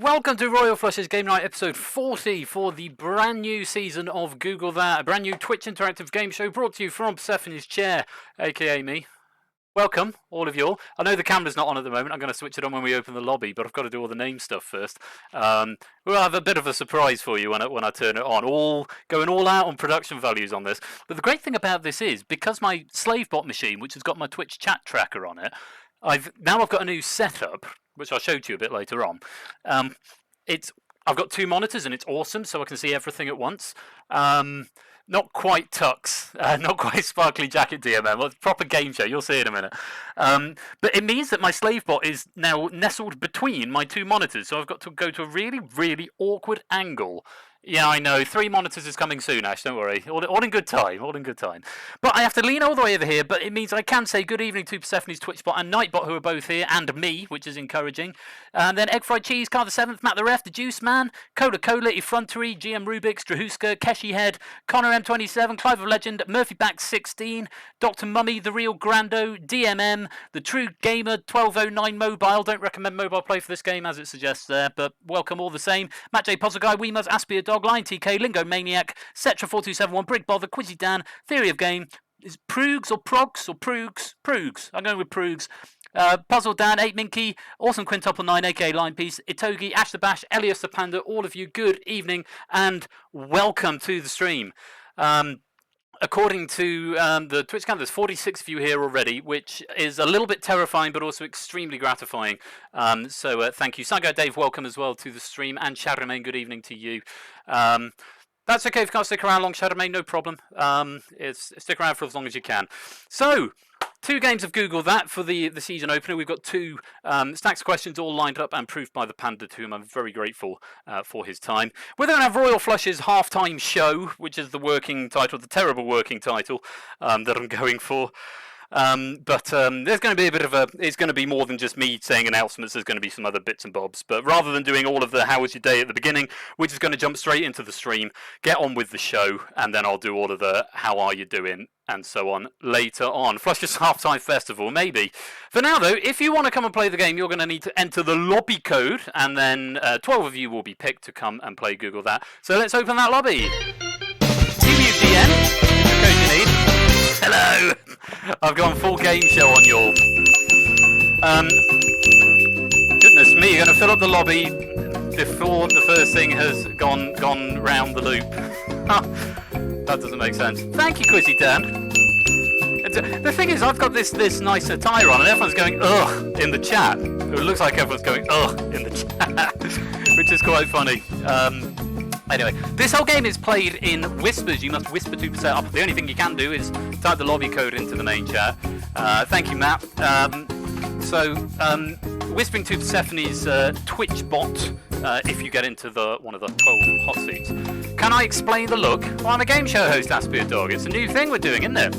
welcome to Royal Flush's Game Night episode 40 for the brand new season of Google That, a brand new Twitch interactive game show brought to you from Persephone's chair, aka me. Welcome, all of you all. I know the camera's not on at the moment. I'm going to switch it on when we open the lobby, but I've got to do all the name stuff first. We'll have a bit of a surprise for you when I turn it on. Going all out on production values on this. But the great thing about this is, because my SlaveBot machine, which has got my Twitch chat tracker on it, I've got a new setup, which I'll show to you a bit later on. I've got two monitors and it's awesome, so I can see everything at once. Not quite Tux, not quite Sparkly Jacket DMM, well, proper game show, you'll see in a minute. But it means that my SlaveBot is now nestled between my two monitors, so I've got to go to a really, really awkward angle. Yeah, I know, 3 monitors is coming soon, Ash, don't worry. All in good time, all in good time. But I have to lean all the way over here, but it means I can say good evening to Persephone's TwitchBot and Nightbot, who are both here, and me, which is encouraging. And then Egg Fried Cheese, Car the 7th, Matt the Ref, The Juice Man, Cola, Effrontery, GM Rubik, Strahuska, Keshi Head, Connor M27, Clive of Legend, Murphy Back 16, Dr. Mummy, The Real Grando, DMM, The True Gamer, 1209 Mobile. Don't recommend mobile play for this game, as it suggests there, but welcome all the same. Matt J. Puzzle Guy, Weemuz, Aspia Dog, Lion TK, Lingo Maniac, Cetra4271, Brig Bother, Quizzy Dan, Theory of Game, is Proogs or Progs or Proogs? Proogs. I'm going with Proogs. Puzzle Dan, 8 Minky, Awesome Quintuple 9, aka Line Piece, Itogi, Ash the Bash, Elias the Panda, all of you, good evening and welcome to the stream. According to the Twitch count, there's 46 of you here already, which is a little bit terrifying, but also extremely gratifying. So thank you. Sango Dave, welcome as well to the stream. And Shadowmain, good evening to you. That's okay if you can't stick around long, Shadowmain, no problem. Stick around for as long as you can. So, 2 games of Google That for the season opener. We've got 2 stacks of questions all lined up and proofed by the Panda, to whom I'm very grateful for his time. We're going to have Royal Flush's halftime show, which is the working title, the terrible working title that I'm going for. But there's going to be a bit of it's going to be more than just me saying announcements. There's going to be some other bits and bobs. But rather than doing all of the how was your day at the beginning, we're just going to jump straight into the stream, get on with the show, and then I'll do all of the how are you doing and so on later on. Flush's Halftime Festival, maybe. For now, though, if you want to come and play the game, you're going to need to enter the lobby code, and then 12 of you will be picked to come and play Google That. So let's open that lobby. UUDN, the code you need. Hello! I've gone full game show on y'all. Goodness me, you're going to fill up the lobby before the first thing has gone round the loop. That doesn't make sense. Thank you, Quizzy Dan. The thing is, I've got this nice attire on, and everyone's going ugh in the chat. It looks like everyone's going ugh in the chat, which is quite funny. Anyway, this whole game is played in whispers. You must whisper to set up. The only thing you can do is type the lobby code into the main chat. Thank you, Matt. Whispering to Persephone's Twitch bot if you get into one of the 12 hot seats. Can I explain the look? Well, I'm a game show host, Aspia Dog. It's a new thing we're doing, isn't it?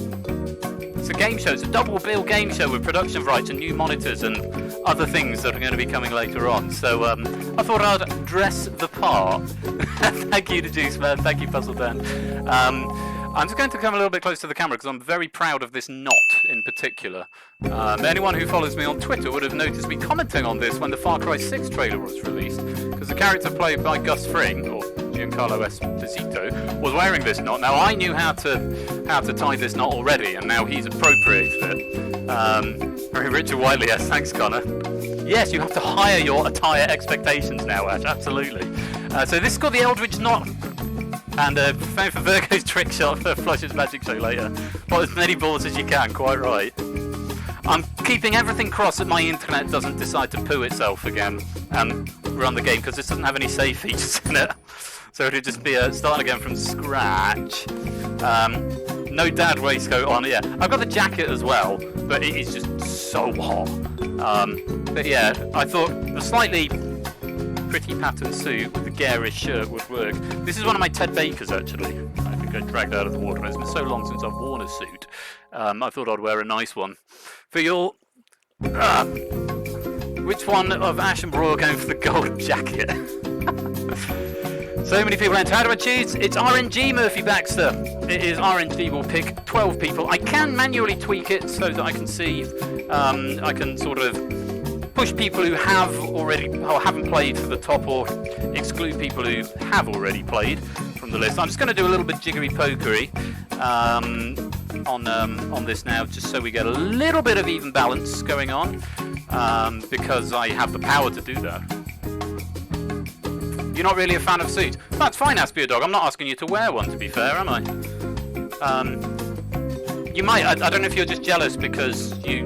It's a game show. It's a double bill game show with production rights and new monitors and other things that are going to be coming later on. So I thought I'd dress the part. Thank you to Juice Man. Thank you, Puzzle Dan. I'm just going to come a little bit close to the camera because I'm very proud of this knot in particular. Anyone who follows me on Twitter would have noticed me commenting on this when the Far Cry 6 trailer was released, because the character played by Gus Fring, or Giancarlo Esposito, was wearing this knot. Now I knew how to tie this knot already, and now he's appropriated it. Very Richard Whiteley, yes, thanks Connor. Yes, you have to hire your attire expectations now, Ash, absolutely. So this is called the Eldridge Knot. And prepare for Virgo's trick shot for Flush's magic show later. Put as many balls as you can, quite right. I'm keeping everything crossed that my internet doesn't decide to poo itself again and run the game, because this doesn't have any save features in it. So it'll just be starting again from scratch. No dad waistcoat on, yeah. I've got the jacket as well, but it is just so hot. But yeah, I thought a slightly pretty pattern suit with the garish shirt would work. This is one of my Ted Bakers, actually. I think I dragged out of the water. It's been so long since I've worn a suit. I thought I'd wear a nice one. For your... which one of Ash and Broil going for the gold jacket? So many people enter. How do I choose? It's RNG, Murphy Baxter. It is RNG. Will pick 12 people. I can manually tweak it so that I can see... I can sort of push people who have already or haven't played to the top, or exclude people who have already played from the list. I'm just going to do a little bit jiggery pokery on this now, just so we get a little bit of even balance going on, because I have the power to do that. You're not really a fan of suits? That's fine, Aspia Dog. I'm not asking you to wear one, to be fair, am I? You might. I don't know if you're just jealous because you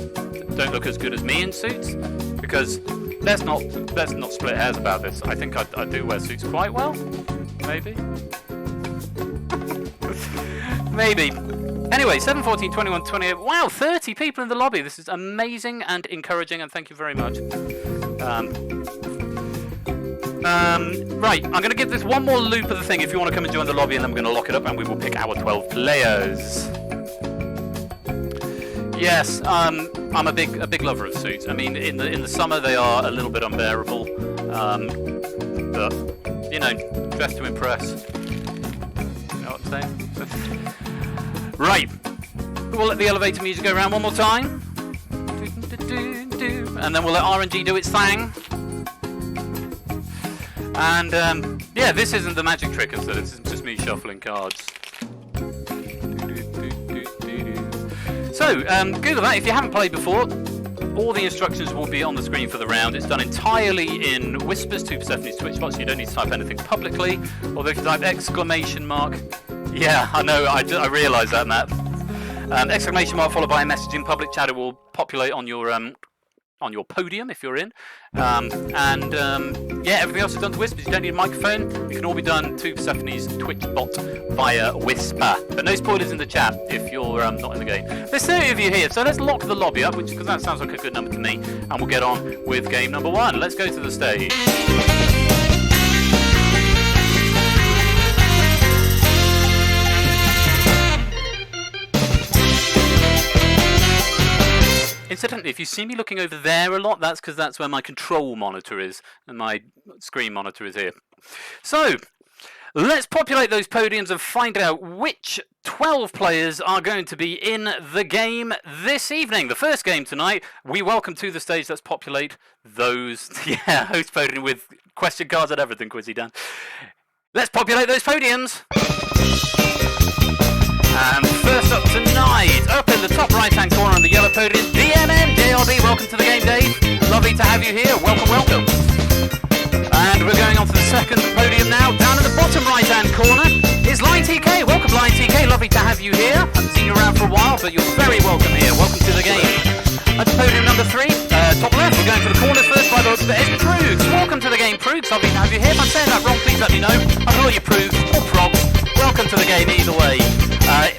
don't look as good as me in suits. Because let's not split hairs about this. I think I do wear suits quite well. Maybe. Maybe. Anyway, 7, 14, 21, 28. Wow, 30 people in the lobby. This is amazing and encouraging, and thank you very much. Right, I'm going to give this one more loop of the thing if you want to come and join the lobby, and then we're going to lock it up and we will pick our 12 players. Yes, I'm a big lover of suits. I mean, in the summer they are a little bit unbearable, but you know, dress to impress. You know what I'm saying? Right, we'll let the elevator music go around one more time, and then we'll let RNG do its thing. And yeah, this isn't the magic trick, so this isn't just me shuffling cards. So, Google that. If you haven't played before, all the instructions will be on the screen for the round. It's done entirely in whispers to Persephone's Twitch bot, so you don't need to type anything publicly. Although if you type exclamation mark... Yeah, I know, I realise that, Matt. Exclamation mark followed by a message in public chat, it will populate on your podium if you're in. Yeah, everything else is done to whispers. You don't need a microphone. It can all be done to Persephone's Twitch bot via whisper. But no spoilers in the chat if you're not in the game. There's 30 of you here, so let's lock the lobby up, because that sounds like a good number to me, and we'll get on with game number 1. Let's go to the stage. Incidentally, if you see me looking over there a lot, that's because that's where my control monitor is, and my screen monitor is here. So, let's populate those podiums and find out which 12 players are going to be in the game this evening. The first game tonight, we welcome to the stage, let's populate those, yeah, host podium with question cards and everything, Quizzy Dan. Let's populate those podiums. And first up tonight, up in the top right-hand corner on the yellow podium, DMN JRB. Welcome to the game, Dave. Lovely to have you here. Welcome, welcome. And we're going on to the second podium now. Down in the bottom right-hand corner is Line TK. Welcome, Line TK. Lovely to have you here. I haven't seen you around for a while, but you're very welcome here. Welcome to the game. At podium number 3, top left, we're going for the corners first by the looks of it. It's Proogs. Welcome to the game, Proogs. Lovely to have you here. If I'm saying that wrong, please let me know. I know you Proogs or Progs. Welcome to the game either way.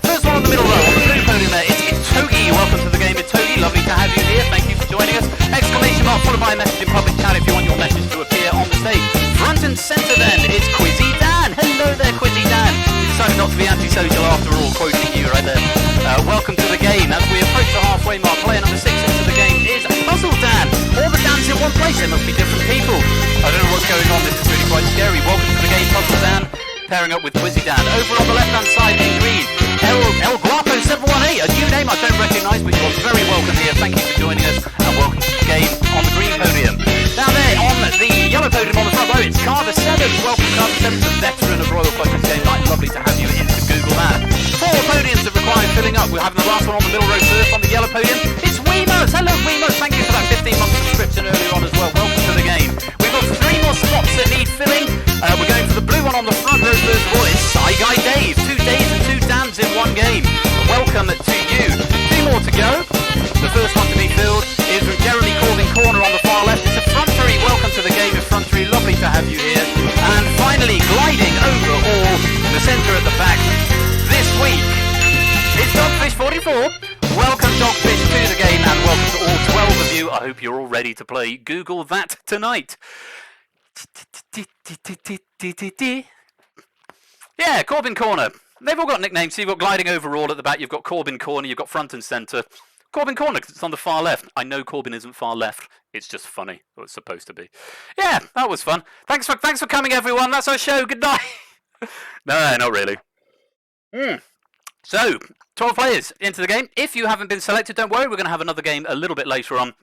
First one on the middle row, on the blue podium there, it's Togi. Welcome to the game, it's Togi. Lovely to have you here. Thank you for joining us. Exclamation mark followed by a message in public chat if you want your message to appear on the stage. Front and centre then, it's Quizzy Dan. Hello there, Quizzy Dan. You decided not to be antisocial after all, quoting you right there. Welcome to the game. As we approach the halfway mark, player number 6 into the game is Puzzle Dan. All the Dans in one place, there must be different people. I don't know what's going on, this is really quite scary. Welcome to the game, Puzzle Dan. Pairing up with Quizzy Dan. Over on the left-hand side in green, El Guapo 718, a new name I don't recognise, but you are very welcome here. Thank you for joining us, and welcome to the game on the green podium. Down there on the yellow podium on the front row, it's Carver 7. Welcome, Carver 7, the veteran of Royal Focus Game Night. Lovely to have you into Google that. 4 podiums that require filling up. We're having the last one on the middle row first on the yellow podium. It's Weemos. Hello, Weemos. Thank you for that 15-month subscription earlier on as well. Welcome to the game. We've got 3 more spots that need filling. We're going for the blue one on the front row first of all. It's Shy Guy Dave. 2 days and 2 Dans in one game. Welcome to you. 2 more to go. The first one to be filled is from Jeremy Corbin Corner on the far left. It's a front 3. Welcome to the game of front 3. Lovely to have you here. And finally, gliding over all in the centre at the back this week, it's Dogfish44. Welcome, Dogfish, to the game, and welcome to all 12 of you. I hope you're all ready to play Google that tonight. Yeah, Corbin Corner. They've all got nicknames. So you've got gliding over all at the back. You've got Corbin Corner. You've got front and centre. Corbin Corner, because it's on the far left. I know Corbin isn't far left. It's just funny. Or it's supposed to be. Yeah, that was fun. Thanks for coming, everyone. That's our show. Good night. No, not really. So, 12 players into the game. If you haven't been selected, don't worry. We're going to have another game a little bit later on.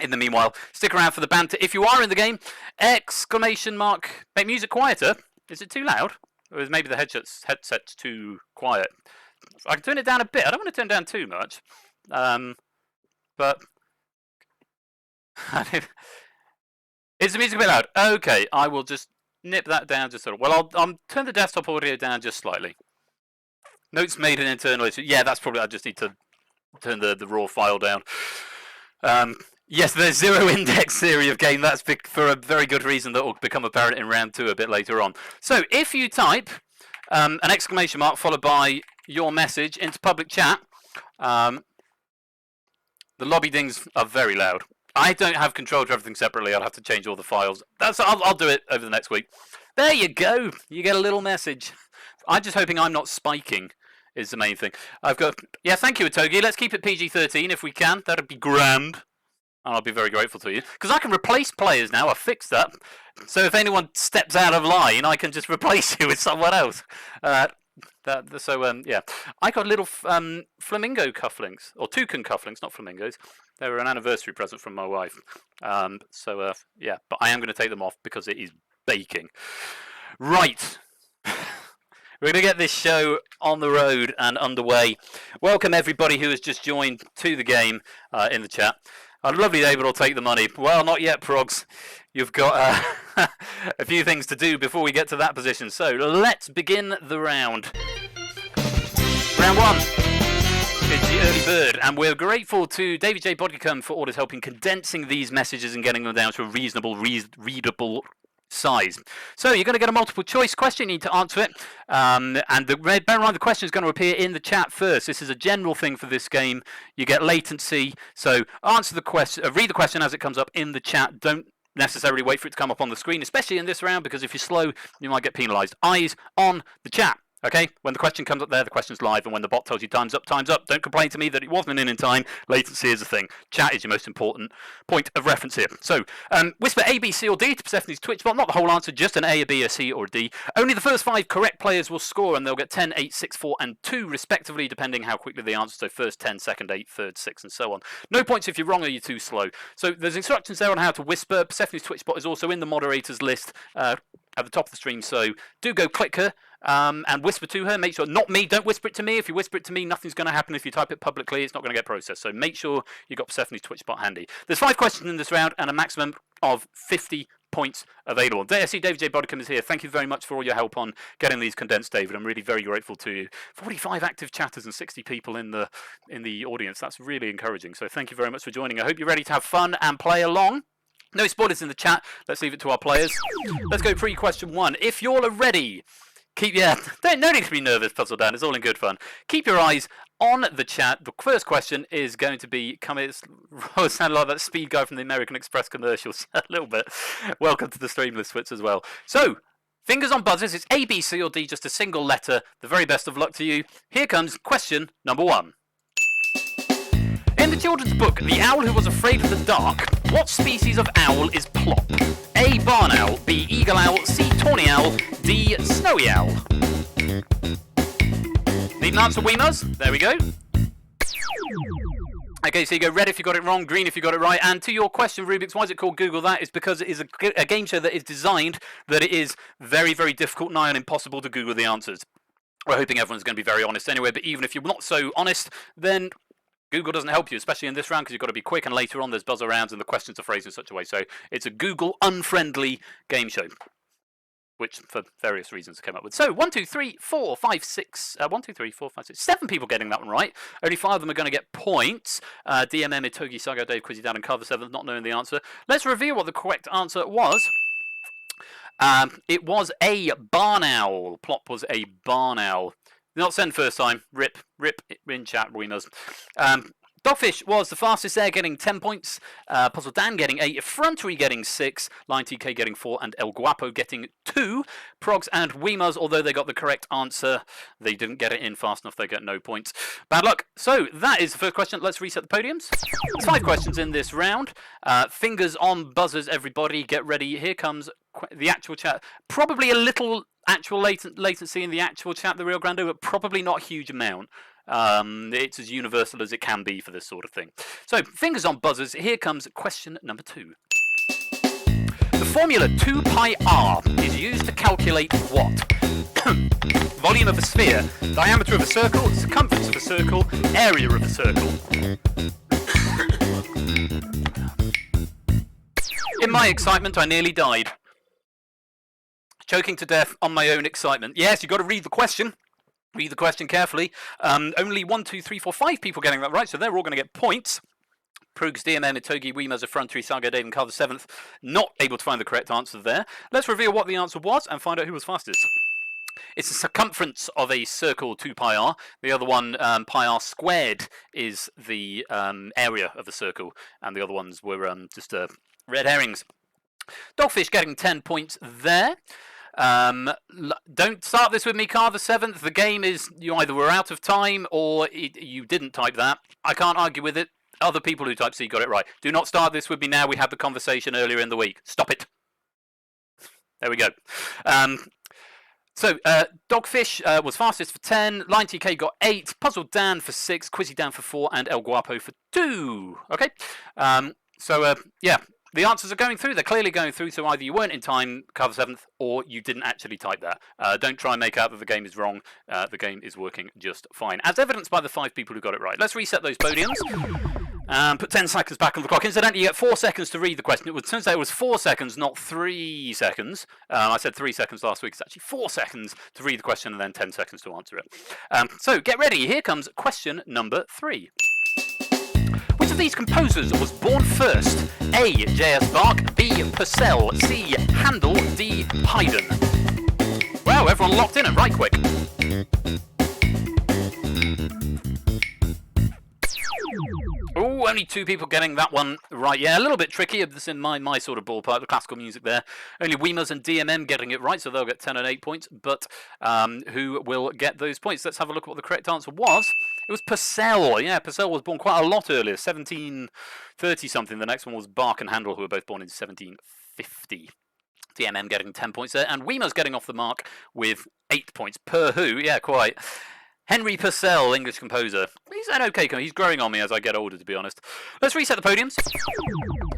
In the meanwhile, stick around for the banter. If you are in the game, exclamation mark, make music quieter. Is it too loud? Or is maybe the headset's too quiet? I can turn it down a bit. I don't want to turn it down too much. But is the music a bit loud? Okay, I will just nip that down just sort of. Well, I'll turn the desktop audio down just slightly. Notes made in internal. Yeah, that's probably. I just need to turn the raw file down. Yes, the zero index theory of game. That's for a very good reason that will become apparent in round 2 a bit later on. So if you type an exclamation mark followed by your message into public chat, the lobby dings are very loud. I don't have control to everything separately. I'll have to change all the files. I'll do it over the next week. There you go. You get a little message. I'm just hoping I'm not spiking. Is the main thing. I've got. Yeah, thank you, Atogi. Let's keep it PG-13 if we can. That'd be grand. And I'll be very grateful to you. Because I can replace players now. I've fixed that. So if anyone steps out of line, I can just replace you with someone else. Yeah. I got little flamingo cufflinks. Or toucan cufflinks, not flamingos. They were an anniversary present from my wife. Yeah. But I am going to take them off because it is baking. Right. We're going to get this show on the road and underway. Welcome everybody who has just joined to the game in the chat. Lovely David will take the money. Well, not yet, Progs. You've got a few things to do before we get to that position. So let's begin the round. Round 1 is the early bird, and we're grateful to David J. Bodicum for all his help in condensing these messages and getting them down to a reasonable, readable size. So you're going to get a multiple choice question. You need to answer it, and bear in mind the question is going to appear in the chat first. This is a general thing for this game. You get latency, so answer the question, read the question as it comes up in the chat. Don't necessarily wait for it to come up on the screen, especially in this round, because if you're slow, you might get penalised. Eyes on the chat. Okay, when the question comes up there, the question's live, and when the bot tells you time's up, time's up. Don't complain to me that it wasn't in time. Latency is a thing. Chat is your most important point of reference here. So, whisper A, B, C, or D to Persephone's Twitch bot. Not the whole answer, just an A, a B, a C, or a D. Only the first 5 correct players will score, and they'll get 10, 8, 6, 4, and 2, respectively, depending how quickly they answer. So, first 10, second 8, third 6, and so on. No points if you're wrong or you're too slow. So, there's instructions there on how to whisper. Persephone's Twitch bot is also in the moderators list at the top of the stream. So, do go click her. And whisper to her. Make sure, not me, don't whisper it to me. If you whisper it to me, nothing's going to happen. If you type it publicly, it's not going to get processed. So make sure you've got Persephone's Twitch bot handy. There's 5 questions in this round and a maximum of 50 points available. I see David J. Bodicum is here. Thank you very much for all your help on getting these condensed, David. I'm really very grateful to you. 45 active chatters and 60 people in the audience. That's really encouraging. So thank you very much for joining. I hope you're ready to have fun and play along. No spoilers in the chat. Let's leave it to our players. Let's go pre-question 1. If you're ready, no need to be nervous, Puzzle Dan. It's all in good fun. Keep your eyes on the chat. The first question is going to be coming. It sounded like that speed guy from the American Express commercials a little bit. Welcome to the Streamless Switch as well. So, fingers on buzzers. It's A, B, C, or D, just a single letter. The very best of luck to you. Here comes question number 1. In the children's book, The Owl Who Was Afraid of the Dark, what species of owl is Plop? A, barn owl, B, eagle owl, C, tawny owl, D, snowy owl. Need an answer, Weemers? There we go. Okay, so you go red if you got it wrong, green if you got it right. And to your question, Rubik's, why is it called Google That? It's because it is a game show that is designed that it is very, very difficult, nigh on impossible to Google the answers. We're hoping everyone's going to be very honest anyway, but even if you're not so honest, then Google doesn't help you, especially in this round, because you've got to be quick, and later on there's buzzer rounds and the questions are phrased in such a way. So it's a Google unfriendly game show, which for various reasons came up with. So 1, 2, 3, 4, 5, 6. 1, 2, 3, 4, 5, 6. 7 people getting that one right. Only 5 of them are going to get points. DMM, Itogi, Saga, Dave, Quizzy Dad, and Cover 7 not knowing the answer. Let's reveal what the correct answer was. It was a barn owl. Plop was a barn owl. Not send first time. Rip in chat, winners. Dogfish was the fastest there, getting 10 points. Puzzle Dan getting 8. Frontery getting 6. Lion TK getting 4. And El Guapo getting 2. Progs and Weemers, although they got the correct answer, they didn't get it in fast enough. They get no points. Bad luck. So that is the first question. Let's reset the podiums. There's 5 questions in this round. Fingers on buzzers, everybody. Get ready. Here comes the actual chat. Probably a little actual latency in the actual chat, the Real Grando, but probably not a huge amount. It's as universal as it can be for this sort of thing. So, fingers on buzzers, here comes question number 2. The formula 2 pi r is used to calculate what? Volume of a sphere, diameter of a circle, circumference of a circle, area of a circle. In my excitement, I nearly died. Choking to death on my own excitement. Yes, you've got to read the question. Read the question carefully. Only 1, 2, 3, 4, 5 people getting that right, so they're all going to get points. Prugs, DMM, Itogi, Weemers, Effrontery, Saga, Dave, and Carl the 7th not able to find the correct answer there. Let's reveal what the answer was and find out who was fastest. It's the circumference of a circle, 2 pi r. The other one, pi r squared, is the area of the circle, and the other ones were just red herrings. Dogfish getting 10 points there. Don't start this with me, Carl the 7th. The game is you either were out of time or you didn't type that. I can't argue with it. Other people who typed C got it right. Do not start this with me now. We had the conversation earlier in the week. Stop it. There we go. So, Dogfish was fastest for 10, Line TK got 8, Puzzle Dan for 6, Quizzy Dan for 4, and El Guapo for 2. Okay? Yeah, the answers are going through. They're clearly going through, so either you weren't in time, cover 7th, or you didn't actually type that. Don't try and make out that the game is wrong. The game is working just fine, as evidenced by the 5 people who got it right. Let's reset those podiums. Put 10 seconds back on the clock. Incidentally, you get 4 seconds to read the question. It turns out it was 4 seconds, not 3 seconds. I said 3 seconds last week. It's actually 4 seconds to read the question and then 10 seconds to answer it. So get ready. Here comes question number 3. Which of these composers was born first? A. J.S. Bach, B. Purcell, C. Handel, D. Haydn. Wow, everyone locked in and right quick. Oh, only 2 people getting that one right. Yeah, a little bit tricky. This is in my sort of ballpark, the classical music there. Only Weemers and DMM getting it right, so they'll get 10 and 8 points. But who will get those points? Let's have a look at what the correct answer was. It was Purcell. Yeah, Purcell was born quite a lot earlier, 1730-something. The next one was Bach and Handel, who were both born in 1750. DMM getting 10 points there, and Weemers getting off the mark with 8 points. Per who? Yeah, quite. Henry Purcell, English composer. He's an okay composer. He's growing on me as I get older, to be honest. Let's reset the podiums.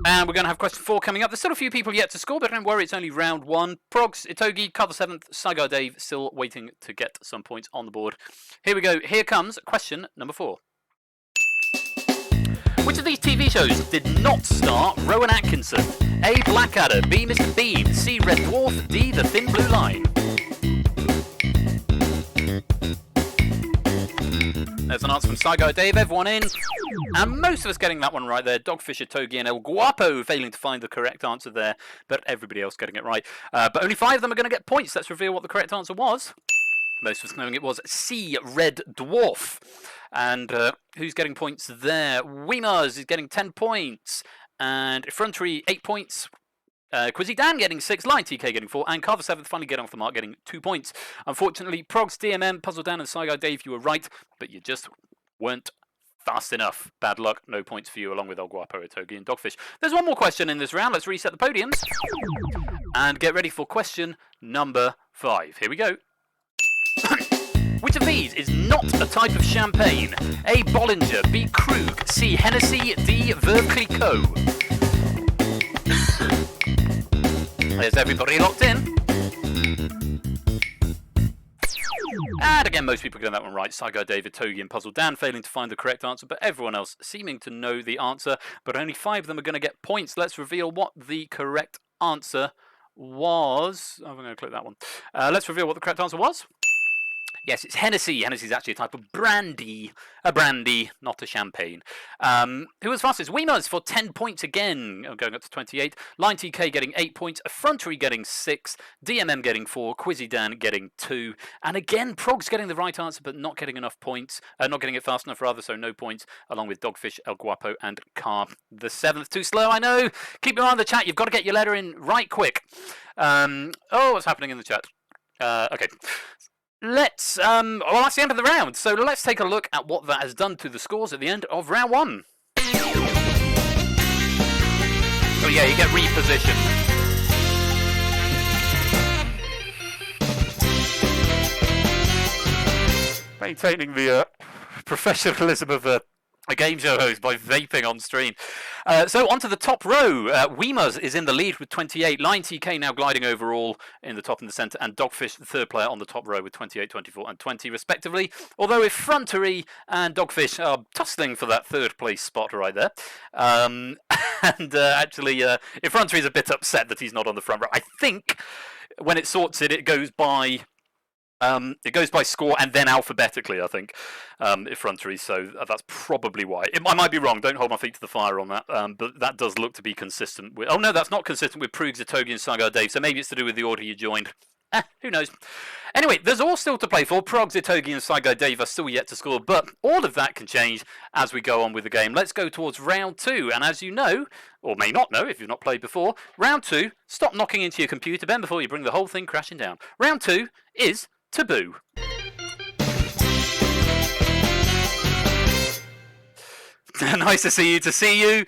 And we're going to have question 4 coming up. There's still a few people yet to score, but don't worry, it's only round 1. Progs, Itogi, Carl the 7th, Sagar Dave, still waiting to get some points on the board. Here we go. Here comes question number 4. Which of these TV shows did not star Rowan Atkinson? A. Blackadder, B. Mr. Bean, C. Red Dwarf, D. The Thin Blue Line. There's an answer from Saigo Dave, everyone in. And most of us getting that one right there. Dogfish, Togi, and El Guapo failing to find the correct answer there, but everybody else getting it right. But only 5 of them are going to get points. Let's reveal what the correct answer was. Most of us knowing it was C, Red Dwarf. And who's getting points there? Weemers is getting 10 points. And Effrontery, 8 points. Quizzy Dan getting 6, Line TK getting 4, and Carver 7th finally getting off the mark, getting 2 points. Unfortunately, Progs, DMM, Puzzle Dan, and Saigo Dave, you were right, but you just weren't fast enough. Bad luck, no points for you, along with El Guapo, Itogi, and Dogfish. There's one more question in this round. Let's reset the podiums and get ready for question number 5. Here we go. Which of these is not a type of champagne? A. Bollinger, B. Krug, C. Hennessy, D. Veuve Clicquot. There's everybody locked in. And again, most people getting that one right. Saigo, David, Togi, and Puzzle Dan failing to find the correct answer, but everyone else seeming to know the answer. But only 5 of them are going to get points. Let's reveal what the correct answer was. Oh, I'm going to click that one. Let's reveal what the correct answer was. Yes, it's Hennessy. Hennessy is actually a type of brandy. A brandy, not a champagne. Who was fastest? Weemers for 10 points again, going up to 28. Line TK getting 8 points. Effrontery getting 6. DMM getting 4. Quizzy Dan getting 2. And again, Prog's getting the right answer, but not getting enough points. Not getting it fast enough, rather, so no points, along with Dogfish, El Guapo, and Carb the 7th. Too slow, I know. Keep your eye on the chat. You've got to get your letter in right quick. What's happening in the chat? Okay. Let's, well, that's the end of the round, so let's take a look at what that has done to the scores at the end of round 1. Oh yeah, you get repositioned. Maintaining the professionalism of a game show host by vaping on stream. So onto the top row. Weemuz is in the lead with 28. Lion TK now gliding overall in the top and the centre, and Dogfish, the third player, on the top row with 28, 24, and 20 respectively. Although Effrontery and Dogfish are tussling for that third place spot right there. And actually, Effrontery is a bit upset that he's not on the front row. I think when it sorts it, it goes by score and then alphabetically, I think, effrontery, so that's probably why. I might be wrong, don't hold my feet to the fire on that, but that does look to be consistent with... Oh no, that's not consistent with Prug, Zatogi and Sagar Dave, so maybe it's to do with the order you joined. Who knows? Anyway, there's all still to play for. Prog, Zatogi and Sagar Dave are still yet to score, but all of that can change as we go on with the game. Let's go towards round 2, and as you know, or may not know if you've not played before, round 2, stop knocking into your computer, Ben, before you bring the whole thing crashing down. Round 2 is Taboo. Nice to see you.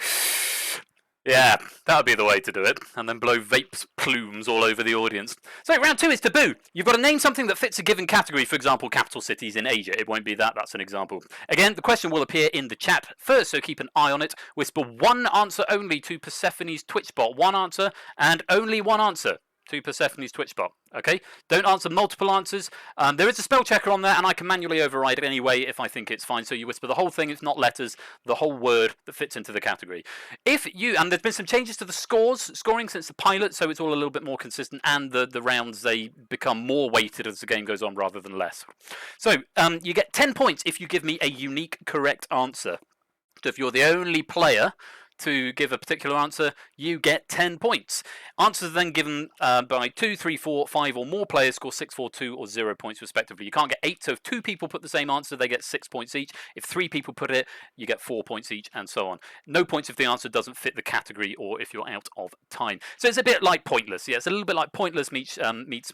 Yeah, that would be the way to do it. And then blow vape plumes all over the audience. So round 2 is Taboo. You've got to name something that fits a given category. For example, capital cities in Asia. It won't be that. That's an example. Again, the question will appear in the chat first, so keep an eye on it. Whisper one answer only to Persephone's Twitch bot. One answer and only one answer to Persephone's Twitch bot. Okay? Don't answer multiple answers. There is a spell checker on there, and I can manually override it anyway if I think it's fine. So you whisper the whole thing, it's not letters, the whole word that fits into the category. And there's been some changes to the scoring since the pilot, so it's all a little bit more consistent, and the rounds, they become more weighted as the game goes on rather than less. So you get 10 points if you give me a unique correct answer. So if you're the only player to give a particular answer, you get 10 points. Answers are then given by 2, 3, 4, 5 or more players score 6, 4, 2 or 0 points respectively. You can't get 8, so if 2 people put the same answer, they get 6 points each. If 3 people put it, you get 4 points each, and so on. No points if the answer doesn't fit the category or if you're out of time. So it's a bit like Pointless. Yeah, it's a little bit like Pointless meets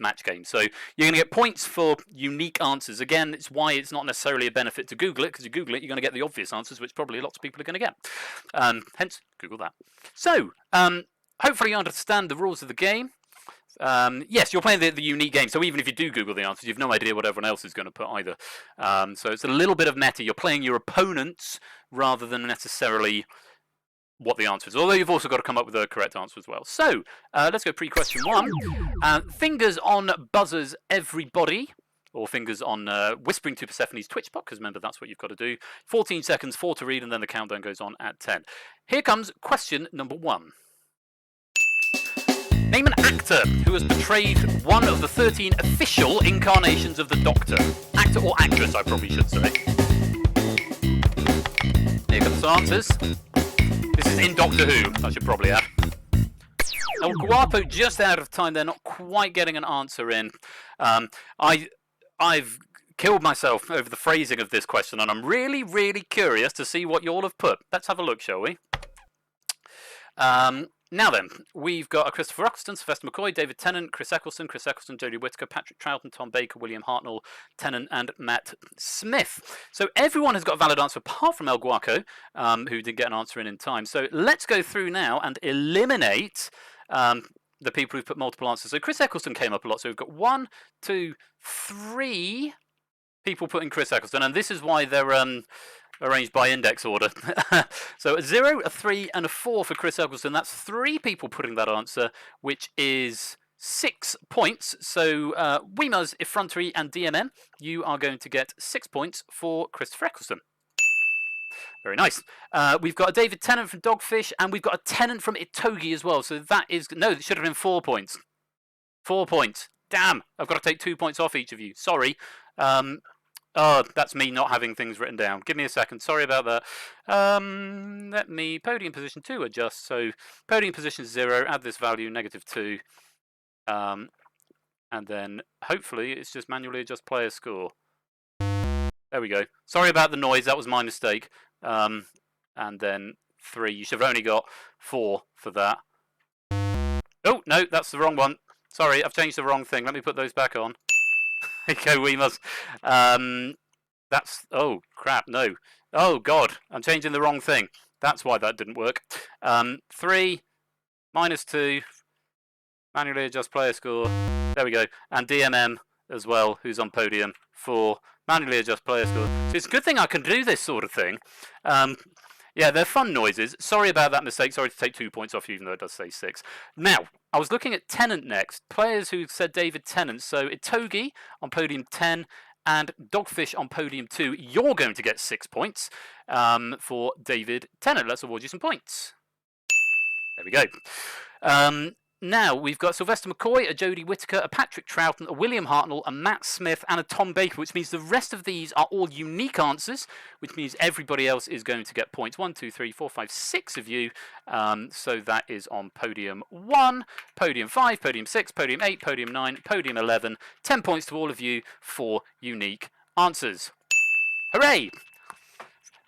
Match Game. So you're going to get points for unique answers. Again, it's why it's not necessarily a benefit to Google it, because you Google it, you're going to get the obvious answers, which probably lots of people are going to get. Hence, Google that. So, hopefully you understand the rules of the game. Yes, you're playing the unique game, so even if you do Google the answers, you've no idea what everyone else is going to put either. So it's a little bit of meta. You're playing your opponents rather than necessarily what the answer is, although you've also got to come up with a correct answer as well. So, let's go pre-question 1. Fingers on buzzers, everybody. Or fingers on whispering to Persephone's Twitch bot, because remember, that's what you've got to do. 14 seconds, 4 to read, and then the countdown goes on at 10. Here comes question number 1. Name an actor who has portrayed one of the 13 official incarnations of the Doctor. Actor or actress, I probably should say. Here comes some answers. This is in Doctor Who, I should probably add. El Guapo just out of time. They're not quite getting an answer in. I've killed myself over the phrasing of this question, and I'm really, really curious to see what you all have put. Let's have a look, shall we? Now then, we've got Christopher Eccleston, Sylvester McCoy, David Tennant, Chris Eccleston, Jodie Whittaker, Patrick Troughton, Tom Baker, William Hartnell, Tennant, and Matt Smith. So everyone has got a valid answer apart from El Guaco, who didn't get an answer in time. So let's go through now and eliminate the people who've put multiple answers. So Chris Eccleston came up a lot. So we've got 1, 2, 3 people putting Chris Eccleston, and this is why they're arranged by index order. So a 0, a 3, and a 4 for Chris Eccleston. That's 3 people putting that answer, which is 6 points. So Weemuz, Effrontery, and DMM, you are going to get 6 points for Christopher Eccleston. Very nice. We've got a David Tennant from Dogfish, and we've got a Tennant from Itogi as well. So that is... No, it should have been 4 points. 4 points. Damn, I've got to take 2 points off each of you. Sorry. Oh, that's me not having things written down. Give me a second. Sorry about that. Let me... Podium position 2 adjust. So podium position 0, add this value, -2. And then hopefully it's just manually adjust player score. There we go. Sorry about the noise. That was my mistake. And then 3. You should have only got 4 for that. Oh, no, that's the wrong one. Sorry, I've changed the wrong thing. Let me put those back on. Okay, we must. That's... Oh, crap, no. Oh, God, I'm changing the wrong thing. That's why that didn't work. 3, -2. Manually adjust player score. There we go. And DMM as well, who's on podium, for Manually adjust player score. So it's a good thing I can do this sort of thing. Yeah, they're fun noises. Sorry about that mistake. Sorry to take 2 points off you, even though it does say 6. Now, I was looking at Tennant next. Players who said David Tennant. So Itogi on podium 10 and Dogfish on podium 2. You're going to get 6 points for David Tennant. Let's award you some points. There we go. Now, we've got Sylvester McCoy, a Jodie Whittaker, a Patrick Troughton, a William Hartnell, a Matt Smith, and a Tom Baker, which means the rest of these are all unique answers, which means everybody else is going to get points. 1, 2, 3, 4, 5, 6 of you. So that is on podium 1, podium 5, podium 6, podium 8, podium 9, podium 11. 10 points to all of you for unique answers. Hooray!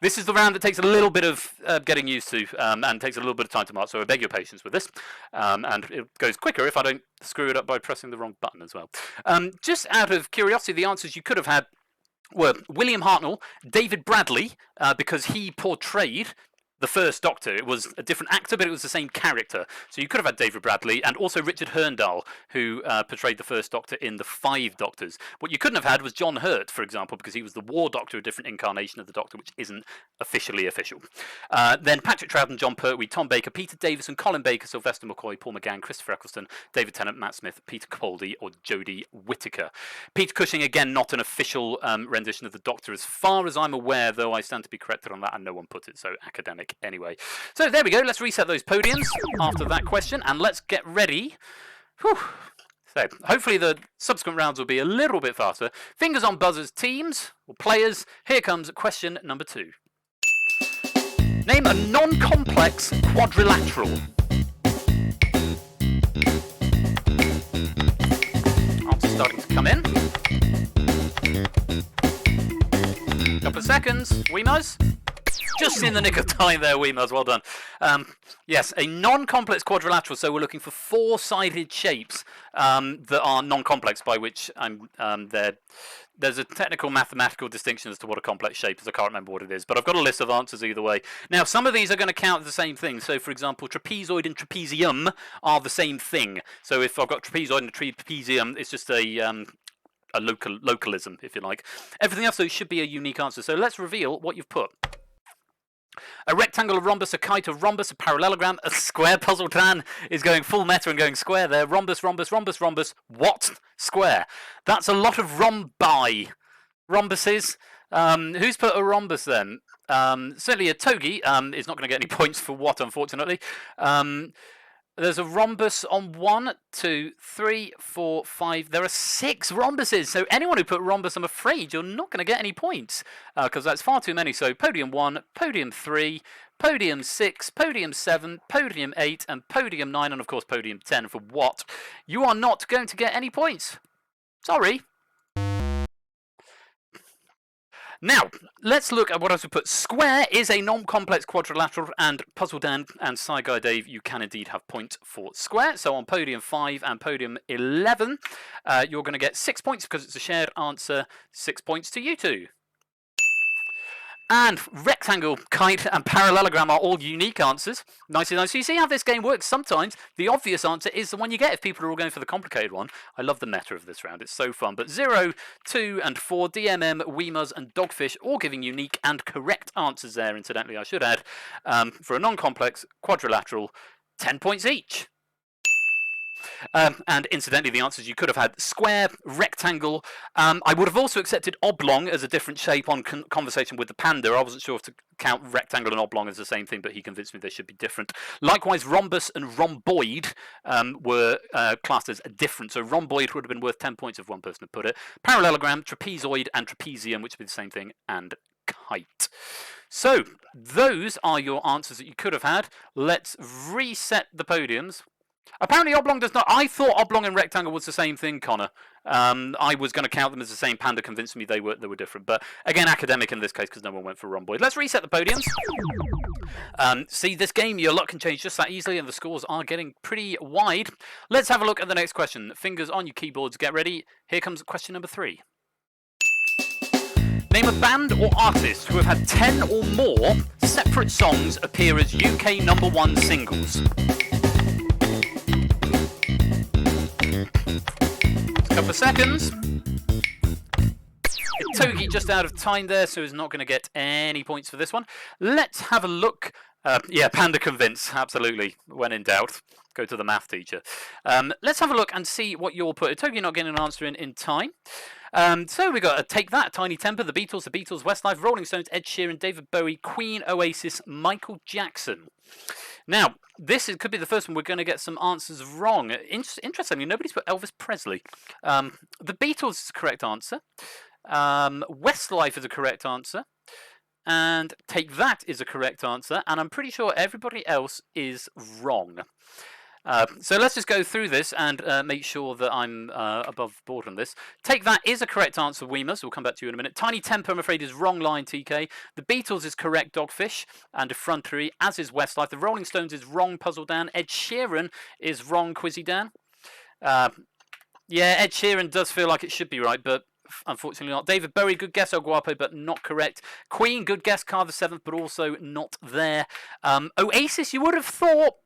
This is the round that takes a little bit of getting used to and takes a little bit of time to mark, so I beg your patience with this. And it goes quicker if I don't screw it up by pressing the wrong button as well. Just out of curiosity, the answers you could have had were William Hartnell, David Bradley, because he portrayed the first Doctor. It was a different actor, but it was the same character. So you could have had David Bradley, and also Richard Hurndall, who portrayed the first Doctor in the 5 Doctors. What you couldn't have had was John Hurt, for example, because he was the War Doctor, a different incarnation of the Doctor, which isn't officially official. Then Patrick Troughton, John Pertwee, Tom Baker, Peter Davison, Colin Baker, Sylvester McCoy, Paul McGann, Christopher Eccleston, David Tennant, Matt Smith, Peter Capaldi, or Jodie Whittaker. Peter Cushing, again, not an official rendition of the Doctor as far as I'm aware, though I stand to be corrected on that, and no one put it, so academic anyway. So there we go, let's reset those podiums after that question, and let's get ready. Whew. So hopefully the subsequent rounds will be a little bit faster. Fingers on buzzers, teams, or players. Here comes question number 2. Name a non-complex quadrilateral. Answers starting to come in. Couple of seconds, Weemers. Just in the nick of time there, Weemers, well done. Yes, a non-complex quadrilateral, so we're looking for 4-sided shapes that are non-complex, by which there's a technical mathematical distinction as to what a complex shape is. I can't remember what it is, but I've got a list of answers either way. Now, some of these are going to count as the same thing. So, for example, trapezoid and trapezium are the same thing. So if I've got trapezoid and trapezium, it's just a localism, if you like. Everything else, though, should be a unique answer. So let's reveal what you've put. A rectangle, a rhombus, a kite, a rhombus, a parallelogram, a square. Puzzle Dan is going full meta and going square there. Rhombus, rhombus, rhombus, rhombus. What? Square. That's a lot of rhombi. Rhombuses. Who's put a rhombus then? Certainly a Togi is not going to get any points for what, unfortunately. There's a rhombus on 1, 2, 3, 4, 5. There are 6 rhombuses. So anyone who put rhombus, I'm afraid you're not going to get any points because that's far too many. So podium 1, podium 3, podium 6, podium 7, podium 8, and podium 9, and of course podium 10 for what? You are not going to get any points. Sorry. Now, let's look at what else we put. Square is a non-complex quadrilateral, and Puzzle Dan and Sci Guy Dave, you can indeed have points for square. So on podium 5 and podium 11, you're going to get 6 points because it's a shared answer. 6 points to you two. And rectangle, kite, and parallelogram are all unique answers. Nicely nice. So you see how this game works. Sometimes the obvious answer is the one you get if people are all going for the complicated one. I love the meta of this round. It's so fun. But 0, 2, and 4, DMM, Weemers, and Dogfish all giving unique and correct answers there, incidentally, I should add, for a non-complex quadrilateral, 10 points each. And incidentally, the answers you could have had square, rectangle. I would have also accepted oblong as a different shape on conversation with the panda. I wasn't sure if to count rectangle and oblong as the same thing, but he convinced me they should be different. Likewise, rhombus and rhomboid were classed as different. So rhomboid would have been worth 10 points if one person had put it. Parallelogram, trapezoid, and trapezium, which would be the same thing, and kite. So those are your answers that you could have had. Let's reset the podiums. Apparently oblong does not. I thought oblong and rectangle was the same thing, Connor. I was going to count them as the same. Panda convinced me they were different. But again, academic in this case because no one went for rhomboid. Let's reset the podiums. See, this game, your luck can change just that easily, and the scores are getting pretty wide. Let's have a look at the next question. Fingers on your keyboards, get ready. Here comes question number 3. Name a band or artist who have had 10 or more separate songs appear as UK #1 singles. Couple of seconds. Togi just out of time there, so is not going to get any points for this one. Let's have a look. Yeah, Panda Convince, absolutely. When in doubt, go to the math teacher. Let's have a look and see what you're putting. Togi not getting an answer in time. So we got Take That, Tiny Temper, The Beatles, Westlife, Rolling Stones, Ed Sheeran, David Bowie, Queen, Oasis, Michael Jackson. Now, could be the first one we're going to get some answers wrong. Interestingly, nobody's put Elvis Presley. The Beatles is the correct answer. Westlife is a correct answer. And Take That is a correct answer. And I'm pretty sure everybody else is wrong. So let's just go through this and make sure that I'm above board on this. Take That is a correct answer, Weemers. We'll come back to you in a minute. Tiny Temper, I'm afraid, is wrong line, TK. The Beatles is correct, Dogfish and Effrontery, as is Westlife. The Rolling Stones is wrong, Puzzle Dan. Ed Sheeran is wrong, Quizzy Dan. Yeah, Ed Sheeran does feel like it should be right, but unfortunately not. David Bowie, good guess, El Guapo, but not correct. Queen, good guess, Car the 7th, but also not there. Oasis, you would have thought...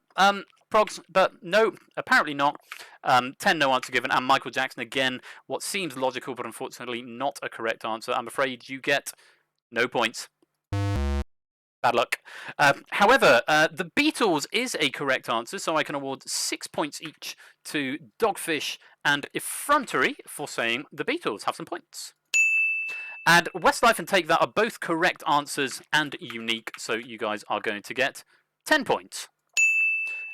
Progs, but no, apparently not. 10 no answer given. And Michael Jackson, again, what seems logical, but unfortunately not a correct answer. I'm afraid you get no points. Bad luck. However, the Beatles is a correct answer, so I can award 6 points each to Dogfish and Effrontery for saying the Beatles. Have some points. And Westlife and Take That are both correct answers and unique, so you guys are going to get 10 points.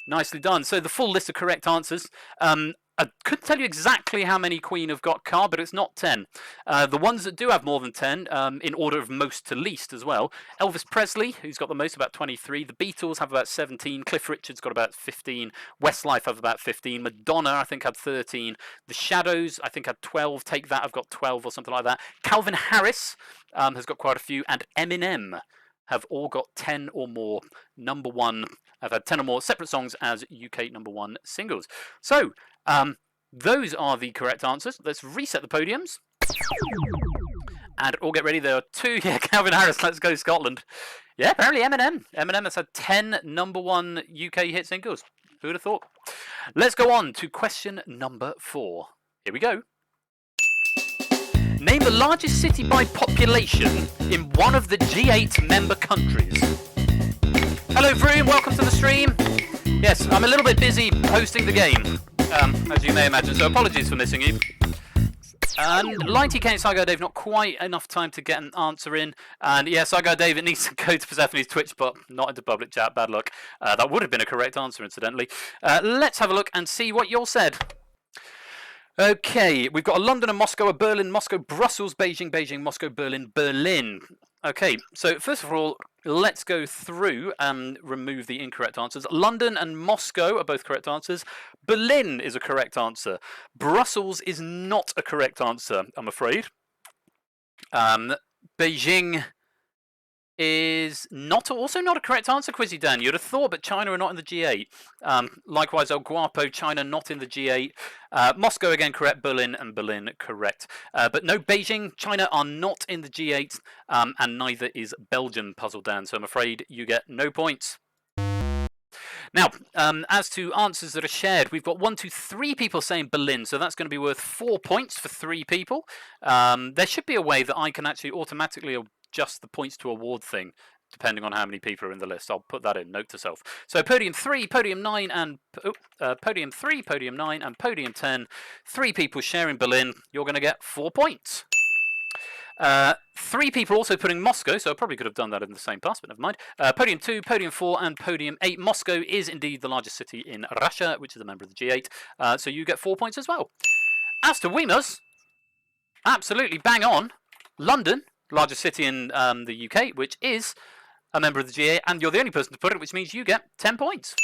Nicely done. So the full list of correct answers. I couldn't tell you exactly how many Queen have got Car, but it's not 10. The ones that do have more than 10, in order of most to least as well. Elvis Presley, who's got the most, about 23. The Beatles have about 17. Cliff Richard's got about 15. Westlife have about 15. Madonna, I think, had 13. The Shadows, I think, had 12. Take That, I've got 12 or something like that. Calvin Harris has got quite a few. And Eminem have all got 10 or more number one. I've had 10 or more separate songs as UK number one singles. So, those are the correct answers. Let's reset the podiums. And all get ready. There are 2. Yeah, Calvin Harris, Let's Go Scotland. Yeah, apparently Eminem. Eminem has had 10 number one UK hit singles. Who would have thought? Let's go on to question number 4. Here we go. Name the largest city by population in one of the G8 member countries. Hello, Vroom. Welcome to the stream. Yes, I'm a little bit busy hosting the game, as you may imagine, so apologies for missing you. And Line TK and Saigo Dave, not quite enough time to get an answer in. And yeah, Saigo Dave, it needs to go to Persephone's Twitch, but not into public chat. Bad luck. That would have been a correct answer, incidentally. Let's have a look and see what you all said. Okay, we've got a London, a Moscow, a Berlin, Moscow, Brussels, Beijing, Beijing, Moscow, Berlin, Berlin. Okay, so first of all, let's go through and remove the incorrect answers. London and Moscow are both correct answers. Berlin is a correct answer. Brussels is not a correct answer, I'm afraid. Beijing is also not a correct answer, Quizzy Dan. You'd have thought, but China are not in the G8. Likewise, El Guapo, China not in the G8. Moscow again correct, Berlin and Berlin correct. But no, Beijing, China are not in the G8, and neither is Belgium, Puzzle Dan. So I'm afraid you get no points. Now, as to answers that are shared, we've got 1, 2, 3 people saying Berlin, so that's going to be worth 4 points for 3 people. There should be a way that I can actually automatically adjust the points to award thing, depending on how many people are in the list. I'll put that in, note to self. So podium 3, podium 9, and podium 3, podium 9, and podium 10. 3 people sharing Berlin. You're going to get 4 points. 3 people also putting Moscow, so I probably could have done that in the same pass, but never mind. Podium 2, podium 4, and podium 8. Moscow is indeed the largest city in Russia, which is a member of the G8. So you get 4 points as well. As to Weemers, absolutely bang on. London, largest city in the UK, which is a member of the G8, and you're the only person to put it, which means you get 10 points.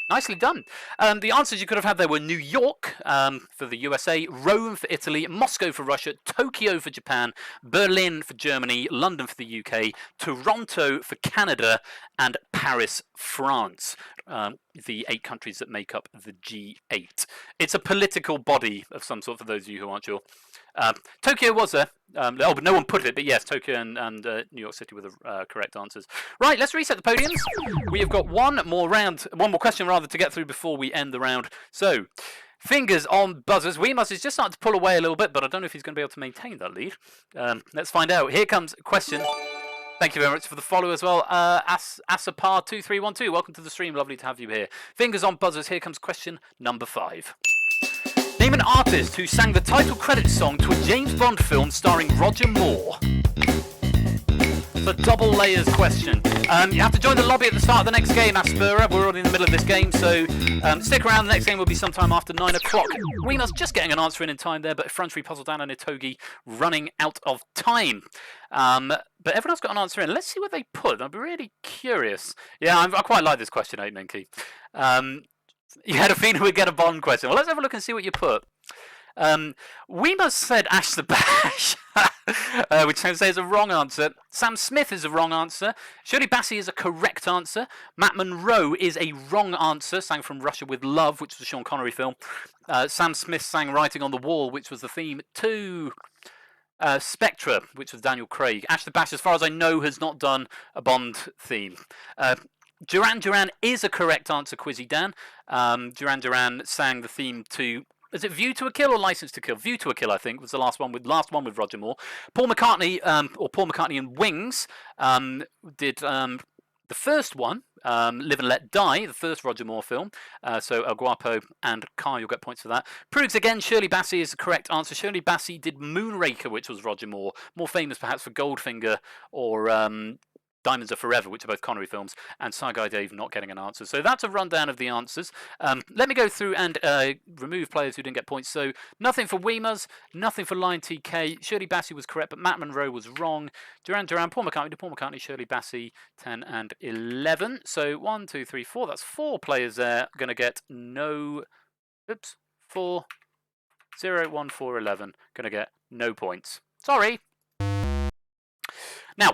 Nicely done. The answers you could have had there were New York for the USA, Rome for Italy, Moscow for Russia, Tokyo for Japan, Berlin for Germany, London for the UK, Toronto for Canada, and Paris, France. The 8 countries that make up the G8. It's a political body of some sort, for those of you who aren't sure. Tokyo was there. But no one put it, but yes, Tokyo and New York City were the correct answers. Right, let's reset the podiums. We have got one more question rather to get through before we end the round. So, Fingers on buzzers. Weemus is just starting to pull away a little bit, but I don't know if he's going to be able to maintain that lead. Let's find out. Here comes a question. Thank you very much for the follow as well. Asapar2312, welcome to the stream. Lovely to have you here. Fingers on buzzers. Here comes question number 5. Name an artist who sang the title credits song to a James Bond film starring Roger Moore. It's a double layers question. You have to join the lobby at the start of the next game, Aspera. We're already in the middle of this game, so stick around. The next game will be sometime after 9 o'clock. Weena's just getting an answer in time there, but Effrontery, Puzzle Dan and Itogi running out of time. But everyone's got an answer in. Let's see what they put. I'd be really curious. Yeah, I quite like this question, 8 Minky. You had a feeling we'd get a Bond question. Well, let's have a look and see what you put. Weemus said Ash the Bash, which I would say is a wrong answer. Sam Smith is a wrong answer. Shirley Bassey is a correct answer. Matt Monroe is a wrong answer, sang from Russia with Love, which was a Sean Connery film. Sam Smith sang Writing on the Wall, which was the theme to Spectre, which was Daniel Craig. Ash the Bash, as far as I know, has not done a Bond theme. Duran Duran is a correct answer, Quizzy Dan. Duran Duran sang the theme to... Is it View to a Kill or License to Kill? View to a Kill, I think, was the last one with Roger Moore. Paul McCartney, or Paul McCartney and Wings, did the first one, Live and Let Die, the first Roger Moore film. So El Guapo and Kai, you'll get points for that. Proves again, Shirley Bassey is the correct answer. Shirley Bassey did Moonraker, which was Roger Moore, more famous perhaps for Goldfinger or Diamonds Are Forever, which are both Connery films, and Saigai Dave not getting an answer. So that's a rundown of the answers. Let me go through and remove players who didn't get points. So nothing for Weemas, nothing for Lion TK. Shirley Bassey was correct, but Matt Monroe was wrong. Duran Duran, Paul McCartney, Shirley Bassey, 10 and 11. So 1, 2, 3, 4. That's 4 players there. Going to get no... Oops. 4, 0, 1, 4, 11. Going to get no points. Sorry. Now,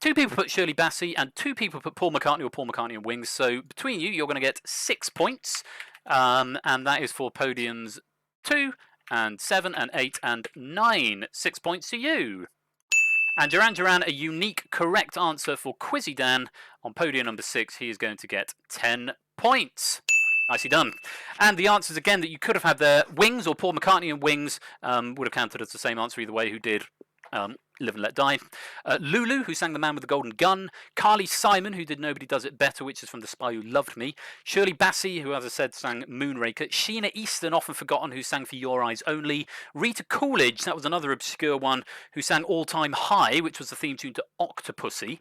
2 people put Shirley Bassey and 2 people put Paul McCartney or Paul McCartney and Wings. So between you, you're going to get 6 points. And that is for podiums 2 and 7 and 8 and 9. 6 points to you. And Duran Duran, a unique correct answer for Quizzy Dan on podium number 6. He is going to get 10 points. Nicely done. And the answers again that you could have had there, Wings or Paul McCartney and Wings would have counted as the same answer either way, who did Live and Let Die. Lulu, who sang The Man with the Golden Gun. Carly Simon, who did Nobody Does It Better, which is from The Spy Who Loved Me. Shirley Bassey, who, as I said, sang Moonraker. Sheena Easton, often forgotten, who sang For Your Eyes Only. Rita Coolidge, that was another obscure one, who sang All Time High, which was the theme tune to Octopussy.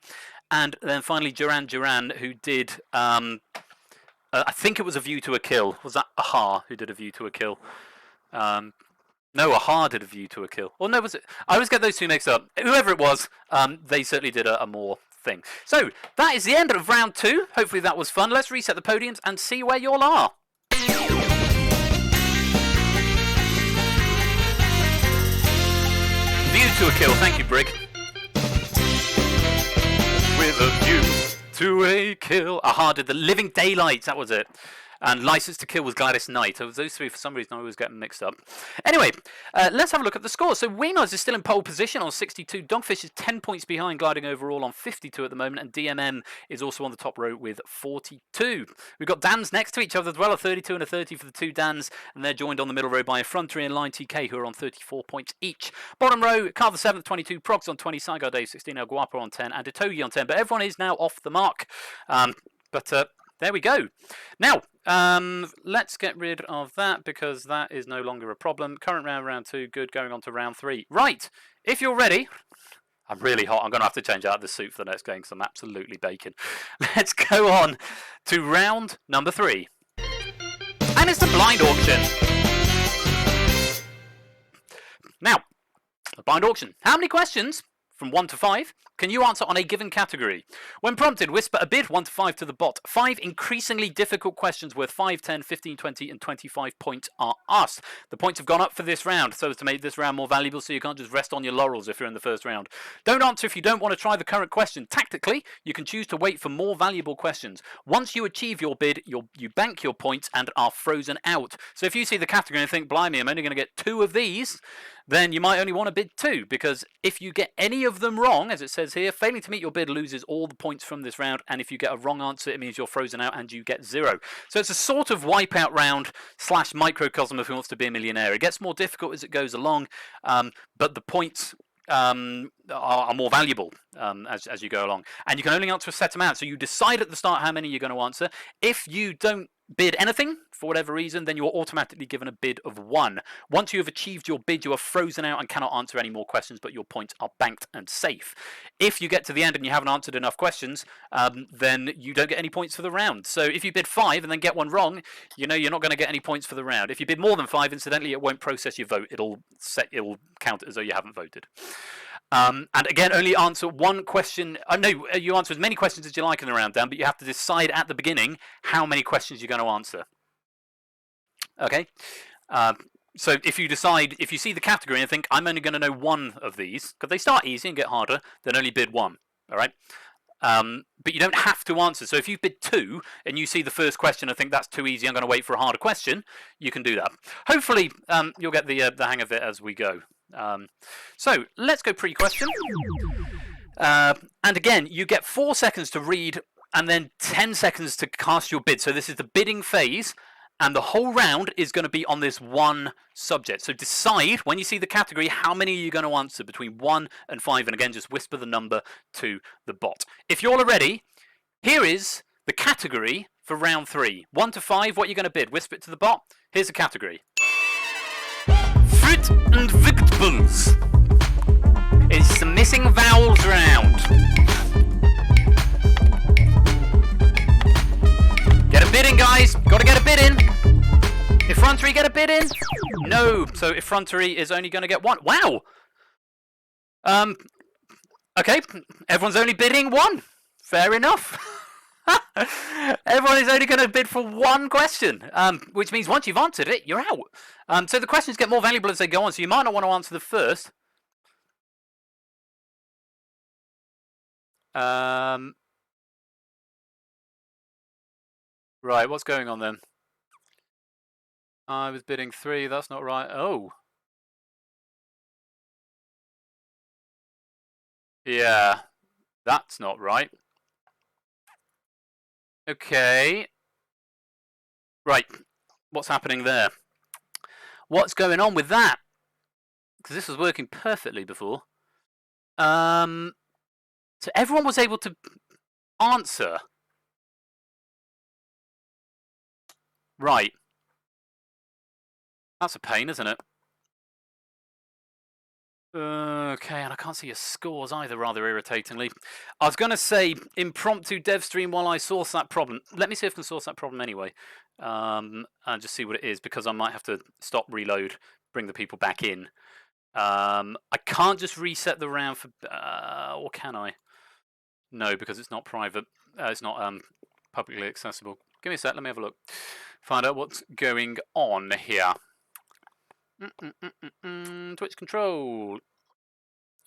And then finally Duran Duran, who did... I think it was A View to a Kill. Was that Aha who did A View to a Kill? No, Aha did A View to a Kill. Or no, was it? I always get those two mixed up. Whoever it was, they certainly did a more thing. So, that is the end of round 2. Hopefully that was fun. Let's reset the podiums and see where you all are. View to a Kill. Thank you, Brig. With a view to a kill. Aha did The Living Daylights. That was it. And License to Kill was Gladys Knight. Those 3, for some reason, I always get them mixed up. Anyway, let's have a look at the score. So Weemas is still in pole position on 62. Dogfish is 10 points behind, gliding overall on 52 at the moment. And DMM is also on the top row with 42. We've got Dans next to each other as well, a 32 and a 30 for the 2 Dans. And they're joined on the middle row by Effrontery and Line TK, who are on 34 points each. Bottom row, Carl the 7th, 22. Progs on 20. Saigar Dave, 16. El Guapo on 10. And Itogi on 10. But everyone is now off the mark. There we go. Now, let's get rid of that because that is no longer a problem. Current round, round 2, good. Going on to round 3. Right, if you're ready, I'm really hot. I'm going to have to change out the suit for the next game because I'm absolutely baking. Let's go on to round number 3. And it's the blind auction. Now, the blind auction. How many questions? From 1 to 5, can you answer on a given category? When prompted, whisper a bid 1 to 5 to the bot. 5 increasingly difficult questions worth 5, 10, 15, 20, and 25 points are asked. The points have gone up for this round, so as to make this round more valuable, so you can't just rest on your laurels if you're in the first round. Don't answer if you don't want to try the current question. Tactically, you can choose to wait for more valuable questions. Once you achieve your bid, you bank your points and are frozen out. So if you see the category and think, blimey, I'm only going to get 2 of these, then you might only want to bid 2, because if you get any of them wrong, as it says here, failing to meet your bid loses all the points from this round, and if you get a wrong answer, it means you're frozen out and you get 0. So it's a sort of wipeout round / microcosm of Who Wants to Be a Millionaire. It gets more difficult as it goes along, but the points are more valuable as you go along, and you can only answer a set amount. So you decide at the start how many you're going to answer. If you don't bid anything for whatever reason, then you're automatically given a bid of 1. Once you have achieved your bid, you are frozen out and cannot answer any more questions, but your points are banked and safe. If you get to the end and you haven't answered enough questions, then you don't get any points for the round. So if you bid 5 and then get one wrong, you know you're not going to get any points for the round. If you bid more than 5, incidentally, it won't process your vote. It'll count it as though you haven't voted. And again, only answer one question. No, you answer as many questions as you like in the round, Dan, but you have to decide at the beginning how many questions you're going to answer. Okay? So if you see the category and think, I'm only going to know one of these, because they start easy and get harder, then only bid 1. All right? But you don't have to answer. So if you bid 2 and you see the first question and think that's too easy, I'm going to wait for a harder question, you can do that. Hopefully, you'll get the hang of it as we go. So let's go pre-question. And again, you get 4 seconds to read and then 10 seconds to cast your bid. So this is the bidding phase, and the whole round is going to be on this one subject. So decide, when you see the category, how many are you going to answer between 1 and 5. And again, just whisper the number to the bot. If you're all ready, here is the category for round 3. 1 to 5, what are you going to bid? Whisper it to the bot. Here's the category. Fruit and vegetables. It's the missing vowels round. Get a bid in, guys. Got to get a bid in. Effrontery, get a bid in? No. So effrontery is only going to get 1. Wow. Okay. Everyone's only bidding 1. Fair enough. Everyone is only going to bid for 1 question, which means once you've answered it, you're out. So the questions get more valuable as they go on, so you might not want to answer the first. Right, what's going on then? I was bidding 3, that's not right. Oh. Yeah, that's not right. Okay. Right, what's happening there? What's going on with that? Because this was working perfectly before. So everyone was able to answer. Right. That's a pain, isn't it? Okay, and I can't see your scores either, rather irritatingly. I was going to say impromptu dev stream while I source that problem. Let me see if I can source that problem anyway. And just see what it is, because I might have to stop, reload, bring the people back in. I can't just reset the round for... or can I? No, because it's not private. It's not publicly accessible. Give me a sec, let me have a look. Find out what's going on here. Twitch control.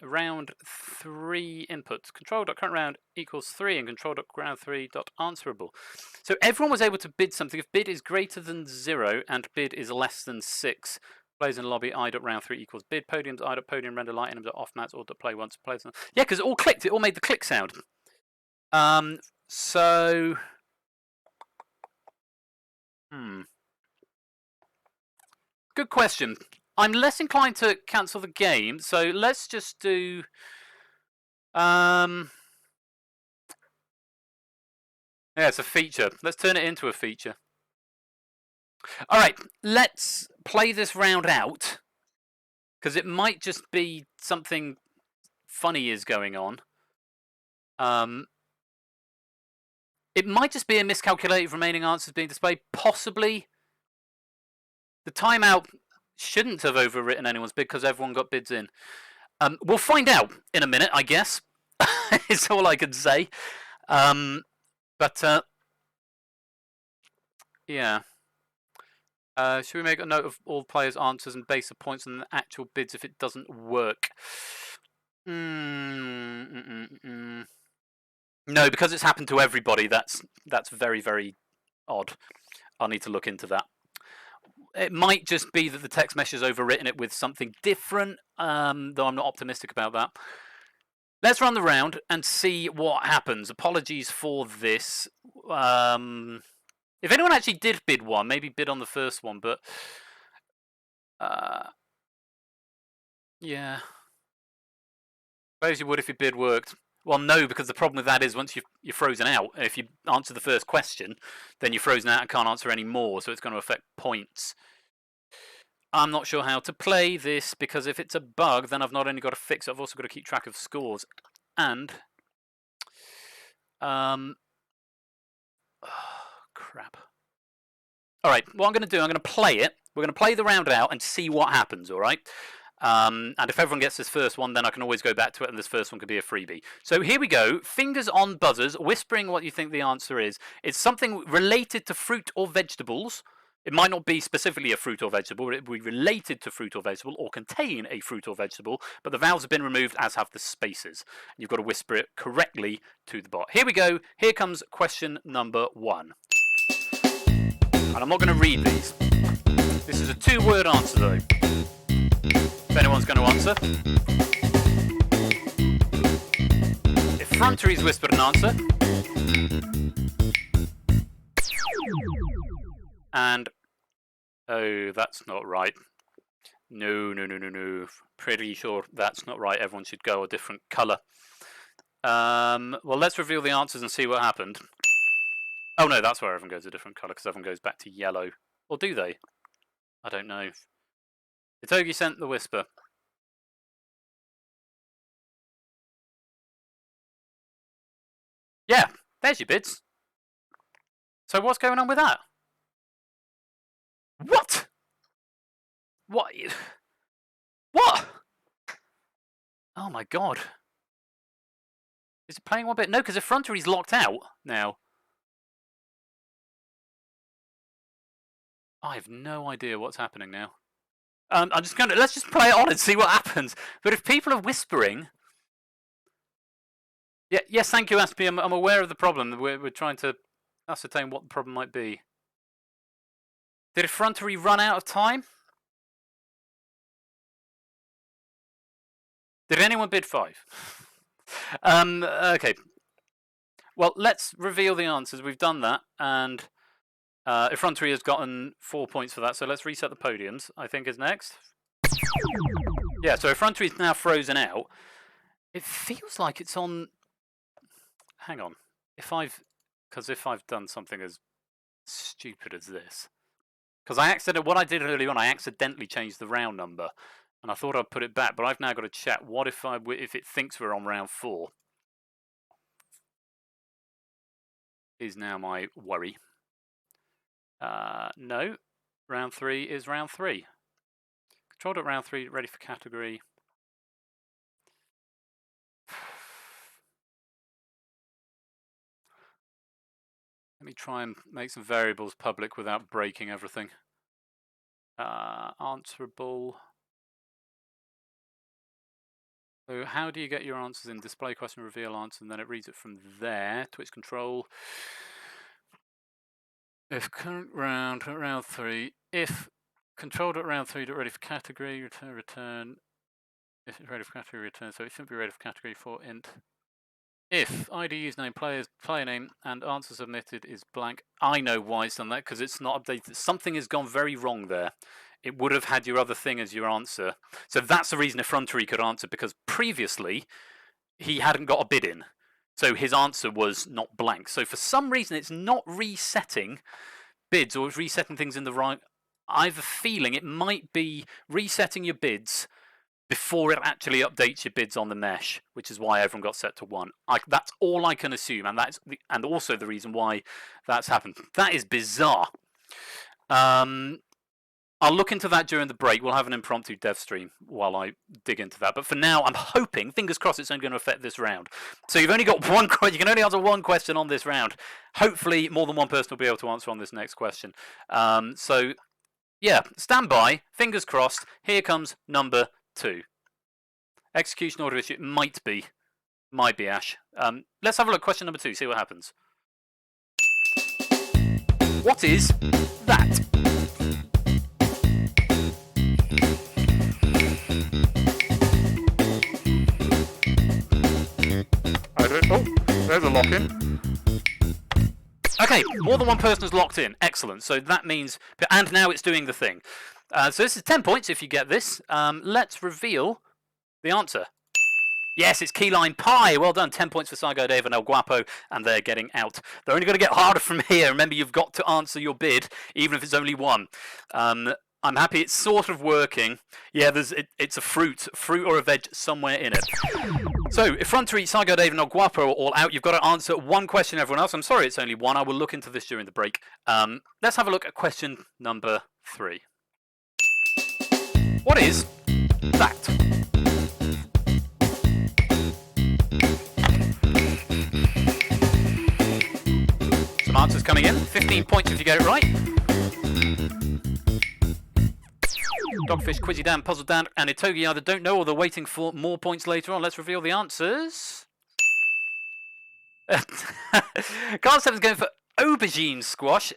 Round 3 inputs. Control.current round equals 3 and control.ground3.answerable. So everyone was able to bid something if bid is greater than 0 and bid is less than 6. Plays in the lobby, i.round3 equals bid. Podiums, i.podium, render light items, off mats, or play once. Plays. Yeah, because it all clicked. It all made the click sound. So... Good question. I'm less inclined to cancel the game, so let's just do... Yeah, it's a feature. Let's turn it into a feature. All right, let's play this round out, because it might just be something funny is going on. It might just be a miscalculated remaining answers being displayed. Possibly the timeout shouldn't have overwritten anyone's bid because everyone got bids in. We'll find out in a minute, I guess. It's all I can say. Yeah. Should we make a note of all players' answers and base the points on the actual bids if it doesn't work? No, because it's happened to everybody. That's very, very odd. I'll need to look into that. it might just be that the text mesh has overwritten it with something different, though I'm not optimistic about that. Let's run the round and see what happens. Apologies for this. If anyone actually did bid one, maybe bid on the first one, but yeah. Suppose you would if your bid worked. Well, no, because the problem with that is once you're frozen out, if you answer the first question, then you're frozen out and can't answer any more, so it's going to affect points. I'm not sure how to play this, because if it's a bug, then I've not only got to fix it, I've also got to keep track of scores. And... oh, crap. Alright, what I'm going to do, I'm going to play it. We're going to play the round out and see what happens, alright? And if everyone gets this first one, then I can always go back to it, and this first one could be a freebie. So here we go. Fingers on buzzers, whispering what you think the answer is. It's something related to fruit or vegetables. It might not be specifically a fruit or vegetable, but it will be related to fruit or vegetable or contain a fruit or vegetable, but the vowels have been removed, as have the spaces. You've got to whisper it correctly to the bot. Here we go. Here comes question number 1. And I'm not going to read these. This is a 2-word answer, though. If anyone's going to answer. If Frontery's whispered an answer. And... oh, that's not right. No. Pretty sure that's not right. Everyone should go a different colour. Well, let's reveal the answers and see what happened. Oh no, that's where everyone goes a different colour, because everyone goes back to yellow. Or do they? I don't know. Itogi sent the whisper. Yeah, there's your bids. So what's going on with that? What? What? What? Oh my god. Is it playing one bit? No, because Effrontery's locked out now. I have no idea what's happening now. I'm just going to... let's just play it on and see what happens. But if people are whispering... yeah, yes, thank you, Aspie. I'm aware of the problem. We're trying to ascertain what the problem might be. Did Effrontery run out of time? Did anyone bid 5? Okay. Well, let's reveal the answers. We've done that, and Effrontery has gotten 4 points for that, so let's reset the podiums, I think is next. Yeah, so Effrontery is now frozen out. It feels like it's on... hang on. Because if I've done something as stupid as this... because what I did earlier on, I accidentally changed the round number, and I thought I'd put it back, but I've now got to check. What if it thinks we're on round 4? Is now my worry. No, round 3 is round 3. Controlled at round 3, ready for category. Let me try and make some variables public without breaking everything. Answerable. So how do you get your answers in? Display question, reveal answer, and then it reads it from there. Twitch control. If current round 3, if controlled at round 3, ready for category, return. If it's ready for category, return. So it shouldn't be ready for category for int. If ID, username, player name, and answer submitted is blank. I know why it's done that, because it's not updated. Something has gone very wrong there. It would have had your other thing as your answer. So that's the reason Effrontery could answer, because previously he hadn't got a bid in. So his answer was not blank. So for some reason it's not resetting bids, or it's resetting things in the right... I have a feeling it might be resetting your bids before it actually updates your bids on the mesh, which is why everyone got set to 1. That's all I can assume, and also the reason why that's happened. That is bizarre. I'll look into that during the break. We'll have an impromptu dev stream while I dig into that. But for now, I'm hoping, fingers crossed, it's only going to affect this round. So you've only got one question. You can only answer one question on this round. Hopefully, more than one person will be able to answer on this next question. So, yeah, stand by. Fingers crossed. Here comes number 2. Execution order issue. Might be Ash. Let's have a look. Question number 2. See what happens. What is that? There's a lock-in. Okay, more than one person has locked in. Excellent. So that means... And now it's doing the thing. So this is 10 points if you get this. Let's reveal the answer. Yes, it's Keyline Pie. Well done. 10 points for Saigo Dave and El Guapo, and they're getting out. They're only going to get harder from here. Remember, you've got to answer your bid, even if it's only one. I'm happy it's sort of working. Yeah, it's a fruit or a veg somewhere in it. So, Effrontery, Saigo Dave and El Guapo are all out. You've got to answer one question, everyone else. I'm sorry it's only one. I will look into this during the break. Let's have a look at question number 3. What is that? Some answers coming in. 15 points if you get it right. Dogfish, Quizzy Dan, Puzzle Dan, and Itogi either don't know or they're waiting for more points later on. Let's reveal the answers. Carl 7's going for aubergine squash.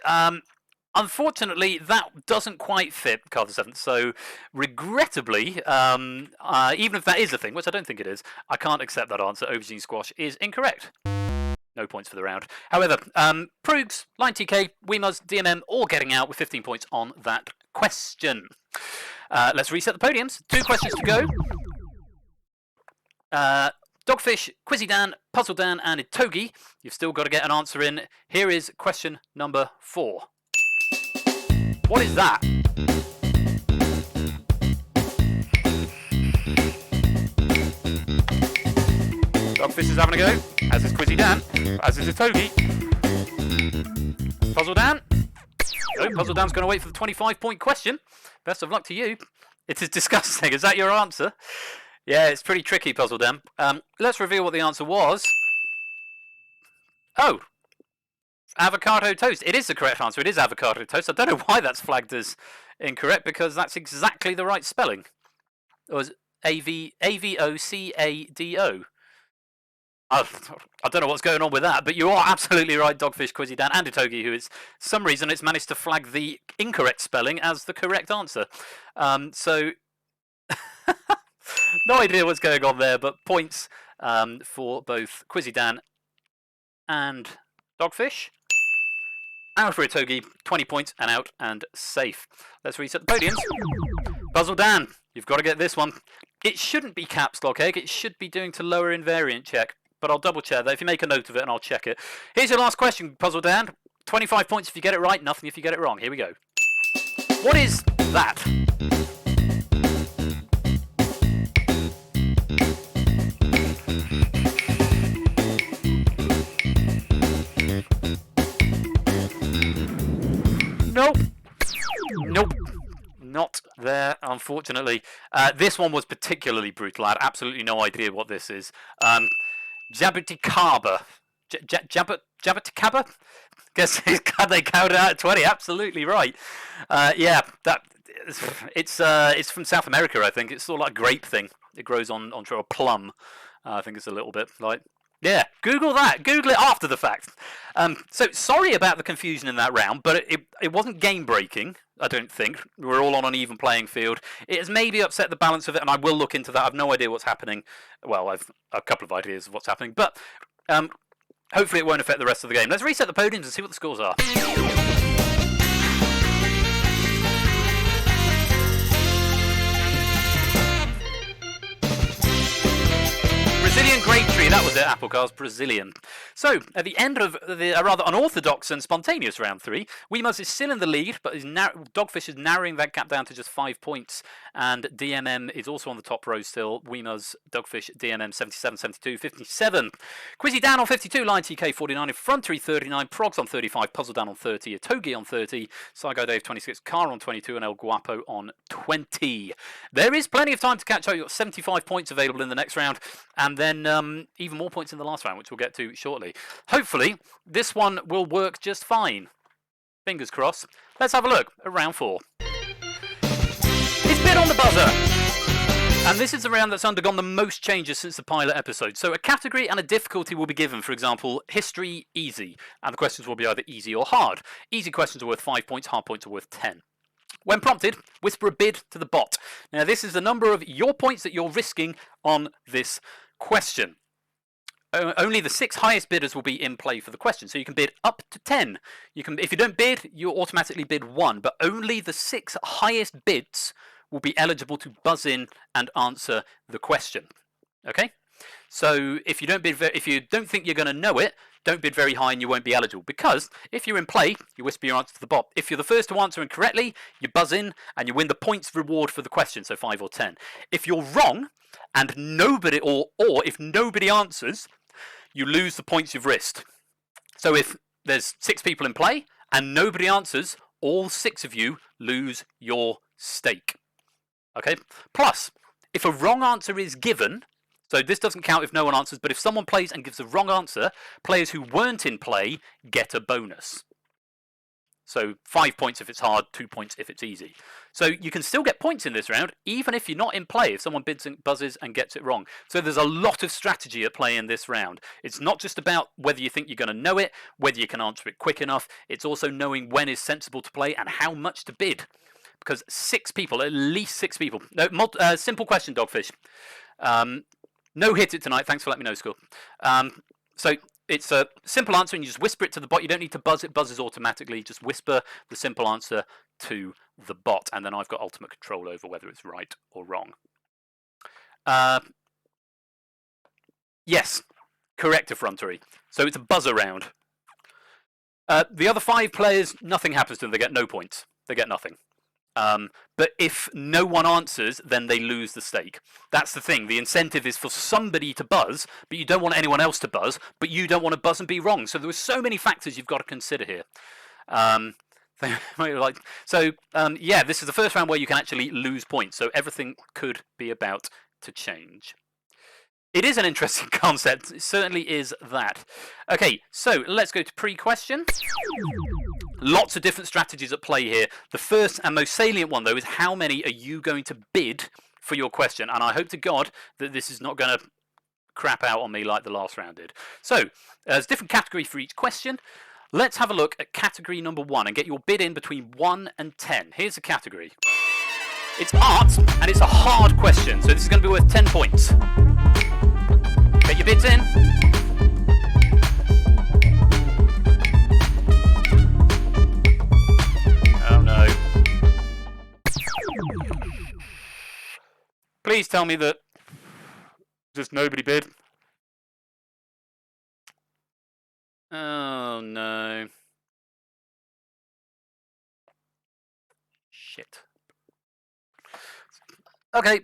Unfortunately, that doesn't quite fit Carl 7. So, regrettably, even if that is a thing, which I don't think it is, I can't accept that answer. Aubergine squash is incorrect. No points for the round. However, Proogs, Line TK, Weemuz, DMM all getting out with 15 points on that question. Let's reset the podiums. 2 questions to go. Dogfish, Quizzy Dan, Puzzle Dan, and Itogi. You've still got to get an answer in. Here is question number 4. What is that? Dogfish is having a go, as is Quizzy Dan, as is Itogi. Puzzle Dan. No, Puzzle Dan's going to wait for the 25-point question. Best of luck to you. It is disgusting. Is that your answer? Yeah, it's pretty tricky, Puzzle Dan. Let's reveal what the answer was. Oh, avocado toast. It is the correct answer. It is avocado toast. I don't know why that's flagged as incorrect, because that's exactly the right spelling. It was A-V-O-C-A-D-O. I don't know what's going on with that, but you are absolutely right, Dogfish, Quizzy Dan, and Itogi, who is, for some reason, it's managed to flag the incorrect spelling as the correct answer. So, no idea what's going on there, but points for both Quizzy Dan and Dogfish. Out for Itogi, 20 points, and out and safe. Let's reset the podiums. Puzzle Dan, you've got to get this one. It shouldn't be caps lock egg, it should be doing to lower invariant check. But I'll double check that if you make a note of it and I'll check it. Here's your last question, Puzzle Dan. 25 points if you get it right, nothing if you get it wrong. Here we go. What is that? Nope. Nope. Not there, unfortunately. This one was particularly brutal. I had absolutely no idea what this is. Jabuticaba. Jabuticaba? Guess they counted out at 20. Absolutely right. Yeah, it's from South America, I think. It's sort of like a grape thing. It grows on a plum. I think it's a little bit like... Yeah, Google that. Google it after the fact. So, sorry about the confusion in that round, but it wasn't game-breaking, I don't think. We're all on an even playing field. It has maybe upset the balance of it, and I will look into that. I've no idea what's happening. Well, I've a couple of ideas of what's happening, but hopefully it won't affect the rest of the game. Let's reset the podiums and see what the scores are. Brazilian grape tree, that was it, Apple Cars, Brazilian. So, at the end of the rather unorthodox and spontaneous round 3, Weemuz is still in the lead, but Dogfish is narrowing that gap down to just 5 points, and DMM is also on the top row still. Weemuz, Dogfish, DMM 77, 72, 57. Quizzy Dan on 52, Line TK 49, Effrontery 39, Progs on 35, Puzzle Dan on 30, Itogi on 30, Saigo Dave 26, Car on 22, and El Guapo on 20. There is plenty of time to catch up. You've got 75 points available in the next round, and then even more points in the last round, which we'll get to shortly. Hopefully, this one will work just fine. Fingers crossed. Let's have a look at round 4. It's Bit on the Buzzer! And this is the round that's undergone the most changes since the pilot episode. So a category and a difficulty will be given. For example, history, easy. And the questions will be either easy or hard. Easy questions are worth 5 points, hard points are worth 10. When prompted, whisper a bid to the bot. Now, this is the number of your points that you're risking on this question. Only the 6 highest bidders will be in play for the question. So you can bid up to 10. If you don't bid, you automatically bid 1. But only the 6 highest bids will be eligible to buzz in and answer the question. Okay? So if you don't think you're going to know it, don't bid very high and you won't be eligible. Because if you're in play, you whisper your answer to the bot. If you're the first to answer incorrectly, you buzz in and you win the points reward for the question, so 5 or 10. If you're wrong and nobody, or if nobody answers, you lose the points you've risked. So if there's 6 people in play and nobody answers, all 6 of you lose your stake. Okay? Plus, if a wrong answer is given, so this doesn't count if no one answers, but if someone plays and gives a wrong answer, players who weren't in play get a bonus. So 5 points if it's hard, 2 points if it's easy. So you can still get points in this round, even if you're not in play, if someone bids and buzzes and gets it wrong. So there's a lot of strategy at play in this round. It's not just about whether you think you're going to know it, whether you can answer it quick enough. It's also knowing when is sensible to play and how much to bid. Because 6 people, at least 6 people. No, simple question, Dogfish. No hit it tonight. Thanks for letting me know, School. So it's a simple answer, and you just whisper it to the bot. You don't need to buzz. It buzzes automatically. Just whisper the simple answer to the bot, and then I've got ultimate control over whether it's right or wrong. Yes, correct, effrontery. So it's a buzzer round. The other 5 players, nothing happens to them. They get no points. They get nothing. But if no one answers, then they lose the stake. That's the thing. The incentive is for somebody to buzz, but you don't want anyone else to buzz, but you don't want to buzz and be wrong. So there are so many factors you've got to consider here. Yeah, this is the first round where you can actually lose points. So everything could be about to change. It is an interesting concept. It certainly is that. Okay, so let's go to pre-question. Lots of different strategies at play here. The first and most salient one, though, is how many are you going to bid for your question? And I hope to God that this is not going to crap out on me like the last round did. So, there's a different category for each question. Let's have a look at category number 1 and get your bid in between 1 and 10. Here's the category. It's art, and it's a hard question, so this is going to be worth 10 points. Get your bids in. Oh no. Please tell me that just nobody bid. Oh no. Shit. Okay,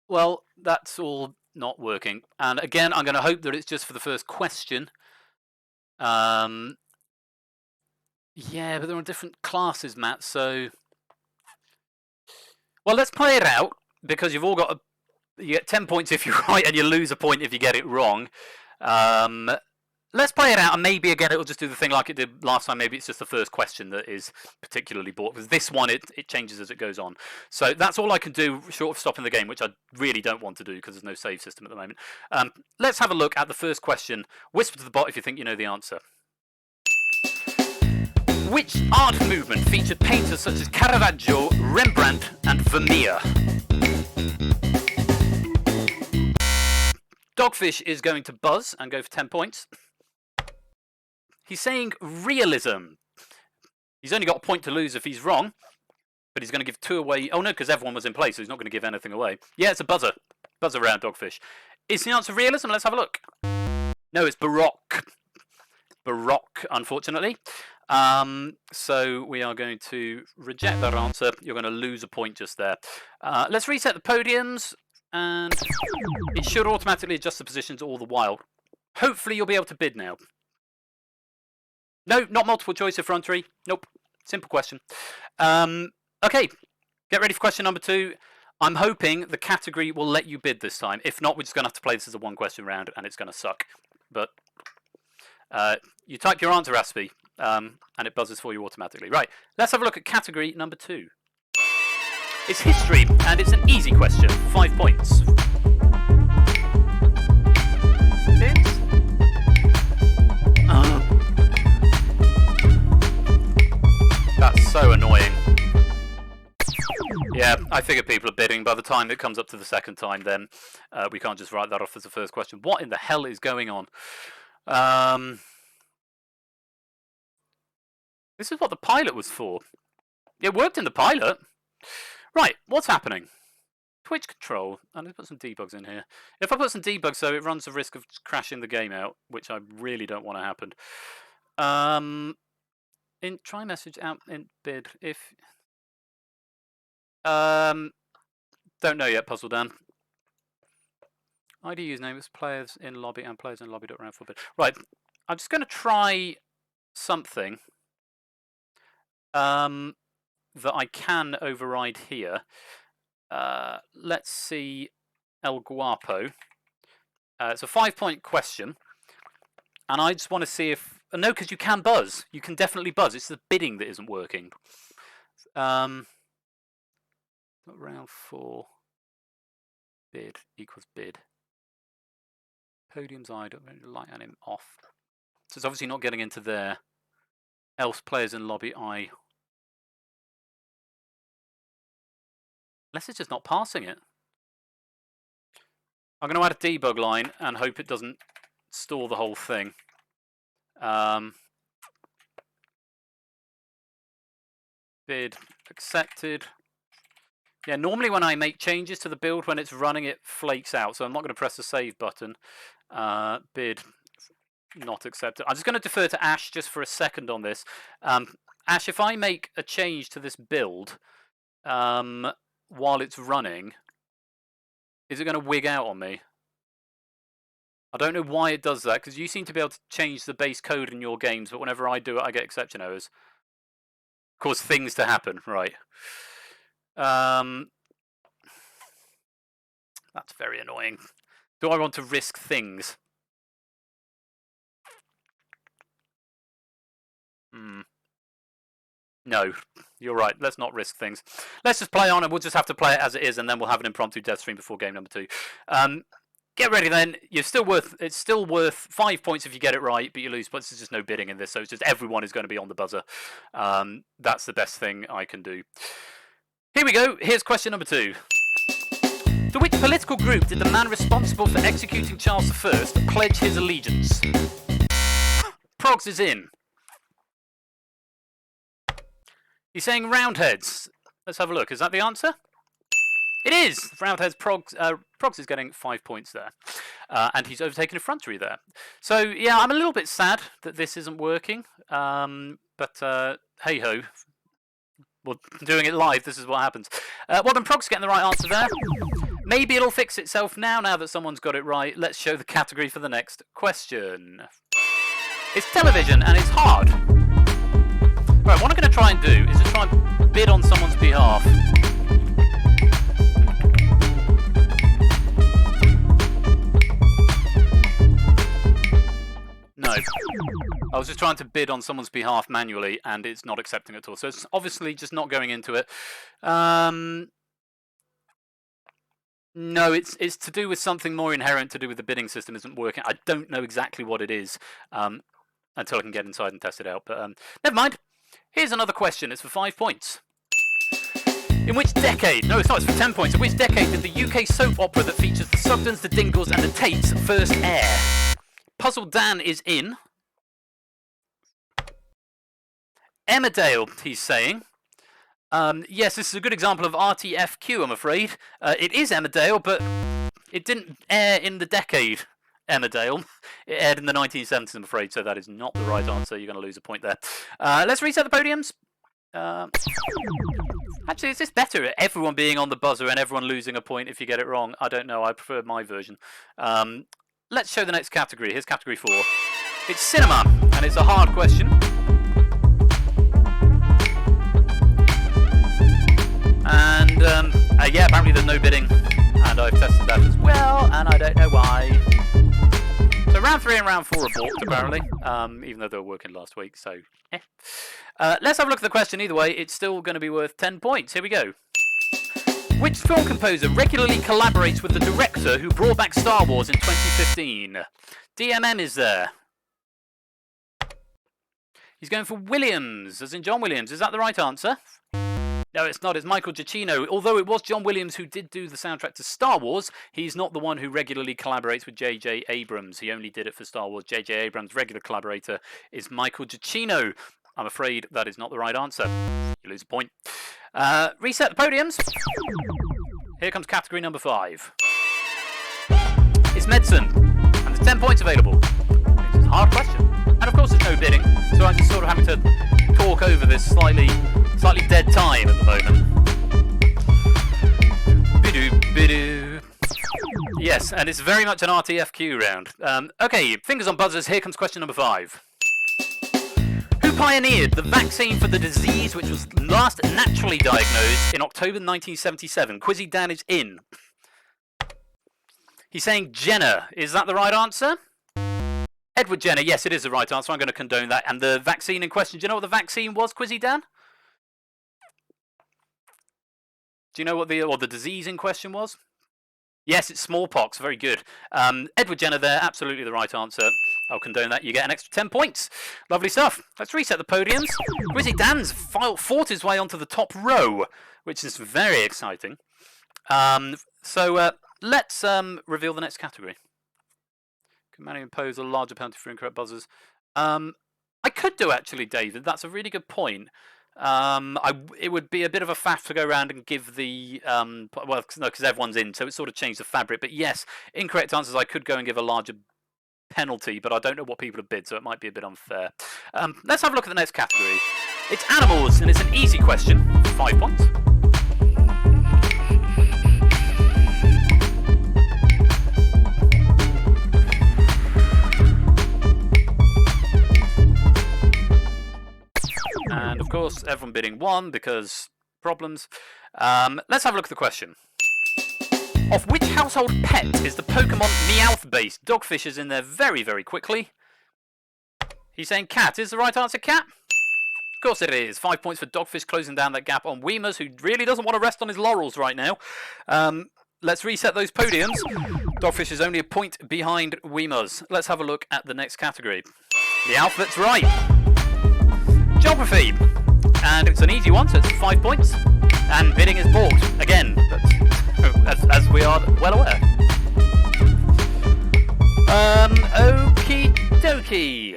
well, that's all not working. And again, I'm going to hope that it's just for the first question. Yeah, but there are different classes, Matt, so... Well, let's play it out, because you've all got you get 10 points if you're right, and you lose a point if you get it wrong. Let's play it out, and maybe again it'll just do the thing like it did last time. Maybe it's just the first question that is particularly bought. Because this one, it changes as it goes on. So that's all I can do, short of stopping the game, which I really don't want to do because there's no save system at the moment. Let's have a look at the first question. Whisper to the bot if you think you know the answer. Which art movement featured painters such as Caravaggio, Rembrandt, and Vermeer? Dogfish is going to buzz and go for 10 points. He's saying realism. He's only got a point to lose if he's wrong, but he's going to give 2 away. Oh no, because everyone was in place, so he's not going to give anything away. Yeah, it's a buzzer. Buzzer round, Dogfish. Is the answer realism? Let's have a look. No, it's Baroque. Baroque, unfortunately. So we are going to reject that answer. You're going to lose a point just there. Let's reset the podiums, and it should automatically adjust the positions all the while. Hopefully you'll be able to bid now. No, not multiple choice effrontery. Nope. Simple question. Okay, get ready for question number 2. I'm hoping the category will let you bid this time. If not, we're just going to have to play this as a 1-question round, and it's going to suck. But you type your answer, Raspy, and it buzzes for you automatically. Right, let's have a look at category number 2. It's history, and it's an easy question. 5 points. Bids? That's so annoying. Yeah, I figure people are bidding. By the time it comes up to the second time, then we can't just write that off as the first question. What in the hell is going on? This is what the pilot was for. It worked in the pilot. Right, what's happening? Twitch control. I'm going to put some debugs in here. If I put some debugs, so it runs the risk of crashing the game out, which I really don't want to happen. Try message out in bid if. Don't know yet, Puzzle Dan. ID username is players in lobby and players in lobby.round for bid. Right, I'm just going to try something that I can override here. Let's see El Guapo. It's a 5-point question. And I just want to see if... No, because you can buzz. You can definitely buzz. It's the bidding that isn't working. Round 4. Bid equals bid. Podiums I don't really like on him off. So it's obviously not getting into there. Else players in lobby I. Unless it's just not passing it. I'm going to add a debug line and hope it doesn't store the whole thing. Bid accepted. Yeah, normally when I make changes to the build when it's running, it flakes out. So I'm not going to press the save button. Bid not accepted. I'm just going to defer to Ash just for a second on this. Ash, if I make a change to this build while it's running, is it going to wig out on me? I don't know why it does that, because you seem to be able to change the base code in your games, but whenever I do it, I get exception errors. Cause things to happen, right. That's very annoying. Do I want to risk things? No, you're right. Let's not risk things. Let's just play on, and we'll just have to play it as it is, and then we'll have an impromptu death stream before game number 2. Get ready then. It's still worth 5 points if you get it right, but you lose points. There's just no bidding in this, so it's just everyone is going to be on the buzzer. That's the best thing I can do. Here we go. Here's question number 2. To which political group did the man responsible for executing Charles I pledge his allegiance? Progs is in. He's saying Roundheads. Let's have a look. Is that the answer? It is! Roundheads. Progs is getting 5 points there. And he's overtaken effrontery there. So, yeah, I'm a little bit sad that this isn't working. But hey-ho. Well, doing it live, this is what happens. Well done, Progs, getting the right answer there. Maybe it'll fix itself now that someone's got it right. Let's show the category for the next question. It's television, and it's hard. Right, what I'm going to try and do is just try and bid on someone's behalf. No. I was just trying to bid on someone's behalf manually, and it's not accepting it at all. So it's obviously just not going into it. No, it's to do with something more inherent to do with the bidding system isn't working. I don't know exactly what it is until I can get inside and test it out. But never mind. Here's another question. It's for 5 points. In which decade? No, it's not. It's for 10 points. In which decade did the UK soap opera that features the Sugdens, the Dingles, and the Tates first air? Puzzle Dan is in. Emmerdale, he's saying. Yes, this is a good example of RTFQ, I'm afraid. It is Emmerdale, but it didn't air in the decade Emmerdale. It aired in the 1970s, I'm afraid, so that is not the right answer. You're going to lose a point there. Let's reset the podiums. Actually, is this better? Everyone being on the buzzer and everyone losing a point if you get it wrong? I don't know. I prefer my version. Let's show the next category. Here's category 4. It's cinema, and it's a hard question. And yeah, apparently there's no bidding, and I've tested that as well, and I don't know why. So round 3 and round 4 are balked, apparently, even though they were working last week, so let's have a look at the question. Either way, it's still going to be worth 10 points. Here we go. Which film composer regularly collaborates with the director who brought back Star Wars in 2015? DMM is there. He's going for Williams, as in John Williams. Is that the right answer? No, it's not. It's Michael Giacchino. Although it was John Williams who did do the soundtrack to Star Wars, he's not the one who regularly collaborates with J.J. Abrams. He only did it for Star Wars. J.J. Abrams' regular collaborator is Michael Giacchino. I'm afraid that is not the right answer. You lose a point. Reset the podiums. Here comes category number 5. It's medicine, and there's 10 points available. It's a hard question. And of course there's no bidding, so I'm just sort of having to talk over this slightly dead time at the moment. Bidoo. Yes, and it's very much an RTFQ round. Okay, fingers on buzzers, here comes question number 5. Who pioneered the vaccine for the disease which was last naturally diagnosed in October 1977? Quizzy Dan is in. He's saying Jenner. Is that the right answer? Edward Jenner. Yes, it is the right answer. I'm going to condone that. And the vaccine in question, do you know what the vaccine was, Quizzy Dan? Do you know what the disease in question was? Yes, it's smallpox. Very good. Edward Jenner there. Absolutely the right answer. I'll condone that. You get an extra 10 points. Lovely stuff. Let's reset the podiums. Quizzy Dan's fought his way onto the top row, which is very exciting. So let's reveal the next category. Can Manny impose a larger penalty for incorrect buzzers? I could do, actually, David. That's a really good point. It would be a bit of a faff to go around and give the... well, no, because everyone's in, so it sort of changed the fabric. But yes, incorrect answers, I could go and give a larger penalty, but I don't know what people have bid, so it might be a bit unfair. Let's have a look at the next category. It's animals, and it's an easy question. 5 points. And of course, everyone bidding 1 because problems. Let's have a look at the question. Of which household pet is the Pokemon Meowth-based Dogfish is in there very, very quickly. He's saying cat. Is the right answer cat? Of course it is. 5 points for Dogfish, closing down that gap on Weemers, who really doesn't want to rest on his laurels right now. Let's reset those podiums. Dogfish is only a point behind Weemers. Let's have a look at the next category. Meowth, that's right. Geography. And it's an easy one, so it's 5 points. And bidding is balked. Again, as we are well aware. Okie dokie.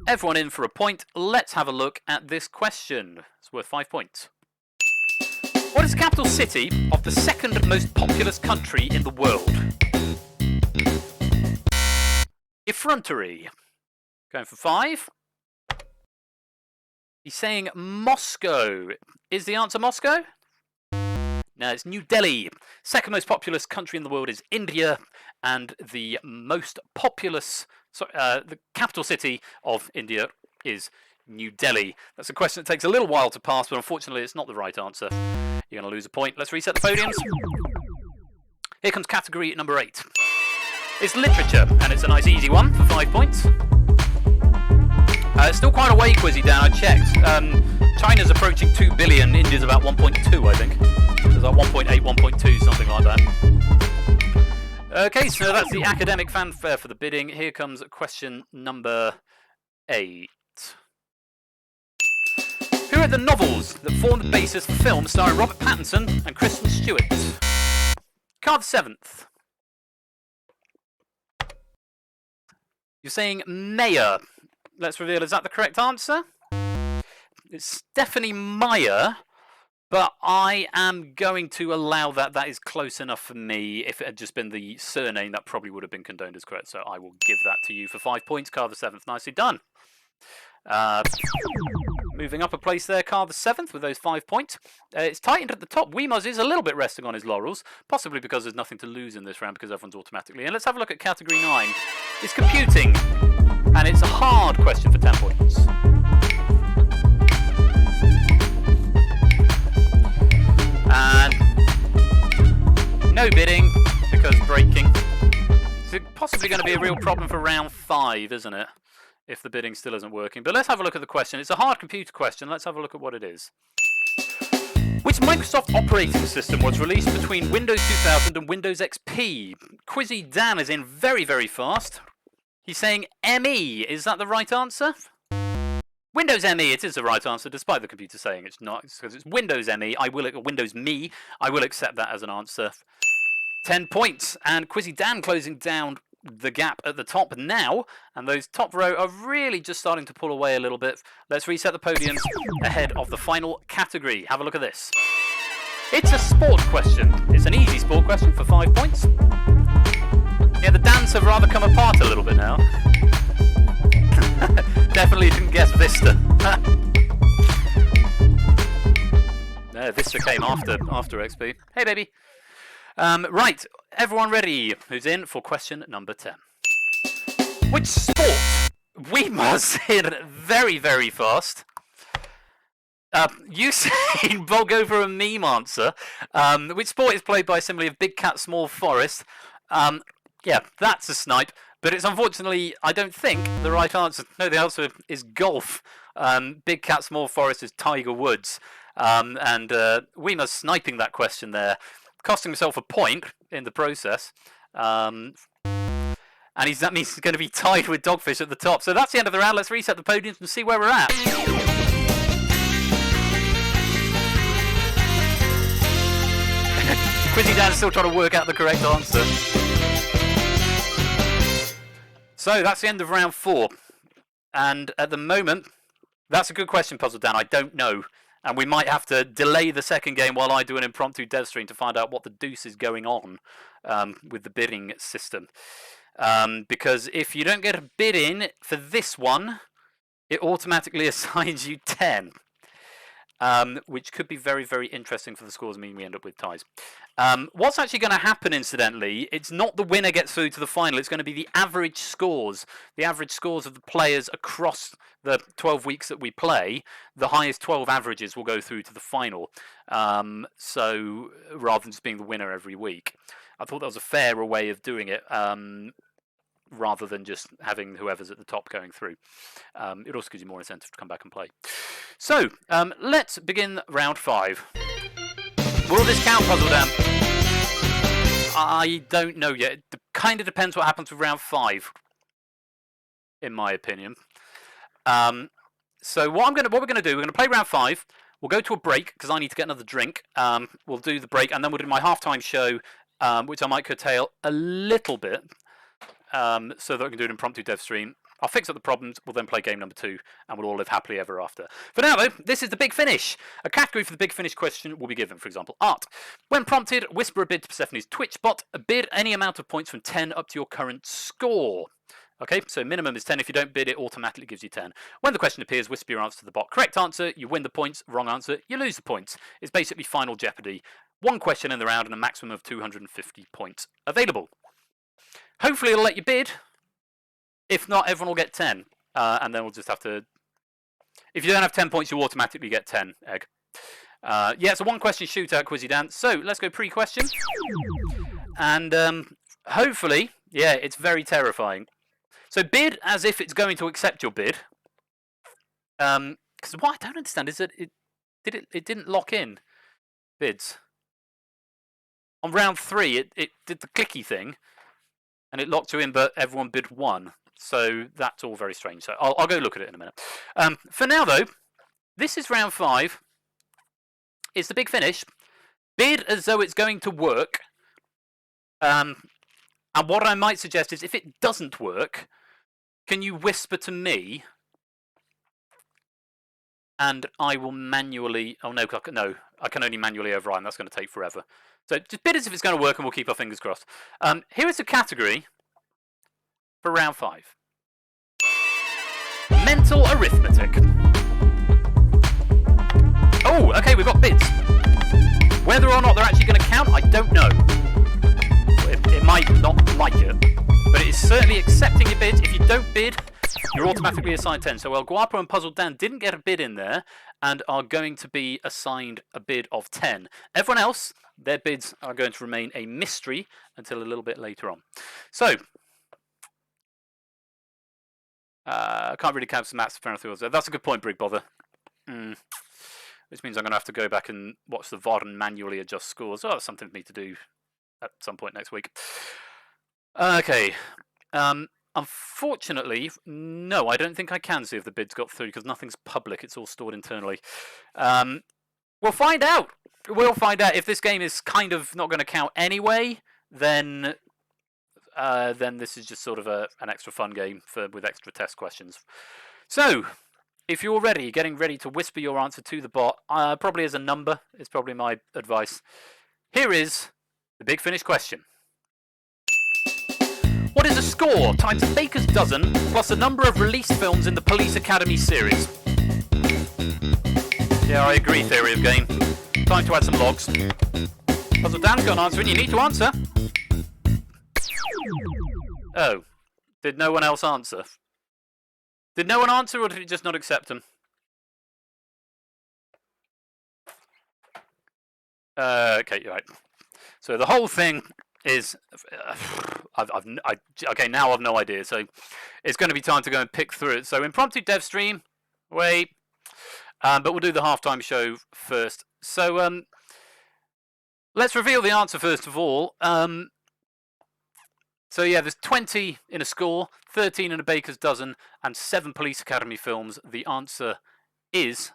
Everyone in for a point. Let's have a look at this question. It's worth 5 points. What is the capital city of the second most populous country in the world? Effrontery. Going for 5. He's saying Moscow. Is the answer Moscow? No, it's New Delhi. Second most populous country in the world is India, and the most populous, the capital city of India is New Delhi. That's a question that takes a little while to pass, but unfortunately it's not the right answer. You're going to lose a point. Let's reset the podiums. Here comes category number 8. It's literature, and it's a nice easy one for 5 points. It's still quite a way, Quizzy Dan, I checked. China's approaching 2 billion, India's about 1.2, I think. There's like 1.8, 1.2, something like that. Okay, so that's the academic fanfare for the bidding. Here comes question number 8. Who are the novels that form the basis for film starring Robert Pattinson and Kristen Stewart? Card 7th. You're saying Mayer. Let's reveal, is that the correct answer? It's Stephanie Meyer, but I am going to allow that. That is close enough for me. If it had just been the surname, that probably would have been condoned as correct, so I will give that to you for 5 points. Card the 7th, nicely done. Moving up a place there, Card the 7th with those 5 points. It's tightened at the top. Weemuz is a little bit resting on his laurels, possibly because there's nothing to lose in this round because everyone's automatically in. Let's have a look at category 9. It's computing. And it's a hard question for 10 points. And no bidding because breaking. It's possibly going to be a real problem for round 5, isn't it? If the bidding still isn't working. But let's have a look at the question. It's a hard computer question. Let's have a look at what it is. Which Microsoft operating system was released between Windows 2000 and Windows XP? Quizzy Dan is in very, very fast. He's saying ME. Is that the right answer? Windows ME, it is the right answer, despite the computer saying it's not, because it's Windows ME. Windows Me. I will accept that as an answer. 10 points, and Quizzy Dan closing down the gap at the top now, and those top row are really just starting to pull away a little bit. Let's reset the podiums ahead of the final category. Have a look at this. It's a sport question. It's an easy sport question for 5 points. Yeah, the Dans have rather come apart a little bit now. Definitely didn't guess Vista. No, Vista came after XP. Hey, baby. Right, everyone ready? Who's in for question number 10? Which sport? We must hit very, very fast. Usain Bolt go for a meme answer. Which sport is played by a simile of big cat, small forest? Yeah, that's a snipe. But it's unfortunately, I don't think, the right answer. No, the answer is golf. Big cat, small forest is Tiger Woods. And Weemer's sniping that question there, costing himself a point in the process. And that means he's going to be tied with Dogfish at the top. So that's the end of the round. Let's reset the podiums and see where we're at. Quizzy Dan's still trying to work out the correct answer. So that's the end of round 4. And at the moment, that's a good question, Puzzle Dan. I don't know. And we might have to delay the second game while I do an impromptu dev stream to find out what the deuce is going on with the bidding system. Because if you don't get a bid in for this one, it automatically assigns you 10. Which could be very, very interesting for the scores, mean we end up with ties. What's actually going to happen, incidentally, it's not the winner gets through to the final, it's going to be the average scores. The average scores of the players across the 12 weeks that we play, the highest 12 averages will go through to the final. So, rather than just being the winner every week. I thought that was a fairer way of doing it. Rather than just having whoever's at the top going through. It also gives you more incentive to come back and play. So, let's begin round 5. Will this count, Puzzle Dan? I don't know yet. It kind of depends what happens with round 5, in my opinion. So what we're going to do, we're going to play round 5. We'll go to a break, because I need to get another drink. We'll do the break, and then we'll do my halftime show, which I might curtail a little bit. So that we can do an impromptu dev stream. I'll fix up the problems, we'll then play game number 2, and we'll all live happily ever after. For now, though, this is the Big Finish. A category for the Big Finish question will be given, for example, art. When prompted, whisper a bid to Persephone's Twitch bot. A bid any amount of points from 10 up to your current score. Okay, so minimum is 10. If you don't bid, it automatically gives you 10. When the question appears, whisper your answer to the bot. Correct answer, you win the points. Wrong answer, you lose the points. It's basically Final Jeopardy. One question in the round and a maximum of 250 points available. Hopefully it'll let you bid. If not, everyone will get 10. And then we'll just have to... If you don't have 10 points, you automatically get 10, Egg. Yeah, it's a one-question shootout, Quizzy Dan. So, let's go pre-question. And hopefully, yeah, it's very terrifying. So, bid as if it's going to accept your bid. Because what I don't understand is that it didn't lock in bids. On round 3, it did the clicky thing. And it locked you in, but everyone bid 1. So that's all very strange. So I'll go look at it in a minute. For now, though, this is round 5. It's the Big Finish. Bid as though it's going to work. And what I might suggest is if it doesn't work, can you whisper to me? And I will manually... Oh, no, I can only manually override, and that's going to take forever. So just bid as if it's going to work, and we'll keep our fingers crossed. Here is a category for round 5. Mental arithmetic. Oh, okay, we've got bids. Whether or not they're actually going to count, I don't know. It might not like it, but it is certainly accepting your bids. If you don't bid, you're automatically assigned 10. So El Guapo and Puzzle Dan didn't get a bid in there and are going to be assigned a bid of 10. Everyone else, their bids are going to remain a mystery until a little bit later on. So, I can't really count some maths for anything. That's a good point, Brig Bother. Which means I'm going to have to go back and watch the VOD and manually adjust scores. Oh, that's something for me to do at some point next week. Okay. Unfortunately, no, I don't think I can see if the bid's got through because nothing's public. It's all stored internally. We'll find out. We'll find out if this game is kind of not going to count anyway. Then this is just sort of an extra fun game with extra test questions. So, if you're ready, getting ready to whisper your answer to the bot, probably as a number, is probably my advice. Here is the Big Finish question. What is a score times a baker's dozen plus the number of released films in the Police Academy series? Yeah, I agree, theory of game. Time to add some logs. Puzzle Dan's got an answer and you need to answer. Oh, did no one else answer? Did no one answer or did it just not accept them? Okay, right. So the whole thing is, okay, now I've no idea. So it's going to be time to go and pick through it. So impromptu dev stream, wait, but we'll do the halftime show first. So let's reveal the answer first of all. So yeah, there's 20 in a score, 13 in a baker's dozen, and 7 Police Academy films. The answer is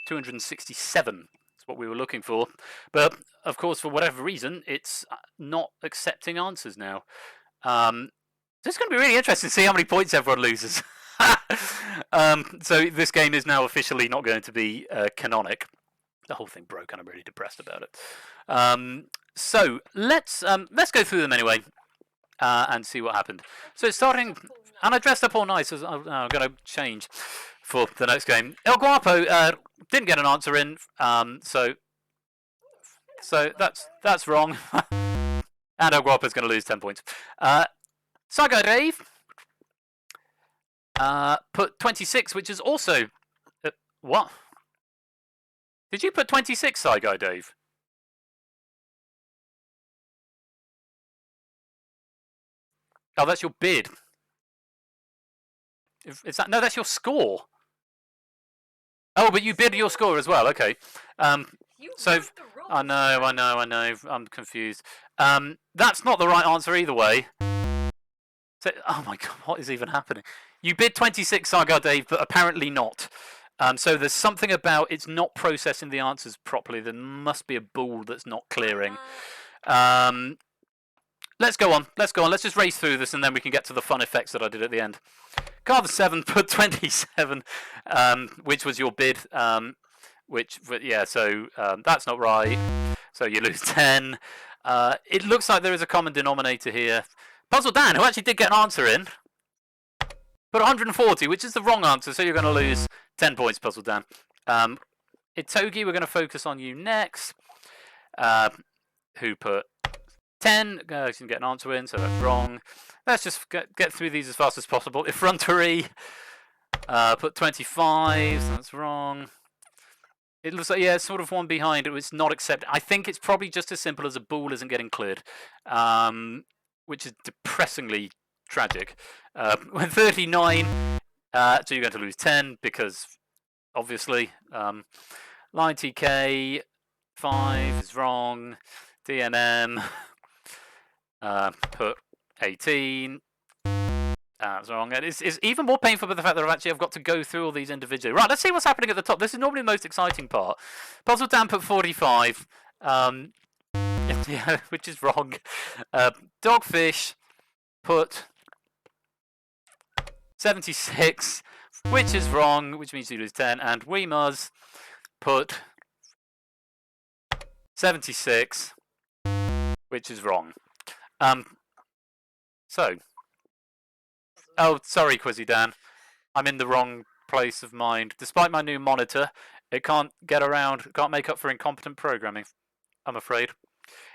267. That's what we were looking for. But, of course, for whatever reason, it's not accepting answers now. So it's going to be really interesting to see how many points everyone loses. So this game is now officially not going to be canonic. The whole thing broke and I'm really depressed about it. So let's go through them anyway. And see what happened. So starting, and I dressed up all nice. I'm going to change for the next game. El Guapo didn't get an answer in, so that's wrong. And El Guapo's going to lose 10 points. Psycho Dave put 26, which is also what? Did you put 26, Psycho Dave? Oh, that's your bid. Is that no? That's your score. Oh, but you bid your score as well. Okay. So I know. I'm confused. That's not the right answer either way. So, oh my god, what is even happening? You bid 26, Sagar Dave, but apparently not. So there's something about it's not processing the answers properly. There must be a bool that's not clearing. Let's go on. Let's just race through this, and then we can get to the fun effects that I did at the end. Carver 7 put 27, which was your bid. So that's not right. So you lose 10. It looks like there is a common denominator here. Puzzle Dan, who actually did get an answer in, put 140, which is the wrong answer. So you're going to lose 10 points, Puzzle Dan. Itogi, we're going to focus on you next. Who put 10, didn't get an answer in, so that's wrong. Let's just get through these as fast as possible. Effrontery put 25, so that's wrong. It looks like, yeah, it's sort of one behind. It's not accepted. I think it's probably just as simple as a bool isn't getting cleared, which is depressingly tragic. With 39, so you're going to lose 10 because, obviously, Line TK 5 is wrong. DNM put 18. That's wrong. And it's even more painful with the fact that I've got to go through all these individually. Right, let's see what's happening at the top. This is normally the most exciting part. Puzzle Dan put 45, yeah, which is wrong. Dogfish put 76, which is wrong, which means you lose 10. And Weemuz put 76, which is wrong. Oh, sorry, Quizzy Dan. I'm in the wrong place of mind. Despite my new monitor, it can't make up for incompetent programming, I'm afraid.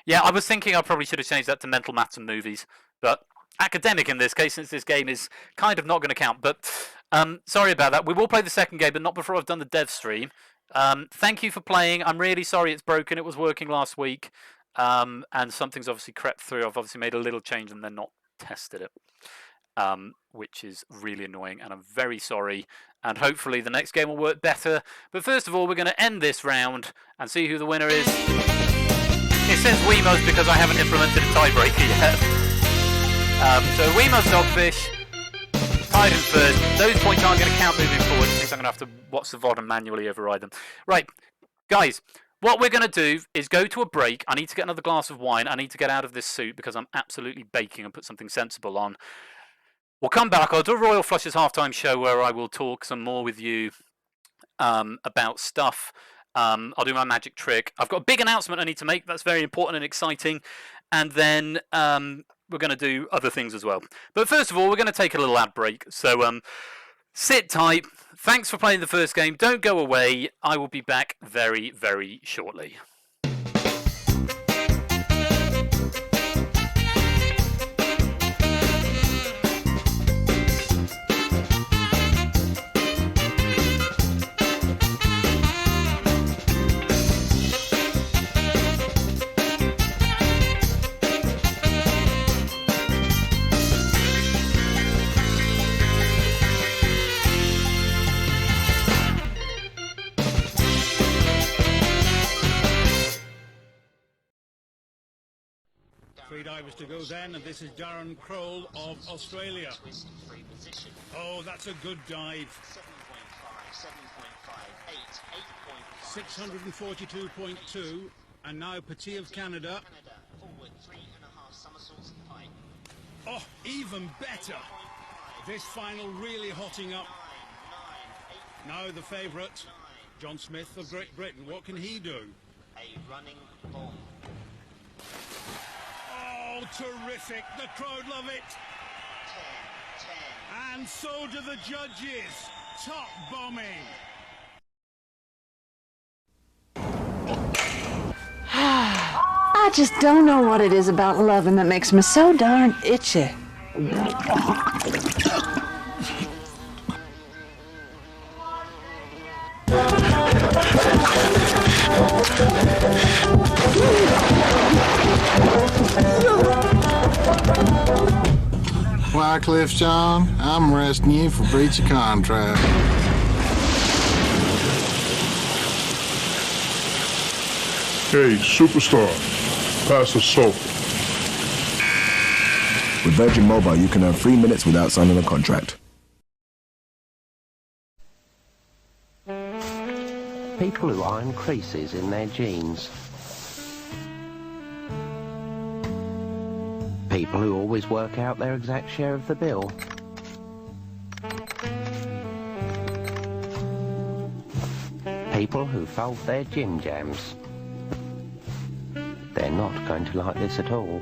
Yeah, I was thinking I probably should have changed that to mental maths and movies, but academic in this case, since this game is kind of not going to count. But sorry about that. We will play the second game, but not before I've done the dev stream. Thank you for playing. I'm really sorry it's broken. It was working last week, and something's obviously crept through. I've obviously made a little change and then not tested it. Which is really annoying, and I'm very sorry, and hopefully the next game will work better. But first of all, we're going to end this round and see who the winner is. It says Weemuz because I haven't implemented a tiebreaker yet. So we must dogfish. Tied in first. Those points aren't going to count moving forward. It means I'm going to have to watch the VOD and manually override them. Right, guys. What we're going to do is go to a break. I need to get another glass of wine. I need to get out of this suit because I'm absolutely baking and put something sensible on. We'll come back. I'll do a Royal Flush's halftime show where I will talk some more with you about stuff. I'll do my magic trick. I've got a big announcement I need to make. That's very important and exciting. And then we're going to do other things as well. But first of all, we're going to take a little ad break. So sit tight. Thanks for playing the first game. Don't go away. I will be back very, very shortly. Three divers to go then, and this is Darren Kroll of Australia. Oh, that's a good dive. 642.2, and now Petit of Canada. Oh, even better. This final really hotting up. Now the favourite, John Smith of Great Britain. What can he do? A running bomb. Oh, terrific. The crowd love it. 10. And so do the judges. Top bombing. I just don't know what it is about loving that makes me so darn itchy. Wycliffe, John, I'm arresting you for breach of contract. Hey, superstar, pass the soap. With Virgin Mobile, you can have 3 minutes without signing a contract. People who iron creases in their jeans. People who always work out their exact share of the bill. People who fold their gym jams. They're not going to like this at all.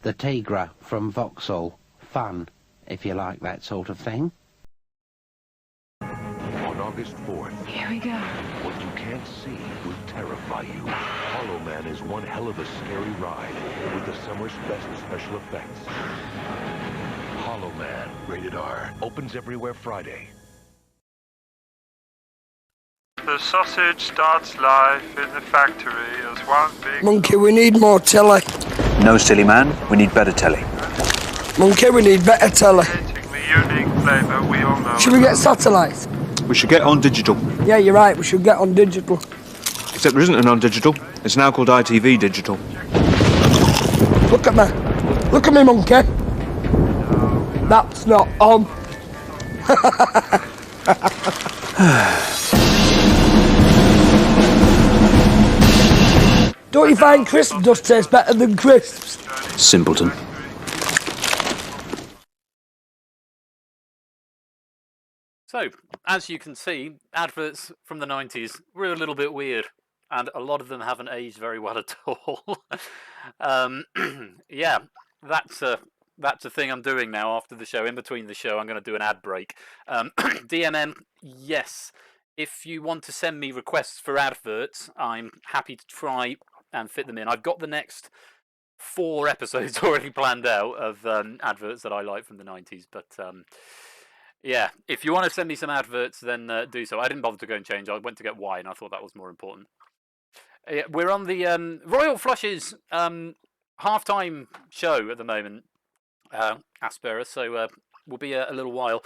The Tigra from Vauxhall. Fun, if you like that sort of thing. On August 4th, Here we go. what you can't see will terrify you. Hollow Man is one hell of a scary ride with the summer's best special effects. Hollow Man, rated R, opens everywhere Friday. The sausage starts life in the factory as one big... Monkey, we need more telly. No, silly man. We need better telly. Monkey, we need better telly. The unique flavour we all know. Should we get satellite? We should get on digital. Yeah, you're right, we should get on digital. Except there isn't an on digital. It's now called ITV Digital. Look at me. Look at me, monkey. That's not on. Don't you find crisp does taste better than crisps? Simpleton. So, as you can see, adverts from the 90s were a little bit weird, and a lot of them haven't aged very well at all. Yeah, that's a thing I'm doing now after the show. In between the show, I'm going to do an ad break. DMM, yes. If you want to send me requests for adverts, I'm happy to try and fit them in. I've got the next 4 episodes already planned out of adverts that I like from the 90s, but... yeah, if you want to send me some adverts, then do so. I didn't bother to go and change. I went to get wine. I thought that was more important. Yeah, we're on the Royal Flush's halftime show at the moment, Aspera. So will be a little while.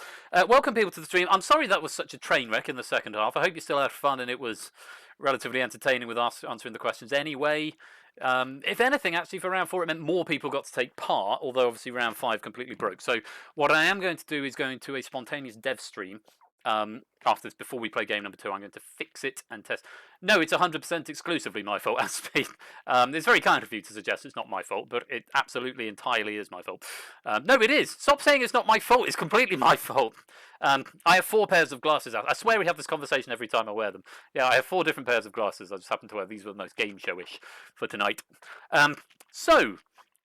Welcome people to the stream. I'm sorry that was such a train wreck in the second half. I hope you still had fun and it was relatively entertaining with us answering the questions anyway. If anything, actually, for round 4, it meant more people got to take part, although obviously round 5 completely broke. So what I am going to do is go into a spontaneous dev stream after this, before we play game number 2. I'm going to fix it and test. No, it's 100% exclusively my fault, Aspie. It's very kind of you to suggest it's not my fault, but it absolutely entirely is my fault. No, it is. Stop saying it's not my fault. It's completely my fault. I have 4 pairs of glasses out. I swear we have this conversation every time I wear them. Yeah, I have 4 different pairs of glasses. I just happen to wear these were the most game showish for tonight. Royal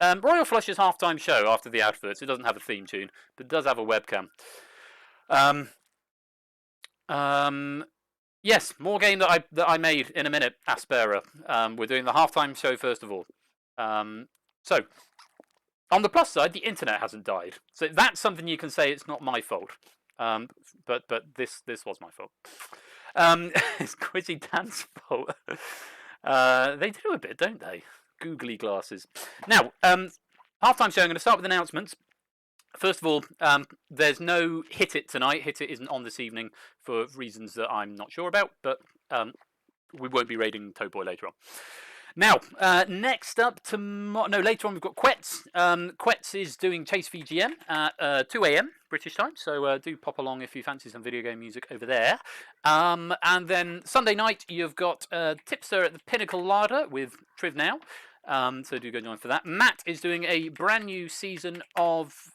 Flush's halftime show after the adverts. It doesn't have a theme tune, but it does have a webcam. Yes, more game that I made in a minute, Aspera. We're doing the halftime show first of all. So, on the plus side, the internet hasn't died. So that's something you can say it's not my fault. But this was my fault. It's Quizzy Dan's fault. They do a bit, don't they? Googly glasses. Now, halftime show. I'm going to start with announcements. First of all, there's no Hit It tonight. Hit It isn't on this evening for reasons that I'm not sure about, but we won't be raiding Toad Boy later on. Now, next up later on we've got Quetz. Quetz is doing Chase VGM at 2 AM British time, so do pop along if you fancy some video game music over there. And then Sunday night you've got Tipster at the Pinnacle Larder with Triv Now, so do go join for that. Matt is doing a brand new season of...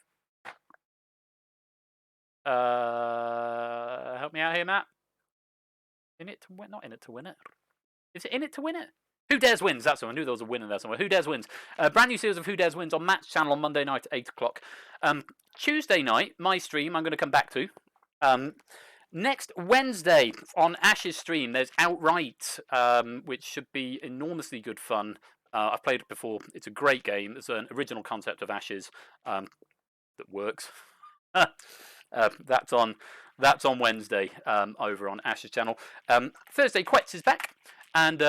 help me out here, Matt. In it to win? Not in it to win it. Is it in it to win it? Who Dares Wins, that's the one. I knew there was a winner there somewhere. Who Dares Wins. Brand new series of Who Dares Wins on Matt's channel on Monday night at 8 o'clock. Tuesday night, my stream, I'm going to come back to. Next Wednesday, on Ash's stream, there's Outright, which should be enormously good fun. I've played it before. It's a great game. It's an original concept of Ash's that works. That's on Wednesday over on Ash's channel. Thursday, Quetz is back. And...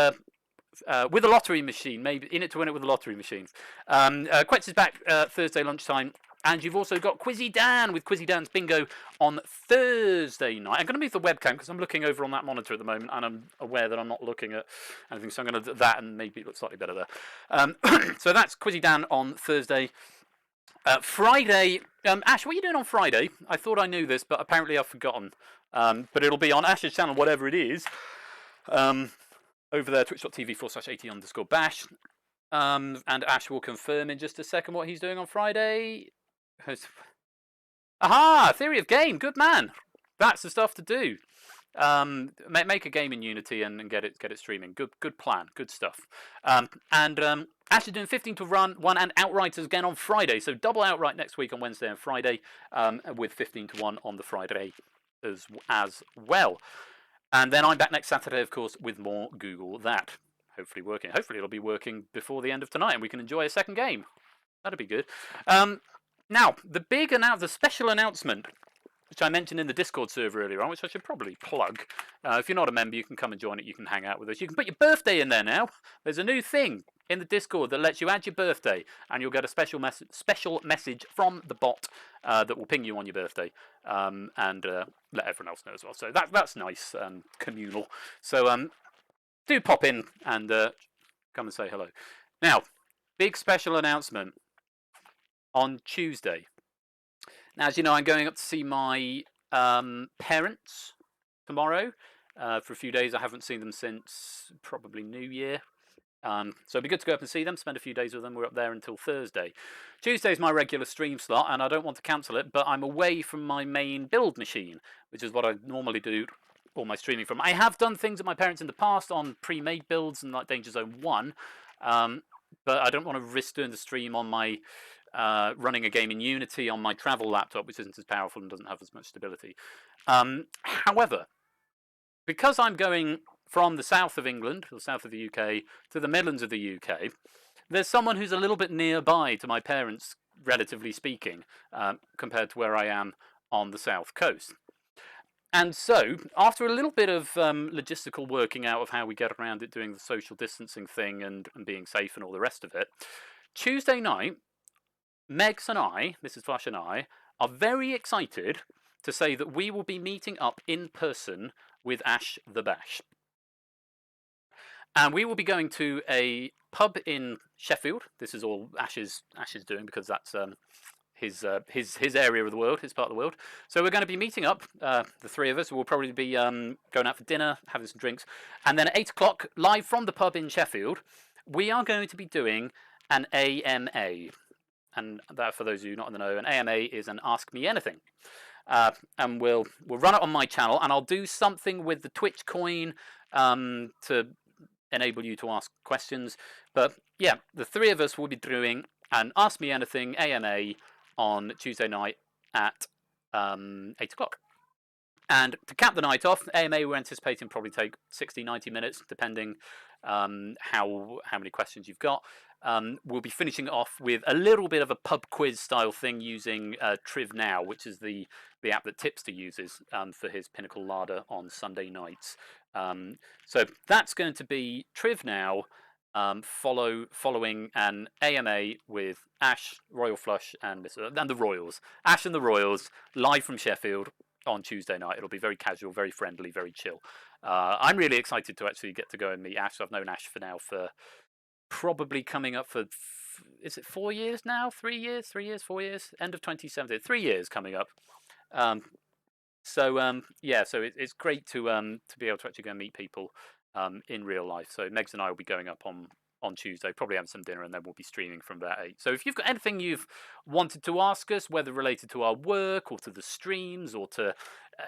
with a lottery machine, maybe in it to win it with a lottery machine. Quetz is back Thursday lunchtime, and you've also got Quizzy Dan with Quizzy Dan's Bingo on Thursday night. I'm going to move the webcam because I'm looking over on that monitor at the moment, and I'm aware that I'm not looking at anything, so I'm going to do that, and maybe it looks slightly better there. So that's Quizzy Dan on Thursday. Friday, Ash, what are you doing on Friday? I thought I knew this, but apparently I've forgotten. But it'll be on Ash's channel, whatever it is. Over there, twitch.tv/AT_bash. And Ash will confirm in just a second what he's doing on Friday. Aha! Theory of Game. Good man. That's the stuff to do. Make a game in Unity and get it streaming. Good plan. Good stuff. Ash is doing 15 to 1 and Outriders again on Friday. So double Outright next week on Wednesday and Friday, with 15 to 1 on the Friday as well. And then I'm back next Saturday, of course, with more Google That. Hopefully working. Hopefully it'll be working before the end of tonight and we can enjoy a second game. That'd be good. Now, the special announcement, which I mentioned in the Discord server earlier on, which I should probably plug. If you're not a member, you can come and join it. You can hang out with us. You can put your birthday in there now. There's a new thing in the Discord that lets you add your birthday, and you'll get a special message from the bot that will ping you on your birthday, and let everyone else know as well. So that's nice and communal. So do pop in and come and say hello. Now, big special announcement on Tuesday. Now, as you know, I'm going up to see my parents tomorrow for a few days. I haven't seen them since probably New Year. So it'd be good to go up and see them, spend a few days with them. We're up there until Thursday. Tuesday's my regular stream slot, and I don't want to cancel it, but I'm away from my main build machine, which is what I normally do all my streaming from. I have done things at my parents in the past on pre-made builds and like Danger Zone 1, but I don't want to risk doing the stream on my running a game in Unity on my travel laptop, which isn't as powerful and doesn't have as much stability. However, because I'm going from the south of England, or south of the UK, to the Midlands of the UK, there's someone who's a little bit nearby to my parents, relatively speaking, compared to where I am on the south coast. And so, after a little bit of logistical working out of how we get around it, doing the social distancing thing and being safe and all the rest of it, Tuesday night, Megs and I, Mrs. Flush and I, are very excited to say that we will be meeting up in person with Ash the Bash. And we will be going to a pub in Sheffield. This is all Ash is doing because that's his area of the world, his part of the world. So we're going to be meeting up, the three of us. We'll probably be going out for dinner, having some drinks, and then at 8 o'clock, live from the pub in Sheffield, we are going to be doing an AMA. And that, for those of you not in the know, an AMA is an Ask Me Anything. And we'll run it on my channel, and I'll do something with the Twitch coin to enable you to ask questions. But yeah, the three of us will be doing an Ask Me Anything AMA on Tuesday night at 8 o'clock. And to cap the night off, AMA we're anticipating probably take 60, 90 minutes, depending how many questions you've got. We'll be finishing it off with a little bit of a pub quiz style thing using Triv Now, which is the app that Tipster uses for his Pinnacle Larder on Sunday nights. So that's going to be Triv Now, following an AMA with Ash, Royal Flush, and the Royals. Ash and the Royals, live from Sheffield on Tuesday night. It'll be very casual, very friendly, very chill. I'm really excited to actually get to go and meet Ash. I've known Ash for probably coming up for, is it 4 years now? 3 years? 3 years? 4 years? End of 2017. 3 years coming up. Yeah, so it's great to be able to actually go and meet people in real life. So Megs and I will be going up on Tuesday, probably having some dinner, and then we'll be streaming from about 8. So if you've got anything you've wanted to ask us, whether related to our work or to the streams or to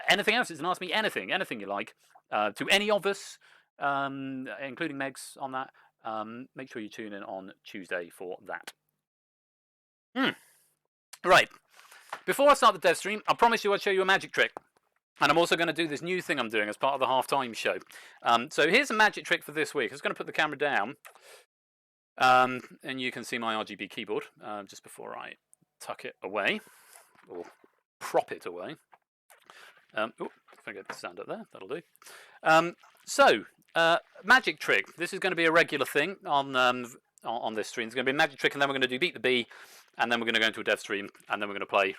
anything else, it's an Ask Me anything you like, to any of us, including Megs on that, make sure you tune in on Tuesday for that. Right. Before I start the dev stream, I promise you I'll show you a magic trick. And I'm also going to do this new thing I'm doing as part of the halftime show. So here's a magic trick for this week. I'm just going to put the camera down. And you can see my RGB keyboard just before I tuck it away. Or prop it away. If I get the sound up there, that'll do. Magic trick. This is going to be a regular thing on this stream. It's going to be a magic trick, and then we're going to do Beat the Bee, and then we're going to go into a dev stream, and then we're going to play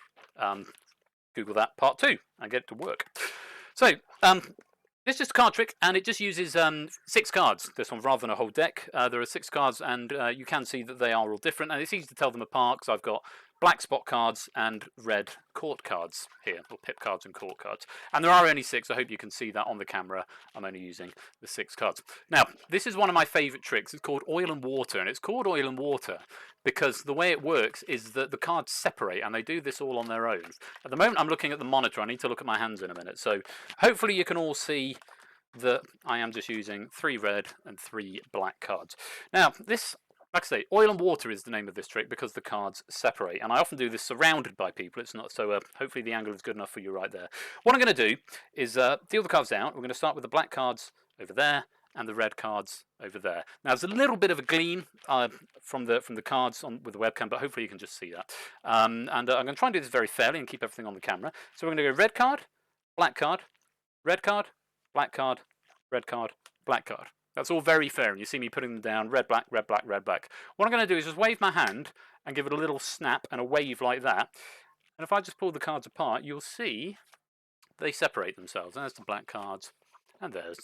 Google That Part 2 and get it to work. So, this is just a card trick, and it just uses 6 cards, this one, rather than a whole deck. There are 6 cards, and you can see that they are all different, and it's easy to tell them apart, because I've got black spot cards and red court cards here, or pip cards and court cards. And there are only 6, I hope you can see that on the camera. I'm only using the 6 cards. Now, this is one of my favourite tricks. It's called Oil and Water, and it's called Oil and Water because the way it works is that the cards separate, and they do this all on their own. At the moment, I'm looking at the monitor. I need to look at my hands in a minute. So hopefully you can all see that I am just using 3 red and 3 black cards. Now, this, like I say, Oil and Water is the name of this trick because the cards separate. And I often do this surrounded by people. It's not so, hopefully the angle is good enough for you right there. What I'm going to do is deal the cards out. We're going to start with the black cards over there and the red cards over there. Now, there's a little bit of a gleam from the cards with the webcam, but hopefully you can just see that. I'm going to try and do this very fairly and keep everything on the camera. So we're going to go red card, black card, red card, black card, red card, black card. That's all very fair, and you see me putting them down, red, black, red, black, red, black. What I'm going to do is just wave my hand and give it a little snap and a wave like that. And if I just pull the cards apart, you'll see they separate themselves. There's the black cards, and there's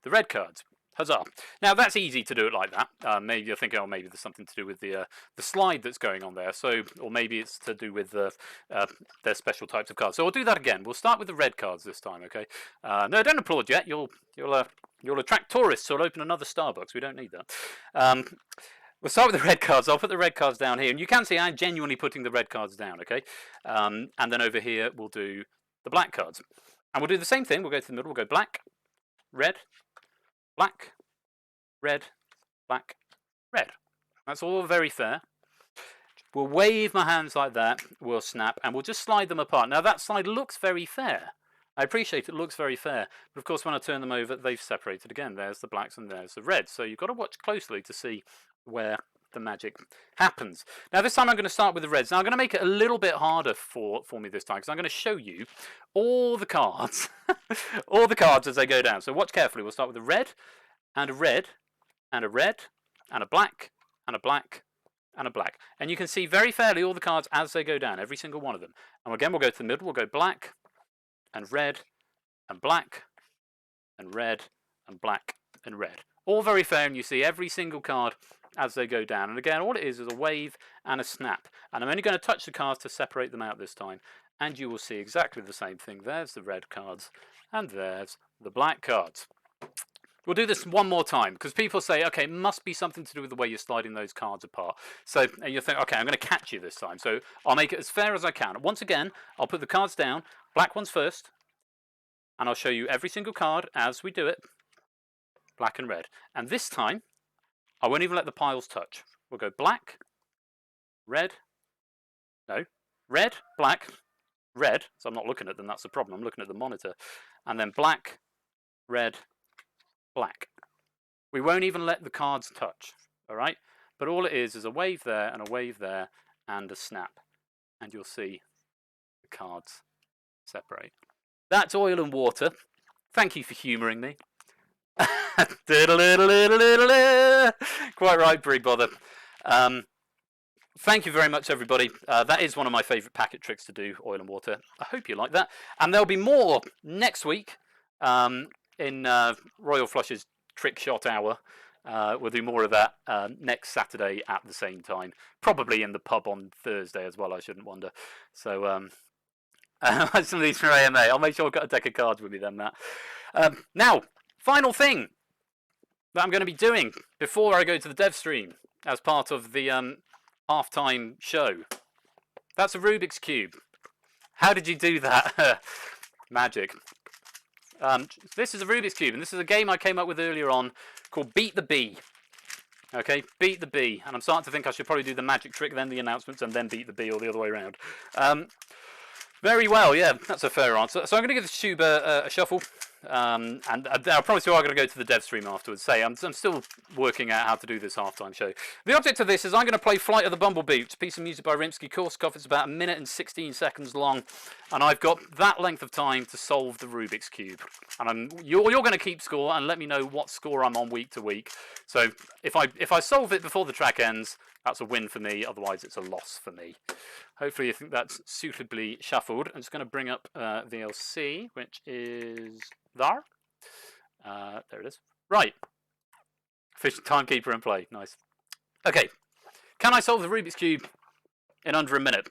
the red cards. Huzzah. Now, that's easy to do it like that. Maybe you're thinking, oh, maybe there's something to do with the slide that's going on there. So, or maybe it's to do with their special types of cards. So we'll do that again. We'll start with the red cards this time, okay? No, don't applaud yet. You'll attract tourists who'll open another Starbucks. We don't need that. We'll start with the red cards. I'll put the red cards down here. And you can see I'm genuinely putting the red cards down, okay? And then over here, we'll do the black cards. And we'll do the same thing. We'll go to the middle. We'll go black, red, black, red, black, red. That's all very fair. We'll wave my hands like that. We'll snap. And we'll just slide them apart. Now, that slide looks very fair. I appreciate it looks very fair. But, of course, when I turn them over, they've separated again. There's the blacks and there's the reds. So you've got to watch closely to see where the magic happens. Now, this time I'm going to start with the reds. Now, I'm going to make it a little bit harder for me this time because I'm going to show you all the cards, all the cards as they go down. So watch carefully. We'll start with a red and a red and a red and a black and a black and a black. And you can see very fairly all the cards as they go down, every single one of them. And again, we'll go to the middle. We'll go black and red and black and red and black and red. All very fair, and you see every single card as they go down. And again, all it is a wave and a snap. And I'm only going to touch the cards to separate them out this time. And you will see exactly the same thing. There's the red cards, and there's the black cards. We'll do this one more time, because people say, okay, it must be something to do with the way you're sliding those cards apart. So, and you think, okay, I'm going to catch you this time. So I'll make it as fair as I can. Once again, I'll put the cards down, black ones first, and I'll show you every single card as we do it, black and red. And this time, I won't even let the piles touch. We'll go black, red, no, red, black, red. So I'm not looking at them, that's the problem. I'm looking at the monitor. And then black, red, black. We won't even let the cards touch, all right? But all it is a wave there and a wave there and a snap. And you'll see the cards separate. That's oil and water. Thank you for humouring me. Quite right, Brig Bother. Thank you very much, everybody. That is one of my favourite packet tricks to do, oil and water. I hope you like that. And there'll be more next week. In Royal Flush's Trick Shot Hour. We'll do more of that next Saturday at the same time. Probably in the pub on Thursday as well, I shouldn't wonder. So, some of these for AMA. I'll make sure I've got a deck of cards with me then, Matt. Now, final thing that I'm going to be doing before I go to the dev stream as part of the halftime show. That's a Rubik's Cube. How did you do that? Magic. This is a Rubik's Cube, and this is a game I came up with earlier on called Beat the Bee. Okay, Beat the Bee. And I'm starting to think I should probably do the magic trick, then the announcements, and then Beat the Bee, or the other way around. Very well, yeah, that's a fair answer. So I'm going to give this tube a shuffle. And I promise you I'm going to go to the dev stream afterwards. I'm still working out how to do this halftime show. The object of this is I'm going to play Flight of the Bumblebee. It's a piece of music by Rimsky-Korsakov. It's about 1 minute and 16 seconds long. And I've got that length of time to solve the Rubik's Cube. And you're going to keep score and let me know what score I'm on week to week. So if I solve it before the track ends, that's a win for me. Otherwise, it's a loss for me. Hopefully you think that's suitably shuffled. I'm just going to bring up VLC, which is there. There it is. Right. Fish timekeeper and play. Nice. Okay. Can I solve the Rubik's Cube in under a minute?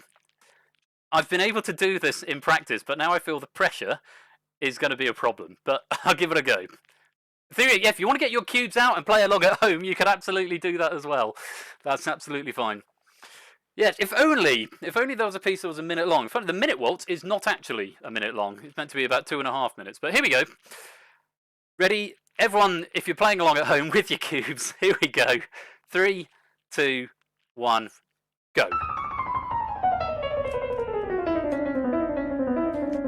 I've been able to do this in practice, but now I feel the pressure is going to be a problem. But I'll give it a go. Theory, yeah, if you want to get your cubes out and play along at home, you can absolutely do that as well. That's absolutely fine. Yes, if only there was a piece that was 1 minute long. In fact, the minute waltz is not actually 1 minute long. It's meant to be about 2.5 minutes. But here we go. Ready? Everyone, if you're playing along at home with your cubes, here we go. 3, 2, 1, go.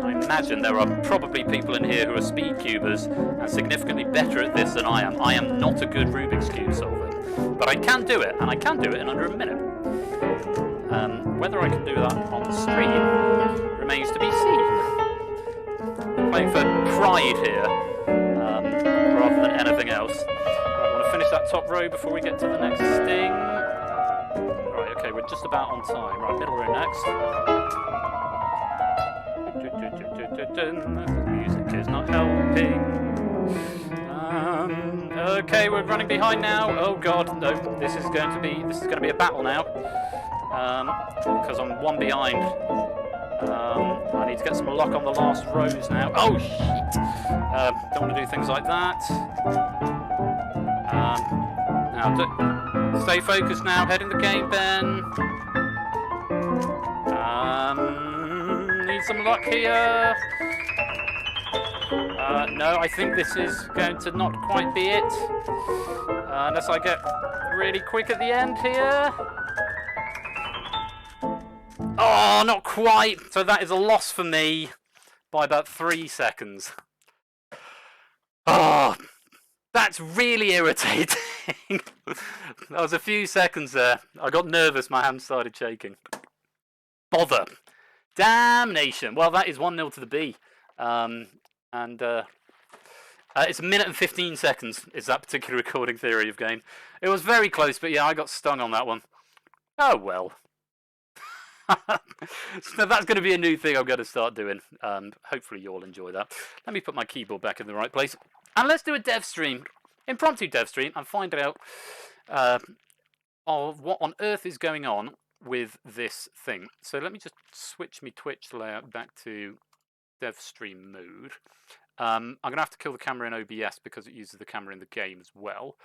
I imagine there are probably people in here who are speed cubers and significantly better at this than I am. I am not a good Rubik's Cube solver. But I can do it, and I can do it in under a minute. Whether I can do that on the stream remains to be seen. I'm playing for pride here, rather than anything else. Right, I want to finish that top row before we get to the next sting. Right, okay, we're just about on time. Right, middle row next. The music is not helping. Okay, we're running behind now. Oh god, no, this is going to be a battle now. Because I'm one behind. I need to get some luck on the last rows now. Oh shit! Don't want to do things like that. Now, stay focused now. Head in the game, Ben. Need some luck here. No, I think this is going to not quite be it. Unless I get really quick at the end here. Oh, not quite. So that is a loss for me by about 3 seconds. Oh, that's really irritating. That was a few seconds there. I got nervous. My hands started shaking. Bother. Damnation. Well, that is 1-0 to the B. It's 1 minute and 15 seconds is that particular recording theory of game. It was very close, but yeah, I got stung on that one. Oh well. So that's going to be a new thing I'm going to start doing. Hopefully you'll enjoy that. Let me put my keyboard back in the right place. And let's do a dev stream. Impromptu dev stream and find out of what on earth is going on with this thing. So let me just switch my Twitch layout back to dev stream mode. I'm going to have to kill the camera in OBS because it uses the camera in the game as well.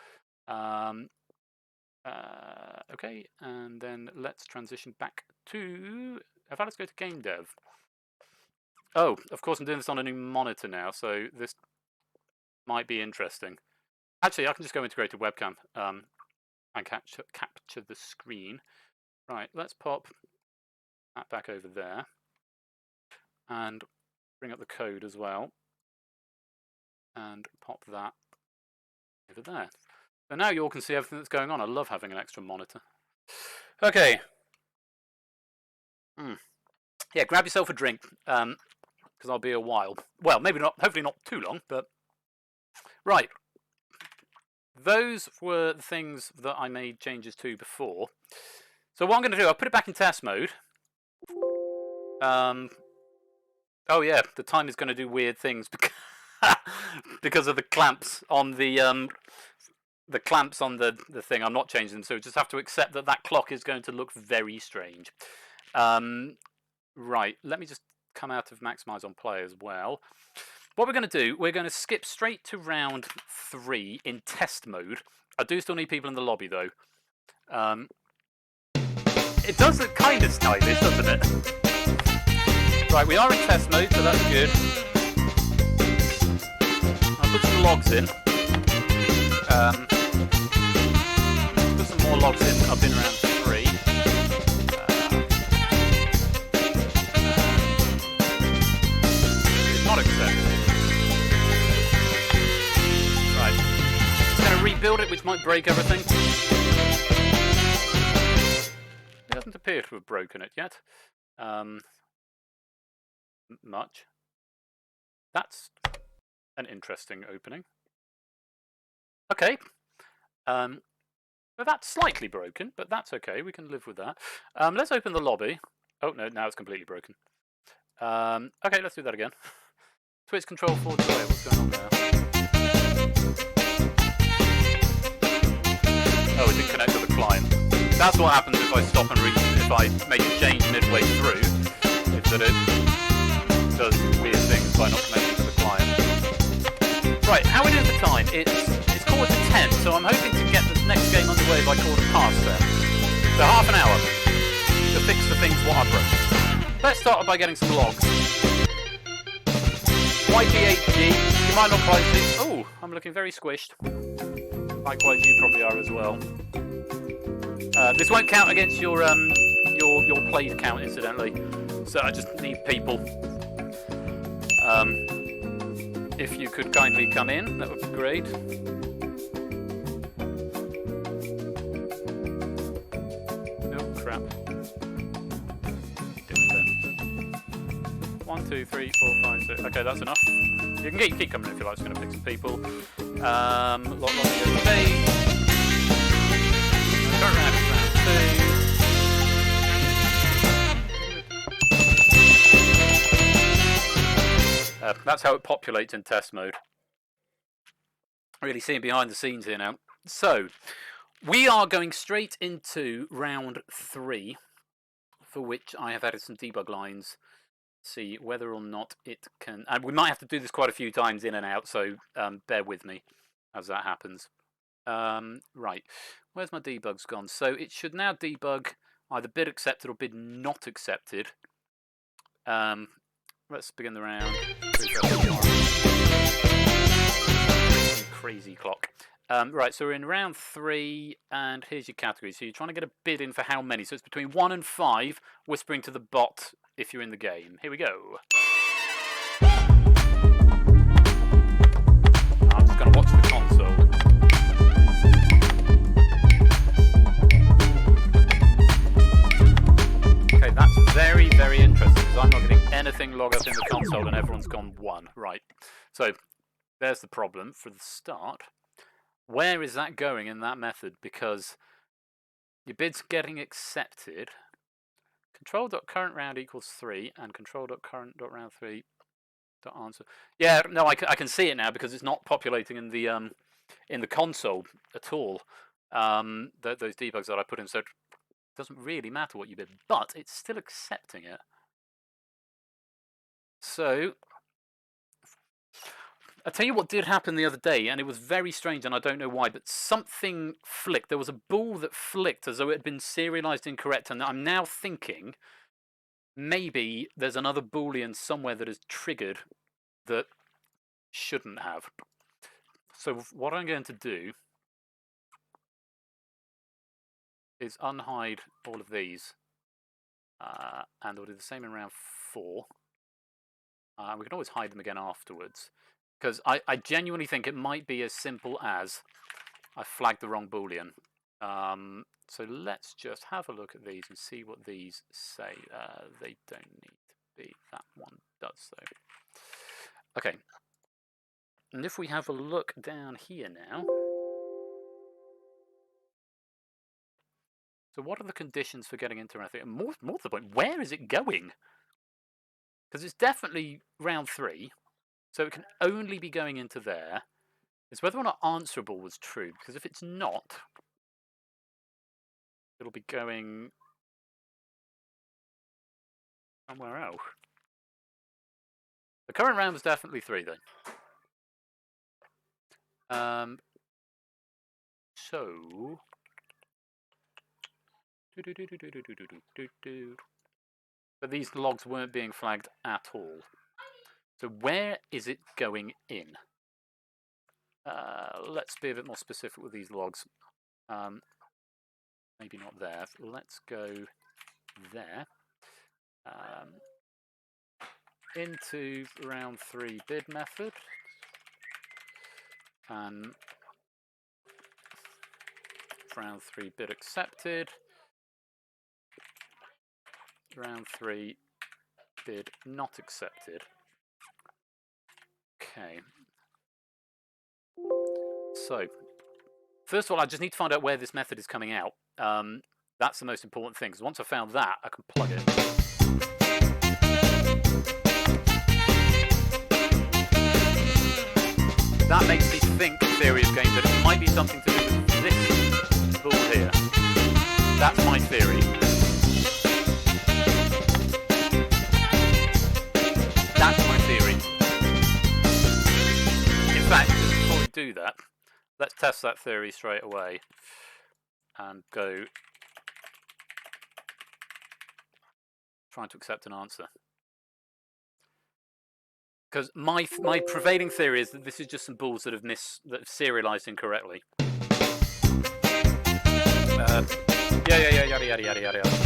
Okay, and then let's transition back to... In fact, let's go to game dev. Oh, of course I'm doing this on a new monitor now, so this might be interesting. Actually, I can just go integrated webcam and capture the screen. Right, let's pop that back over there and bring up the code as well and pop that over there. So now you all can see everything that's going on. I love having an extra monitor. Okay. Yeah, grab yourself a drink because I'll be a while. Well, maybe not, hopefully not too long, but... Right. Those were the things that I made changes to before. So what I'm going to do, I'll put it back in test mode. Oh yeah, the time is going to do weird things because of the clamps on the thing. I'm not changing them, so we just have to accept that that clock is going to look very strange. Right, let me just come out of maximize on play as well. What we're going to do, we're going to skip straight to round 3 in test mode. I do still need people in the lobby though. It does look kind of stylish, doesn't it? Right, we are in test mode, so that's good. I'll put some logs in. Put some more logs in up in round 3. It's not accepted. Right. I'm going to rebuild it, which might break everything. It doesn't appear to have broken it yet. Much. That's an interesting opening. Okay. Well, that's slightly broken, but that's okay. We can live with that. Let's open the lobby. Oh, no, now it's completely broken. Okay, let's do that again. Twitch control forward delay. What's going on there? Oh, it didn't connect to the client. That's what happens if I stop and if I make a change midway through. Is that it does weird things by not connecting to the client. Right, how are we doing for time? It's 9:45, so I'm hoping to get the next game underway by 10:15. So half an hour to fix the things what I broke. Let's start by getting some logs. YG8G, you might not quite see. Oh, I'm looking very squished. Likewise, you probably are as well. This won't count against your played count, incidentally. So I just need people. If you could kindly come in, that would be great. Oh crap. 1, 2, 3, 4, 5, 6. Okay, that's enough. You can keep coming if you like. It's going to pick some people. Lot of page. Turn around to round 2. That's how it populates in test mode. Really seeing behind the scenes here now. So, we are going straight into round 3, for which I have added some debug lines. See whether or not it can... And we might have to do this quite a few times in and out, so bear with me as that happens. Right, where's my debugs gone? So it should now debug either bid accepted or bid not accepted. Let's begin the round. Crazy clock. Right, so we're in round 3, and here's your category. So you're trying to get a bid in for how many? So it's between 1 and 5, whispering to the bot if you're in the game. Here we go. I'm just going to watch the console. Okay, that's very, very interesting, because I'm not getting anything log up in the console and everyone's gone 1. Right, so there's the problem for the start. Where is that going in that method? Because Your bid's getting accepted. Control.current round equals 3 and control.current.round 3 answer. Yeah, no, I can see it now because it's not populating in the console at all. Those debugs that I put in, so it doesn't really matter what you bid, but it's still accepting it. So I'll tell you what did happen the other day, and it was very strange, and I don't know why, but something flicked. There was a ball that flicked as though it had been serialized incorrect, and I'm now thinking maybe there's another Boolean somewhere that is triggered that shouldn't have. So what I'm going to do is unhide all of these, and I'll do the same in round 4. We can always hide them again afterwards, because I genuinely think it might be as simple as I flagged the wrong Boolean. So let's just have a look at these and see what these say. They don't need to be. That one does, though. Okay. And if we have a look down here now. So what are the conditions for getting into anything? And more to the point, where is it going? Because it's definitely round 3. So it can only be going into there. It's whether or not answerable was true. Because if it's not, it'll be going somewhere else. The current round was definitely 3, though. So... But these logs weren't being flagged at all. So where is it going in? Let's be a bit more specific with these logs. Maybe not there. Let's go there. Into round 3 bid method. And round 3 bid accepted. Round 3 bid not accepted. Okay. So, first of all, I just need to find out where this method is coming out. That's the most important thing, because once I've found that, I can plug it. That makes me think, theory of game, that it might be something to do with this ball here. That's my theory. That's my theory. In fact, before we do that, let's test that theory straight away and go trying to accept an answer. Because my prevailing theory is that this is just some balls that have serialized incorrectly. Yada.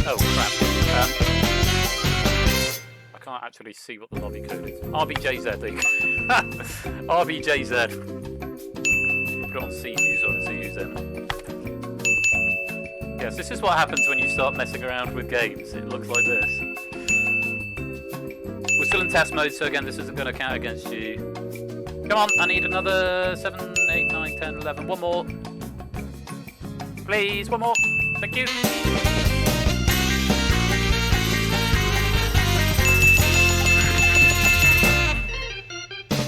Oh crap. I can't actually see what the lobby code is. RBJZ. RBJZ. Put it on C view so I can see who's in. Yes, this is what happens when you start messing around with games. It looks like this. We're still in test mode, so again, this isn't going to count against you. Come on, I need another 7, 8, 9, 10, 11. One more. Please, one more. Thank you.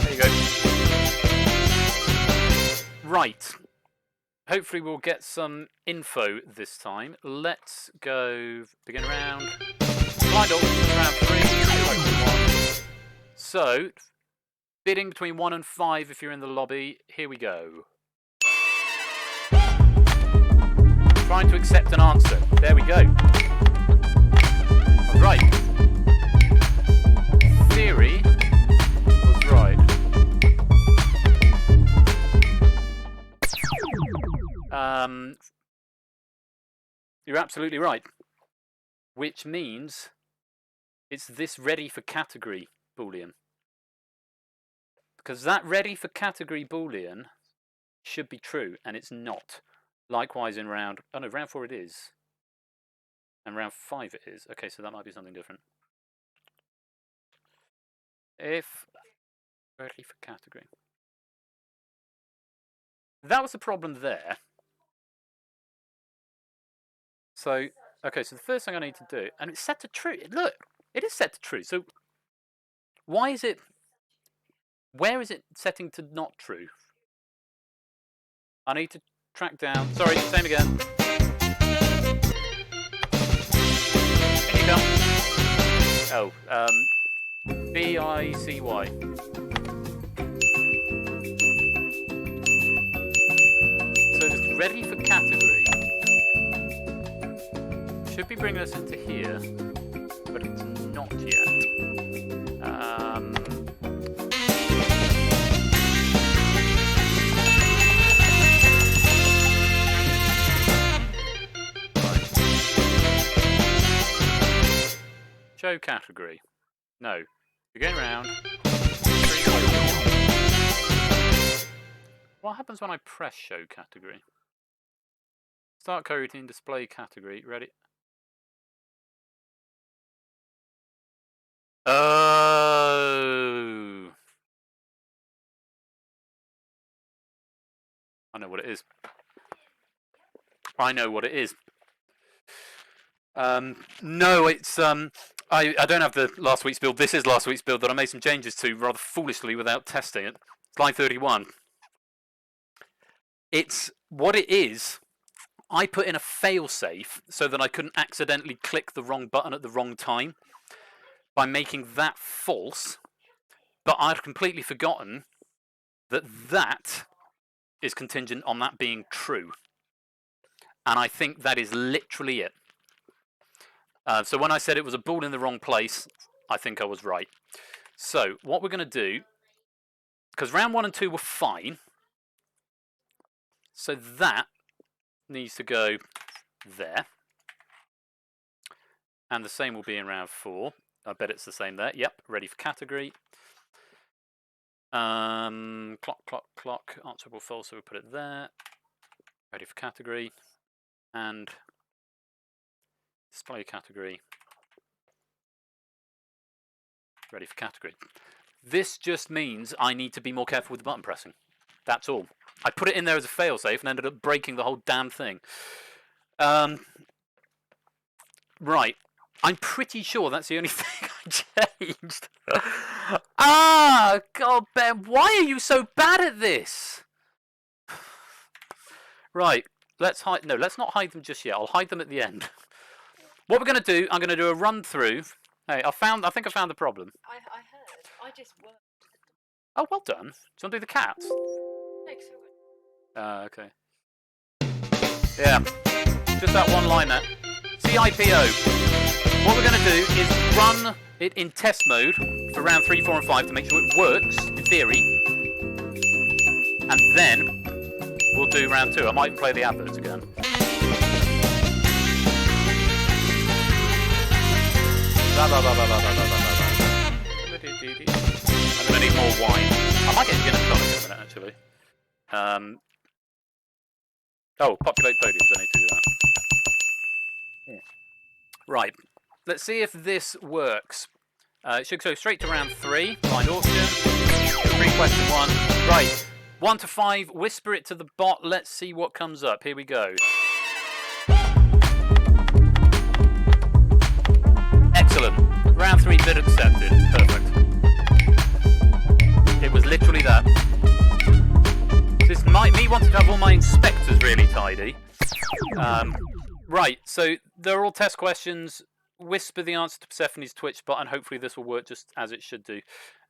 There you go. Right. Hopefully we'll get some info this time. Let's go begin round. Blind up, round 3. So, bidding between 1 and 5 if you're in the lobby. Here we go. Trying to accept an answer. There we go. Right. Theory was right. You're absolutely right. Which means it's this ready for category Boolean. Because that ready for category Boolean should be true, and it's not. Likewise in round... Oh no, round 4 it is. And round 5 it is. Okay, so that might be something different. If... ready for category. That was the problem there. So, okay, so the first thing I need to do, and it's set to true. Look, it is set to true. So, why is it? Where is it setting to not true? I need to track down. Sorry, same again. Can you come? Oh, BICY. So it's ready for category. Should be bringing us into here, but it's not yet. Show category. No. You're going around. What happens when I press show category? Start coding, display category. Ready? Oh. I know what it is. I know what it is. No, it's I don't have the last week's build. This is last week's build that I made some changes to rather foolishly without testing it. Slide 31. It's what it is. I put in a failsafe so that I couldn't accidentally click the wrong button at the wrong time by making that false. But I'd completely forgotten that that is contingent on that being true. And I think that is literally it. So when I said it was a ball in the wrong place, I think I was right. So what we're going to do, because round 1 and 2 were fine, so that needs to go there. And the same will be in round 4. I bet it's the same there. Yep, ready for category. Clock. Answerable false, so we'll put it there. Ready for category. And display category. Ready for category. This just means I need to be more careful with the button pressing. That's all. I put it in there as a failsafe and ended up breaking the whole damn thing. Right. I'm pretty sure that's the only thing I changed. God, Ben, why are you so bad at this? Right. Let's hide. No, let's not hide them just yet. I'll hide them at the end. What we're going to do, I'm going to do a run through. Hey, I think I found the problem. I heard. I just worked. Oh, well done. Do you want to do the cats? Thanks so much. Okay. Yeah. Just that one line there. CIPO. What we're going to do is run it in test mode for round 3, 4, and 5 to make sure it works, in theory. And then we'll do round 2. I might even play the adverts again. I'm going to need more wine. I might get gin and tonic in a minute, actually. Oh, populate podiums. I need to do that. Yeah. Right. Let's see if this works. It should go straight to round 3. Blind auction. 3 question 1. Right. 1 to 5. Whisper it to the bot. Let's see what comes up. Here we go. Excellent. Round 3 bid accepted. Perfect. It was literally that. This might me wanting to have all my inspectors really tidy. Right, so they're all test questions. Whisper the answer to Persephone's Twitch bot, and hopefully this will work just as it should do.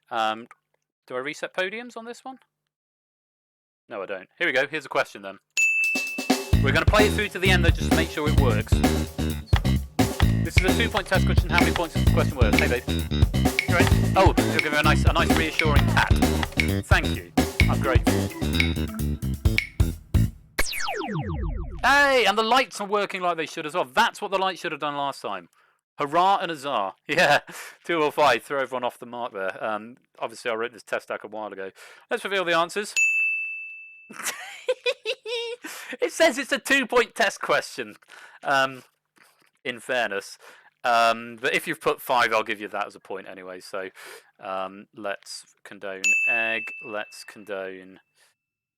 Do I reset podiums on this one? No, I don't. Here we go. Here's a question then. We're going to play it through to the end though, just to make sure it works. This is a 2-point test question. How many points does the question worth? Hey, babe. You right? Oh, you'll give me a nice reassuring pat. Thank you. I'm grateful. Hey, and the lights are working like they should as well. That's what the lights should have done last time. Hurrah and huzzah. Yeah, 2 or 5. Throw everyone off the mark there. Obviously, I wrote this test stack a while ago. Let's reveal the answers. It says it's a 2-point test question. In fairness. But if you've put 5, I'll give you that as a point anyway. So let's condone egg. Let's condone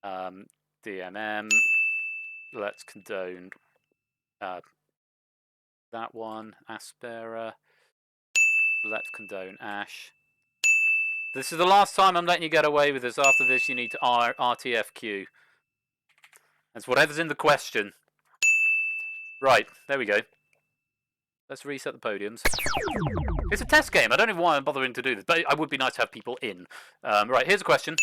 DMM. Let's condone that one. Aspera. Let's condone Ash. This is the last time I'm letting you get away with this. After this, you need to RTFQ. That's whatever's in the question. Right, there we go. Let's reset the podiums. It's a test game. I don't know why I'm bothering to do this, but it would be nice to have people in. Right, here's a question.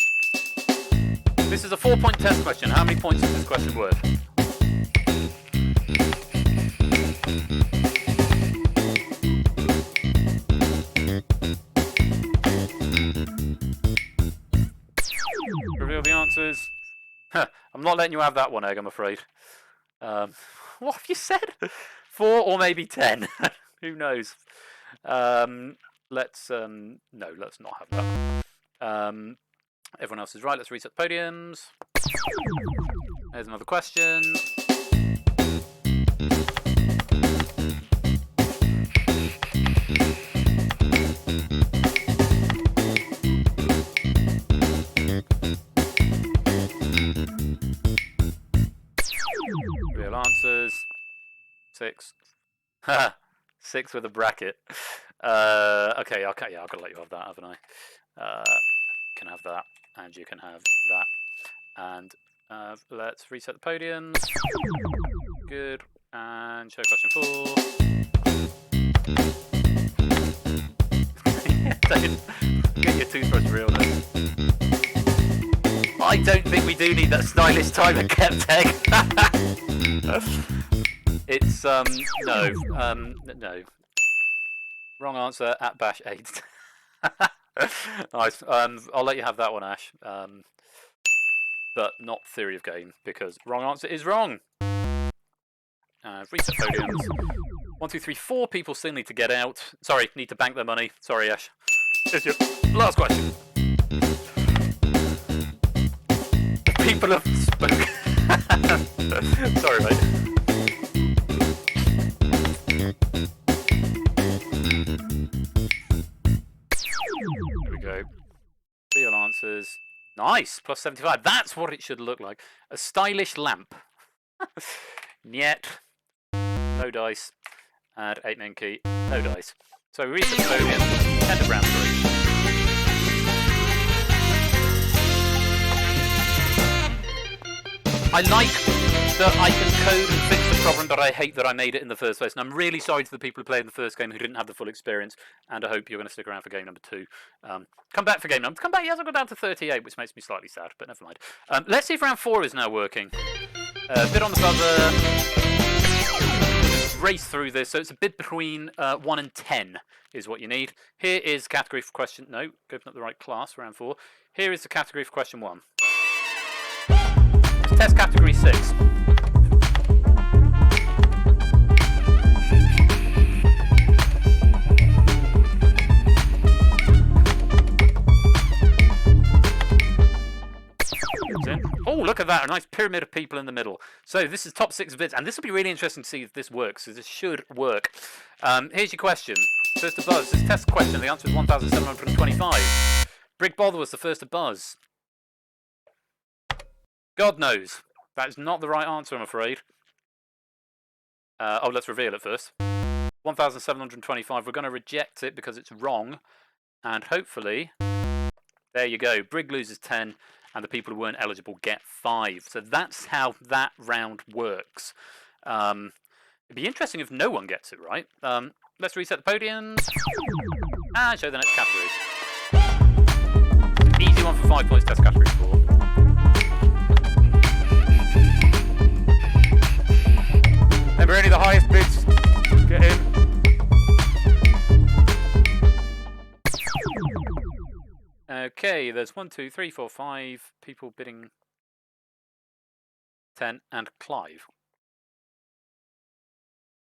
This is a 4-point test question. How many points is this question worth? Reveal the answers. I'm not letting you have that one, Egg, I'm afraid. What have you said? 4 or maybe 10. Who knows? Let's no, let's not have that. Everyone else is right. Let's reset the podiums. There's another question. Real answers. 6. 6 with a bracket. Okay, yeah, I've got to let you have that, haven't I? You can have that, and you can have that. And let's reset the podiums. Good. And show question 4. Get your toothbrush real then. I don't think we do need that stylish timer kept egg. It's no. No. Wrong answer at bash 8. Nice. I'll let you have that one, Ash. But not theory of game, because wrong answer is wrong. Reset podiums. 1, 2, 3, 4 people still need to get out. Sorry, need to bank their money. Sorry, Ash. Here's your last question. People have spoken. Sorry, mate. There we go. Real answers. Nice! Plus 75. That's what it should look like. A stylish lamp. Niet. No dice. And 8-man key. No dice. So we reset the podium. End of round 3. I like that I can code and fix the problem, but I hate that I made it in the first place. And I'm really sorry to the people who played in the first game who didn't have the full experience. And I hope you're going to stick around for game number 2. Come back for game number. Come back. He hasn't got down to 38, which makes me slightly sad, but never mind. Let's see if round 4 is now working. A bit on the buzzer. Race through this, so it's a bit between 1 and 10 is what you need. Here is category for question. No, open up the right class. Round 4. Here is the category for question 1. Test category 6. Oh, look at that, a nice pyramid of people in the middle. So this is top 6 bits, and this will be really interesting to see if this works, because this should work. Here's your question. First to buzz. This test question, the answer is 1,725. Brig Bother was the first to buzz. God knows. That is not the right answer, I'm afraid. Oh, let's reveal it first. 1,725. We're going to reject it because it's wrong. And hopefully, there you go. Brig loses 10, and the people who weren't eligible get 5. So that's how that round works. It'd be interesting if no one gets it right. Let's reset the podiums. And show the next categories. Easy one for 5 points, test category 4. Remember, only the highest bids get in. Okay, there's 1, 2, 3, 4, 5 people bidding 10, and Clive.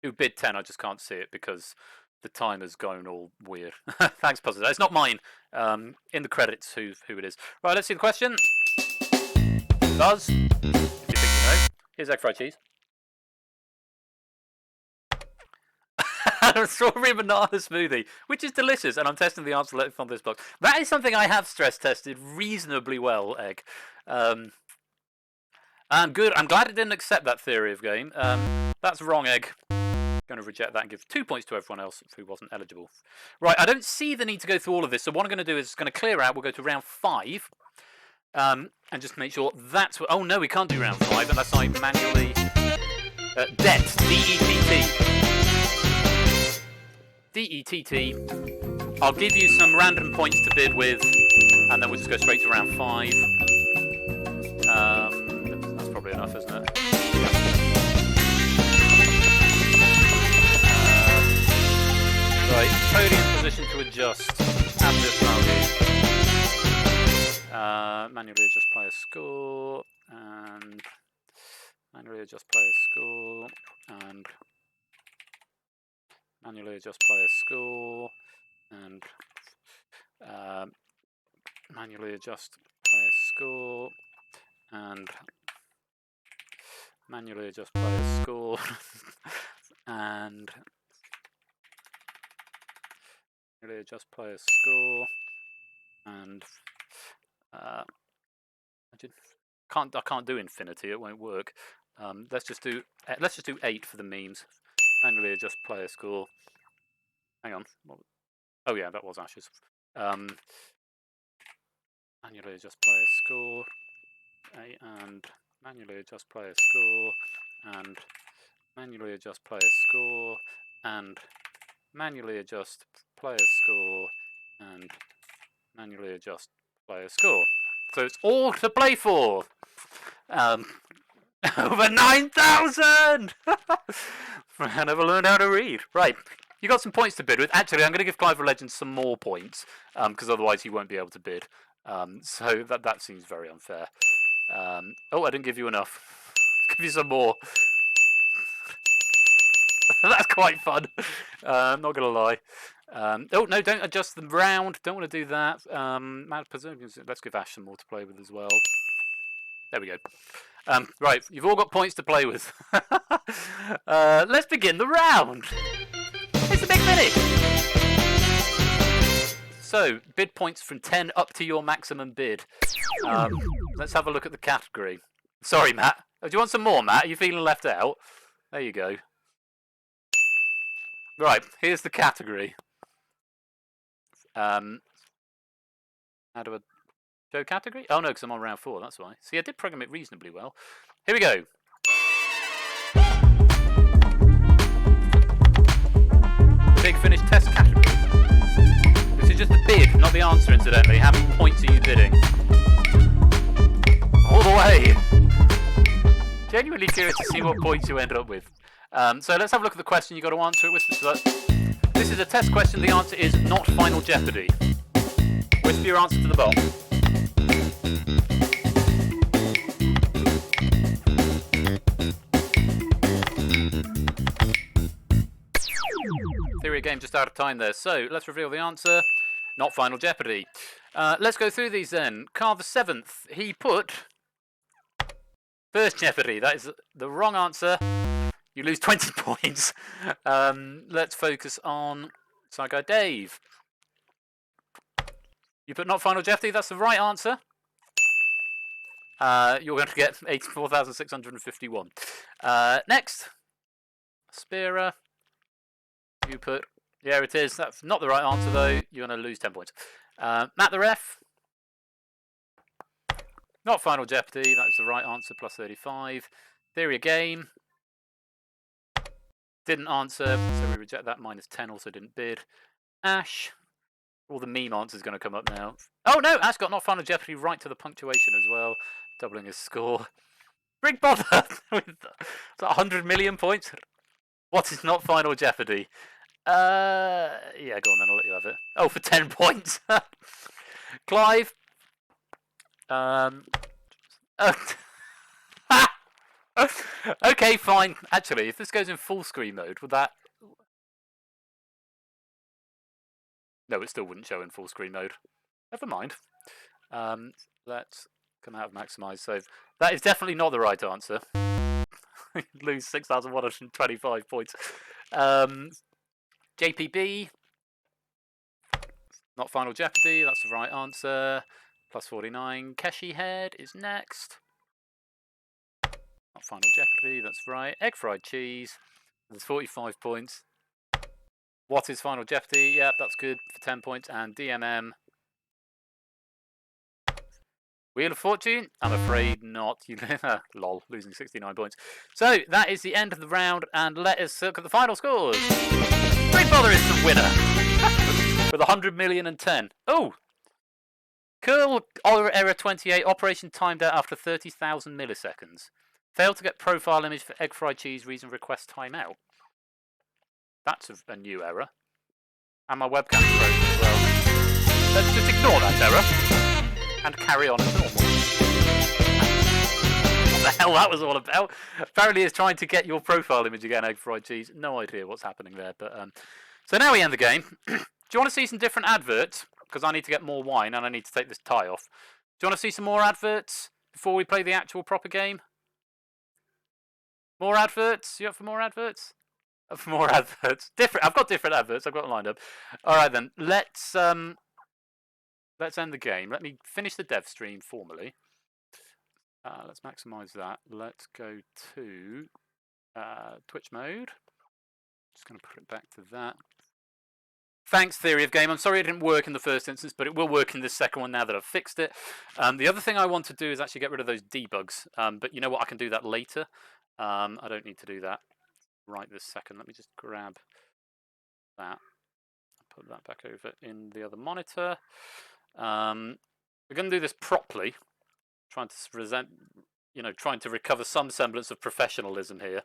Who bid 10? I just can't see it because the timer's going all weird. Thanks, Puzzle. It's not mine. In the credits, who it is. Right, let's see the question. Buzz. If you think you know. Here's egg fried cheese. A strawberry banana smoothie, which is delicious, and I'm testing the answer from this box. That is something I have stress tested reasonably well, Egg. Good. I'm glad it didn't accept that theory of game. That's wrong, Egg. Gonna going to reject that and give 2 points to everyone else who wasn't eligible. Right, I don't see the need to go through all of this, so what I'm going to do is going to clear out. We'll go to round 5, and just make sure that's what... Oh, no, we can't do round 5 unless I manually... debt, D-E-T-T. D-E-T-T. I'll give you some random points to bid with, and then we'll just go straight to round 5. That's probably enough, isn't it? Right, podium position to adjust. Add this value. Manually adjust player score, and manually adjust player score, and manually adjust player score, and manually adjust player score, and manually adjust player score, and manually adjust player score, and I can't do infinity. It won't work. Let's just do 8 for the memes. Manually adjust player score. Hang on. Oh yeah, that was Ashes. Manually adjust player score, and manually adjust player score, and manually adjust player score, and manually adjust player score, and manually adjust player score. So it's all to play for. Over 9,000! I never learned how to read. Right, you got some points to bid with. Actually, I'm going to give Clive Legend some more points, because otherwise he won't be able to bid. So that seems very unfair. Oh, I didn't give you enough. Give you some more. That's quite fun. I'm not going to lie. Oh, no, don't adjust the round. Don't want to do that. Let's give Ash some more to play with as well. There we go. Right, you've all got points to play with. Let's begin the round. It's a big finish. So, bid points from 10 up to your maximum bid. Let's have a look at the category. Sorry, Matt. Do you want some more, Matt? Are you feeling left out? There you go. Right, here's the category. How do I show category? Oh no, because I'm on round 4, that's why. See, I did program it reasonably well. Here we go. Big Finish test category. This is just the bid, not the answer, incidentally. How many points are you bidding? All the way. Genuinely curious to see what points you end up with. So let's have a look at the question. You've got to answer it with... This is a test question. The answer is not Final Jeopardy. Whisper your answer to the box. Theory of game just out of time there. So let's reveal the answer. Not Final Jeopardy. Let's go through these then. Carl the 7th. He put First Jeopardy. That is the wrong answer. You lose 20 points. Let's focus on Side Dave. You put not Final Jeopardy. That's the right answer. You're going to get 84,651. Next. Spira. You put... Yeah, it is. That's not the right answer, though. You're going to lose 10 points. Matt the Ref. Not Final Jeopardy. That is the right answer. Plus 35. Theory of Game. Didn't answer, so we reject that. Minus 10. Also didn't bid. Ash. All the meme answers going to come up now. Oh, no. Ash got not Final Jeopardy right to the punctuation as well. Doubling his score. Big bother. With 100 million points. What is not Final Jeopardy? Yeah, go on then, I'll let you have it. Oh, for 10 points. Clive. Okay, fine. Actually, if this goes in full screen mode, would that... No, it still wouldn't show in full screen mode. Never mind. Let's come out of maximise. So that is definitely not the right answer. Lose 6,125 points. JPB. Not Final Jeopardy. That's the right answer. Plus 49. Keshi Head is next. Not Final Jeopardy. That's right. Egg fried cheese. There's 45 points. What is Final Jeopardy? Yep, that's good for 10 points. And DMM. Wheel of Fortune? I'm afraid not. Lol, losing 69 points. So, that is the end of the round, and let us look at the final scores. Great Bother is the winner. With 100 million and 10. Oh! Curl Error 28, operation timed out after 30,000 milliseconds. Failed to get profile image for egg fried cheese, reason request timeout. That's a new error. And my webcam's frozen as well. Let's just ignore that error. And carry on as normal. What the hell that was all about? Apparently it's trying to get your profile image again, egg fried cheese. No idea what's happening there. But so now we end the game. Do you want to see some different adverts? Because I need to get more wine and I need to take this tie off. Do you want to see some more adverts before we play the actual proper game? More adverts? You up for more adverts? For more adverts. Different. I've got different adverts. I've got them lined up. All right then. Let's end the game. Let me finish the dev stream formally. Let's maximize that. Let's go to Twitch mode. Just going to put it back to that. Thanks, Theory of Game. I'm sorry it didn't work in the first instance, but it will work in this second one now that I've fixed it. The other thing I want to do is actually get rid of those debugs. But you know what? I can do that later. I don't need to do that right this second. Let me just grab that. Put that back over in the other monitor. We're going to do this properly, trying to recover some semblance of professionalism here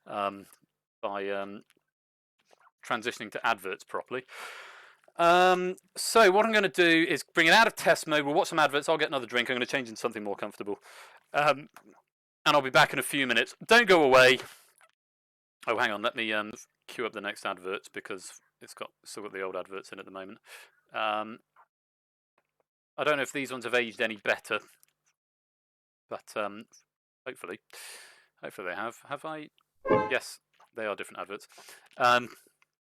by transitioning to adverts properly. So what I'm going to do is bring it out of test mode. We'll watch some adverts. I'll get another drink. I'm going to change into something more comfortable, and I'll be back in a few minutes. Don't go away. Oh, hang on. Let me queue up the next adverts because it's still got the old adverts in at the moment. I don't know if these ones have aged any better, but hopefully they have. Have I? Yes, they are different adverts.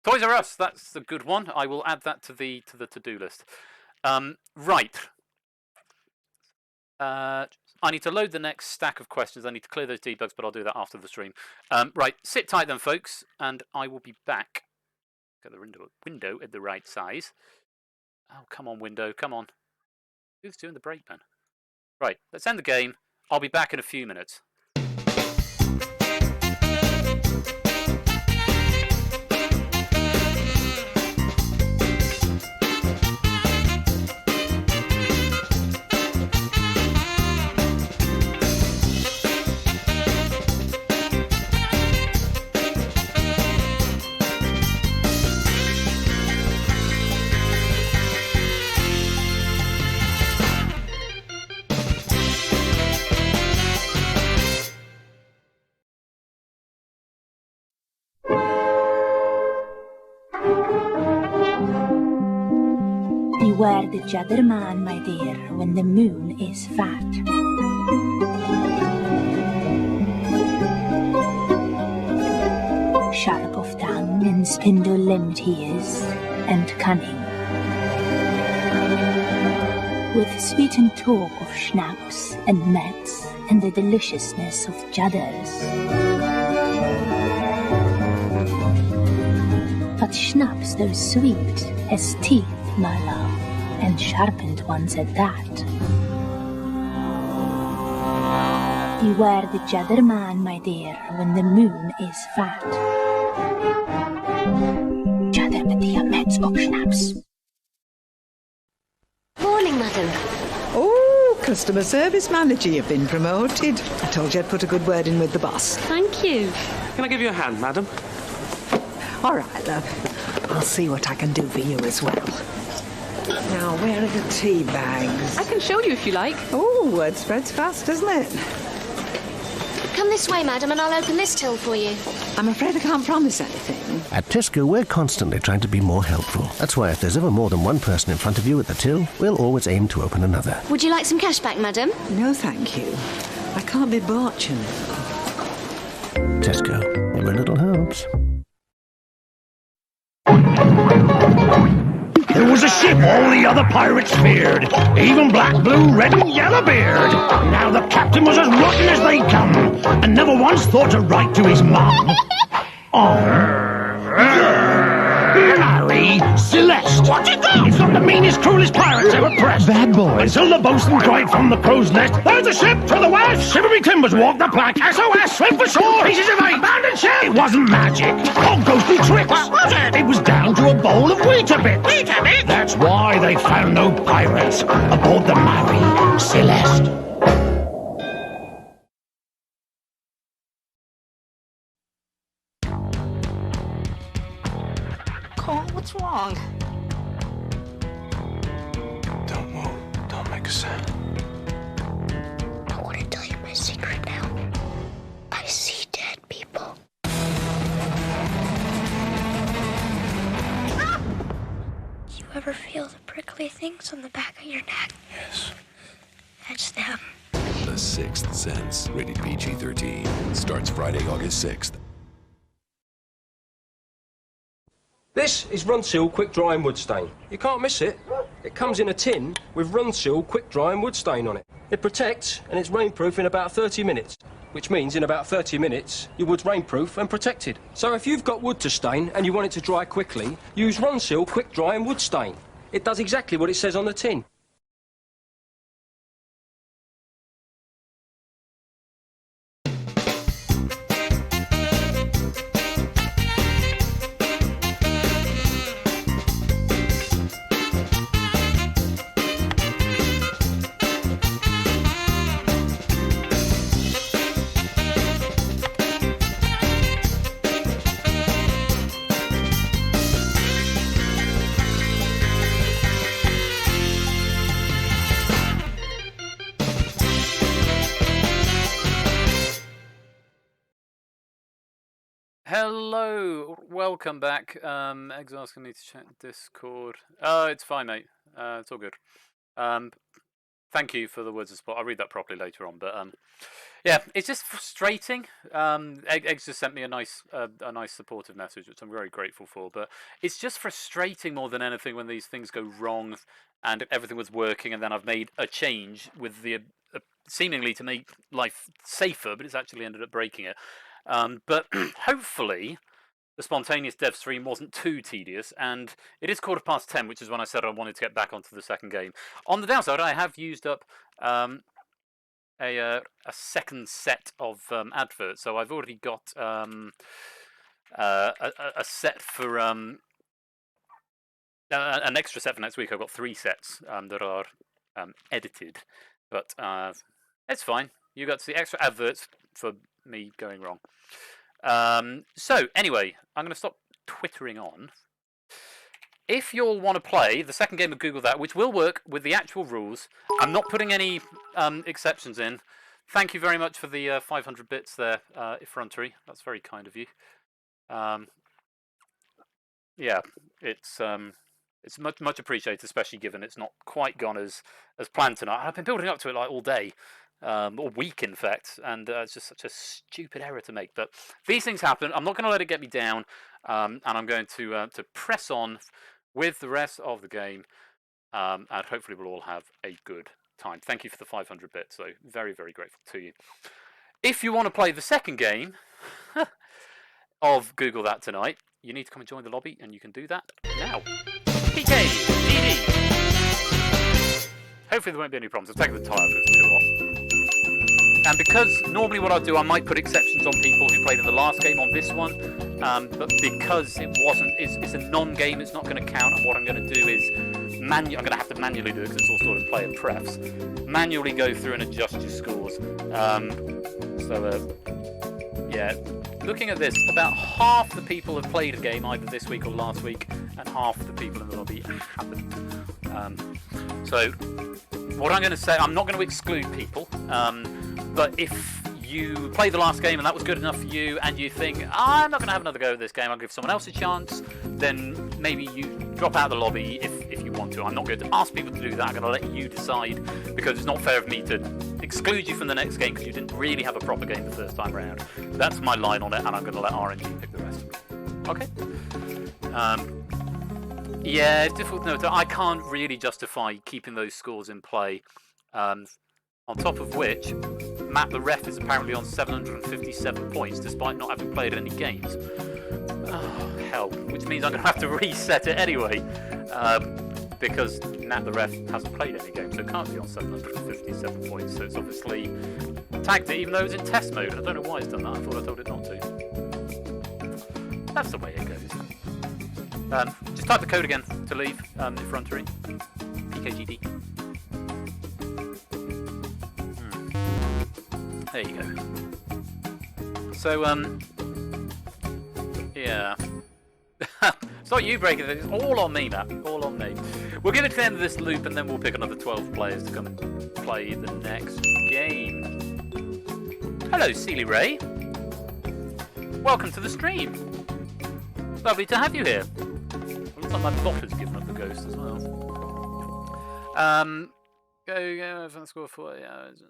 Toys R Us, that's a good one. I will add that to the to-do list. Right. I need to load the next stack of questions. I need to clear those debugs, but I'll do that after the stream. Right, sit tight then, folks, and I will be back. Get the window at the right size. Oh, come on, window, come on. Who's doing the breakman? Right, let's end the game. I'll be back in a few minutes. Beware the jadder man, my dear, when the moon is fat. Sharp of tongue and spindle-limbed he is, and cunning. With sweetened talk of schnapps and mets and the deliciousness of judders. But schnapps though sweet as teeth, my love, and sharpened ones at that. Beware the jadder man, my dear, when the moon is fat. Jadder med diamets och schnapps. Morning, madam. Oh, customer service manager, you've been promoted. I told you I'd put a good word in with the boss. Thank you. Can I give you a hand, madam? All right, love. I'll see what I can do for you as well. Now, where are the tea bags? I can show you if you like. Oh, word spreads fast, doesn't it? Come this way, madam, and I'll open this till for you. I'm afraid I can't promise anything. At Tesco, we're constantly trying to be more helpful. That's why if there's ever more than one person in front of you at the till, we'll always aim to open another. Would you like some cash back, madam? No, thank you. I can't be bought, you know. Tesco, every little helps. There was a ship all the other pirates feared, even Black, Blue, Red and Yellowbeard. Now the captain was as rotten as they come, and never once thought to write to his mum. Harry, Celeste. What's it got? It's got the meanest, cruelest pirates ever pressed. Bad boys. Until the bosun cried from the crow's nest, there's a ship to the west. Shivery timbers walk the plank. SOS, swim for shore. Pieces of eight. Abandoned ship. It wasn't magic or ghostly tricks. What was it? It was down to a bowl of Weetabix. Weetabix? That's why they found no pirates aboard the Mary Celeste. Cole, what's wrong? Don't move. Don't make a sound. I want to tell you my secret now. I see dead people. You ever feel the prickly things on the back of your neck? Yes. That's them. The Sixth Sense, rated PG-13, starts Friday, August 6th. This is Runsil Quick Dry and Wood Stain. You can't miss it. It comes in a tin with Runsil Quick Dry and Wood Stain on it. It protects and it's rainproof in about 30 minutes, which means in about 30 minutes your wood's rainproof and protected. So if you've got wood to stain and you want it to dry quickly, use Runsil Quick Dry and Wood Stain. It does exactly what it says on the tin. Hello, welcome back. Eggs asking me to check Discord. Oh, it's fine, mate. It's all good. Thank you for the words of support. I'll read that properly later on, but yeah, it's just frustrating. Eggs just sent me a nice supportive message, which I'm very grateful for. But it's just frustrating more than anything when these things go wrong and everything was working, and then I've made a change with the seemingly to make life safer, but it's actually ended up breaking it. But hopefully the spontaneous dev stream wasn't too tedious, and it is 10:15, which is when I said I wanted to get back onto the second game. On the downside, I have used up a second set of adverts, so I've already got a set for an extra set for next week. I've got 3 sets that are edited, but it's fine. You got the extra adverts for me going wrong. So anyway, I'm going to stop twittering on. If you'll want to play the second game of Google That, which will work with the actual rules, I'm not putting any exceptions in. Thank you very much for the 500 bits there, effrontery. That's very kind of you. Yeah, it's much appreciated, especially given it's not quite gone as planned tonight. I've been building up to it like all day. Or week, in fact, and it's just such a stupid error to make. But these things happen. I'm not going to let it get me down, and I'm going to press on with the rest of the game, and hopefully we'll all have a good time. Thank you for the 500 bits, so very, very grateful to you. If you want to play the second game of Google That tonight, you need to come and join the lobby, and you can do that now. PK, DD. Hopefully there won't be any problems. I've taken the tile because it's too hot. And because normally what I'll do, I might put exceptions on people who played in the last game on this one, but because it's a non-game, it's not going to count. And what I'm going to do is I'm going to have to manually do it because it's all sort of player prefs. Manually go through and adjust your scores. Yeah, looking at this, about half the people have played a game either this week or last week, and half the people in the lobby haven't. So what I'm going to say, I'm not going to exclude people. But if you play the last game and that was good enough for you, and you think, I'm not going to have another go at this game, I'll give someone else a chance, then maybe you drop out of the lobby if you want to. I'm not going to ask people to do that. I'm going to let you decide, because it's not fair of me to exclude you from the next game because you didn't really have a proper game the first time around. That's my line on it, and I'm going to let RNG pick the rest. Okay? Yeah, it's difficult to know. I can't really justify keeping those scores in play. On top of which, Matt the ref is apparently on 757 points despite not having played any games. Oh, hell. Which means I'm going to have to reset it anyway. Because Matt the ref hasn't played any games, so it can't be on 757 points. So it's obviously tagged it, even though it's in test mode. I don't know why it's done that. I thought I told it not to. That's the way it goes. Just type the code again to leave effrontery. PKGD. There you go. So, yeah. It's not you breaking it, it's all on me, Matt. All on me. We'll get it to the end of this loop and then we'll pick another 12 players to come and play the next game. Hello, Sealy Ray. Welcome to the stream. Lovely to have you here. Looks like my bot has given up the ghost as well. Go, final score 4 hours.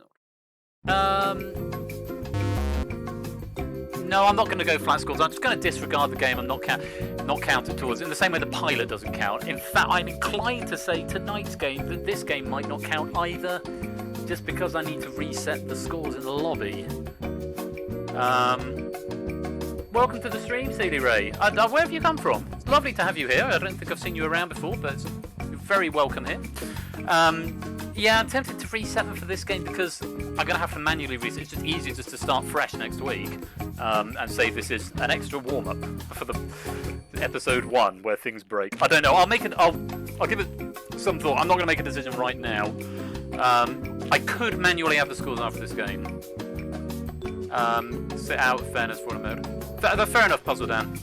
No, I'm not going to go flat scores. I'm just going to disregard the game and not count it towards it. In the same way the pilot doesn't count. In fact, I'm inclined to say tonight's game that this game might not count either, just because I need to reset the scores in the lobby. Welcome to the stream, Sealy Ray. Where have you come from? It's lovely to have you here. I don't think I've seen you around before, but you're very welcome here. Yeah, I'm tempted to reset them for this game because I'm going to have to manually reset. It's just easier just to start fresh next week and say this is an extra warm-up for the episode 1 where things break. I don't know. I'll give it some thought. I'm not going to make a decision right now. I could manually have the scores after this game. Sit out fairness for a moment. Fair enough, Puzzle Dan.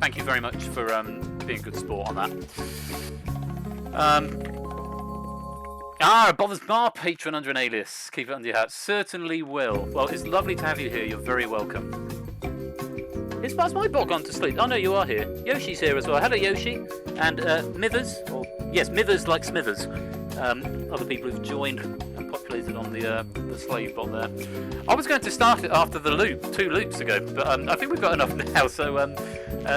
Thank you very much for being a good sport on that. Bothers Bar, patron under an alias. Keep it under your hat. Certainly will. Well, it's lovely to have you here. You're very welcome. Has my bot gone to sleep? Oh no, you are here. Yoshi's here as well. Hello, Yoshi. And Mithers. Yes, Mithers like Smithers. Other people who've joined and populated on the slave bot there. I was going to start it after the loop, 2 loops ago, but I think we've got enough now. So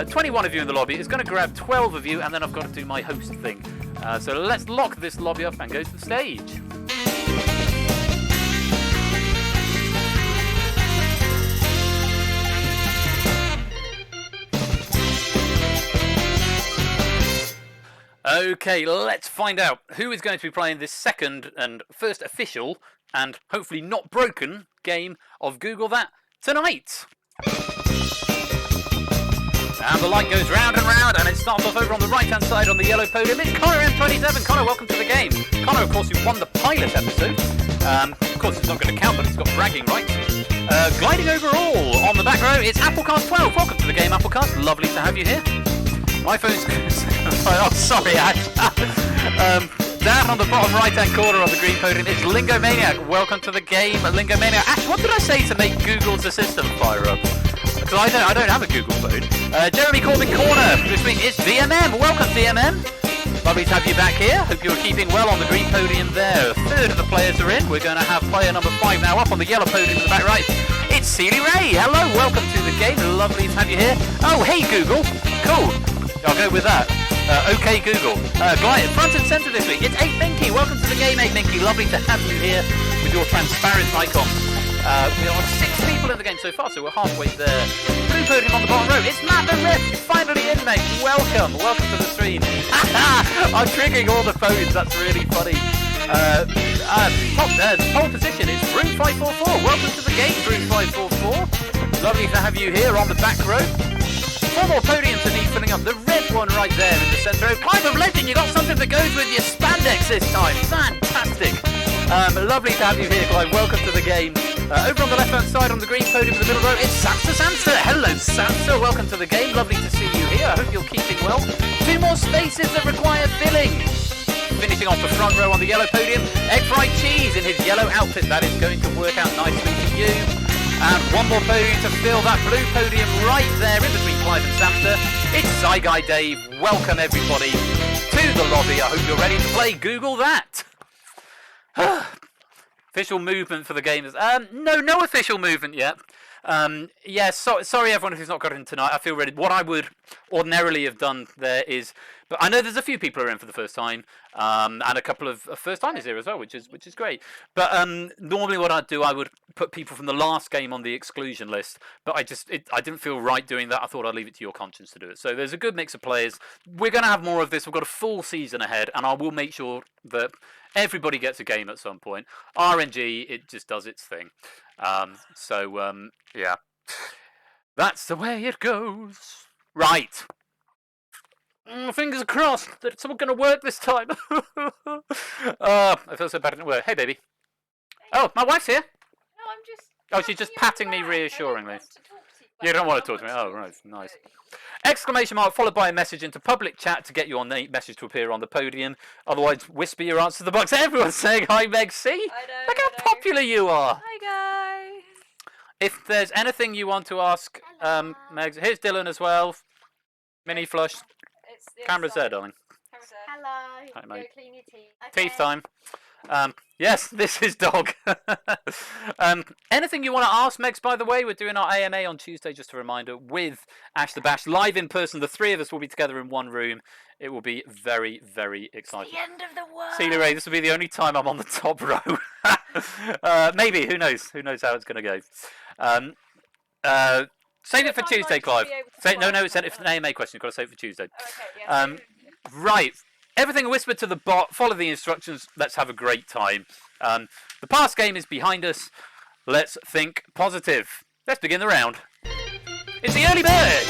21 of you in the lobby. It's going to grab 12 of you, and then I've got to do my host thing. So let's lock this lobby up and go to the stage. Okay, let's find out who is going to be playing this second and first official and hopefully not broken game of Google That tonight. And the light goes round and round, and it starts off over on the right-hand side on the yellow podium. It's Connor M27. Connor, welcome to the game. Connor, of course, who won the pilot episode. Of course, it's not going to count, but it's got bragging rights. Gliding overall on the back row, it's Applecast 12. Welcome to the game, Applecast. Lovely to have you here. My phone's... oh, sorry, Ash. Down on the bottom right-hand corner on the green podium, it's Lingo Maniac. Welcome to the game, Lingo Maniac. Ash, what did I say to make Google's assistant fire up? Because I don't have a Google phone. Jeremy Corbin Corner this week is VMM. Welcome, VMM. Lovely to have you back here. Hope you're keeping well on the green podium there. A third of the players are in. We're going to have player number 5 now up on the yellow podium in the back right. It's Sealy Ray. Hello, welcome to the game. Lovely to have you here. Oh, hey, Google. Cool. I'll go with that. Okay, Google. Glide front and centre this week. It's 8Minky. Welcome to the game, 8Minky. Lovely to have you here with your transparent icon. We are 6 people in the game so far, so we're halfway there. Blue podium on the bottom row. It's Matt the Rip. Finally in, mate. Welcome. Welcome to the stream. I'm triggering all the phones. That's really funny. Pole position is Brew544. Welcome to the game, Brew544. Lovely to have you here on the back row. 4 more podiums to need filling up. The red one right there in the centre. Climb of Legend, you got something that goes with your spandex this time. Fantastic. Lovely to have you here, Clive. Welcome to the game. Over on the left-hand side on the green podium in the middle row, it's Samster. Hello, Samster. Welcome to the game. Lovely to see you here. I hope you're keeping well. 2 more spaces that require filling. Finishing off the front row on the yellow podium, Egg Fried Cheese in his yellow outfit. That is going to work out nicely for you. And 1 more podium to fill that blue podium right there in between Clive and Samster. It's Zyguy Dave. Welcome everybody to the lobby. I hope you're ready to play Google That. Official movement for the game is no official movement yet. Yeah, sorry everyone who's not got in tonight. I feel ready. What I would ordinarily have done there is, but I know there's a few people who are in for the first time, and a couple of first timers here as well, which is great. But normally what I'd do, I would put people from the last game on the exclusion list. But I didn't feel right doing that. I thought I'd leave it to your conscience to do it. So there's a good mix of players. We're going to have more of this. We've got a full season ahead, and I will make sure that everybody gets a game at some point. RNG, it just does its thing. Yeah. That's the way it goes. Right. Fingers crossed that it's all going to work this time. I feel so bad it didn't work. Hey, baby. Oh, my wife's here. No, I'm just. Oh, she's just patting me reassuringly. You don't want to talk to me? Oh, right. Nice. Exclamation mark followed by a message into public chat to get your message to appear on the podium. Otherwise, whisper your answer to the box. Everyone's saying hi, Meg. See? Look how popular you are. Hi, guys. If there's anything you want to ask, Meg, here's Dylan as well. Mini flush. Camera's there, darling. Hello. Hi, mate. Go clean your teeth. Teeth time. Yes, this is dog. Anything you want to ask, Megs, by the way, we're doing our AMA on Tuesday, just a reminder, with Ash the Bash, live in person. The three of us will be together in one room. It will be very, very exciting. The end of the world. Celia Ray, this will be the only time I'm on the top row. Maybe, who knows? Who knows how it's going to go. Save it for Tuesday, Clive. No, it's an AMA question. You've got to save it for Tuesday. Right. Everything whispered to the bot. Follow the instructions. Let's have a great time. The past game is behind us. Let's think positive. Let's begin the round. It's the early bird.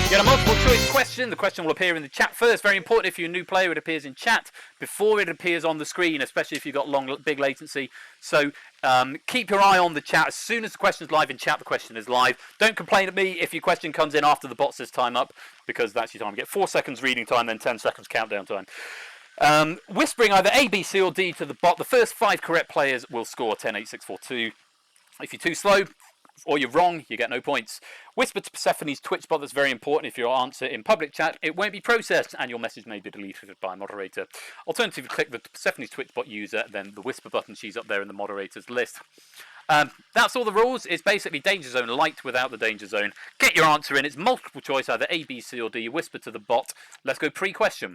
You get a multiple choice question. The question will appear in the chat first. Very important if you're a new player, it appears in chat before it appears on the screen, especially if you've got big latency. So keep your eye on the chat. As soon as the question's live in chat, the question is live. Don't complain at me if your question comes in after the bot says time up, because that's your time. You get 4 seconds reading time, then 10 seconds countdown time. Whispering either A, B, C, or D to the bot. The first 5 correct players will score 10, 8, 6, 4, 2. If you're too slow, or you're wrong, you get no points. Whisper to Persephone's Twitch bot. That's very important. If your answer in public chat, it won't be processed and your message may be deleted by a moderator. Alternatively, click the Persephone's Twitch bot user, then the Whisper button. She's up there in the moderators list. That's all the rules. It's basically Danger Zone light without the Danger Zone. Get your answer in. It's multiple choice, either A, B, C, or D. Whisper to the bot. Let's go pre-question.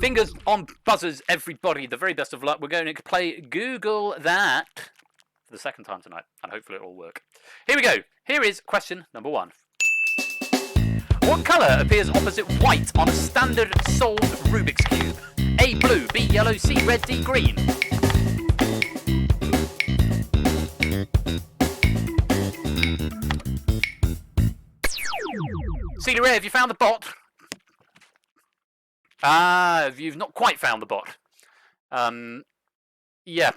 Fingers on buzzers, everybody. The very best of luck. We're going to play Google That for the second time tonight, and hopefully it'll all work. Here we go. Here is question number 1. What colour appears opposite white on a standard solved Rubik's Cube? A, blue, B, yellow, C, red, D, green. Celia Ray, have you found the bot? You've not quite found the bot. Yeah.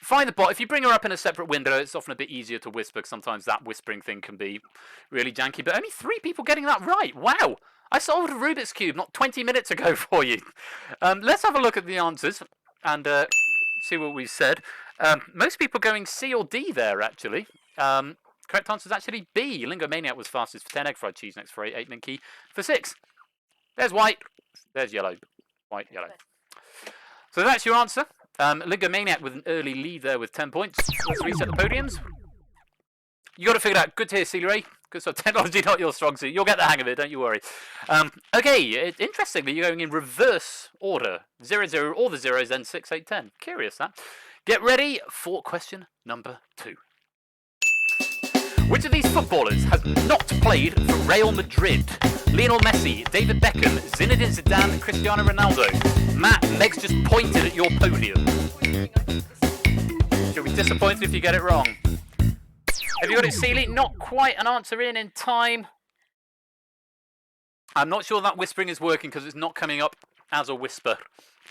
Find the bot. If you bring her up in a separate window, it's often a bit easier to whisper, because sometimes that whispering thing can be really janky. But only 3 people getting that right. Wow. I solved a Rubik's Cube not 20 minutes ago for you. Let's have a look at the answers and see what we said. Most people going C or D there, actually. Correct answer is actually B. Lingomaniac was fastest for 10. Egg fried cheese next for 8. 8 Minky for 6. There's white. There's yellow. White, yellow. So that's your answer. Lingomaniac with an early lead there with 10 points. Let's reset the podiums. You got to figure it out. Good to hear, Celia Ray. Good stuff. Technology, not your strong suit. You'll get the hang of it, don't you worry. Okay, interestingly, you're going in reverse order. 0, 0, all the zeros, then 6, 8, 10. Curious, that. Get ready for question number 2. Which of these footballers has not played for Real Madrid? Lionel Messi, David Beckham, Zinedine Zidane, Cristiano Ronaldo. Matt, Meg's just pointed at your podium. You'll be disappointed if you get it wrong. Have you got it, Celie? Not quite an answer in time. I'm not sure that whispering is working because it's not coming up as a whisper.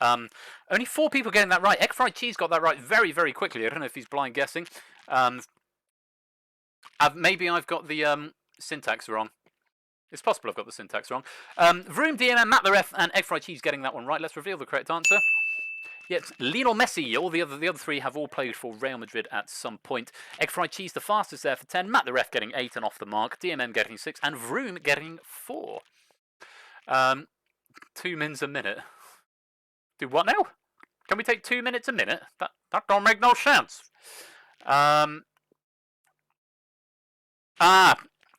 Only 4 people getting that right. Egg fried cheese got that right very, very quickly. I don't know if he's blind guessing. Maybe I've got the syntax wrong. It's possible I've got the syntax wrong. Vroom, DMM, Matt the Ref, and Egg Fried Cheese getting that one right. Let's reveal the correct answer. Yes, Lionel Messi. All the other 3 have all played for Real Madrid at some point. Egg Fried Cheese the fastest there for 10. Matt the Ref getting 8 and off the mark. DMM getting 6, and Vroom getting 4. 2 mins a minute. Do what now? Can we take 2 minutes a minute? That don't make no sense.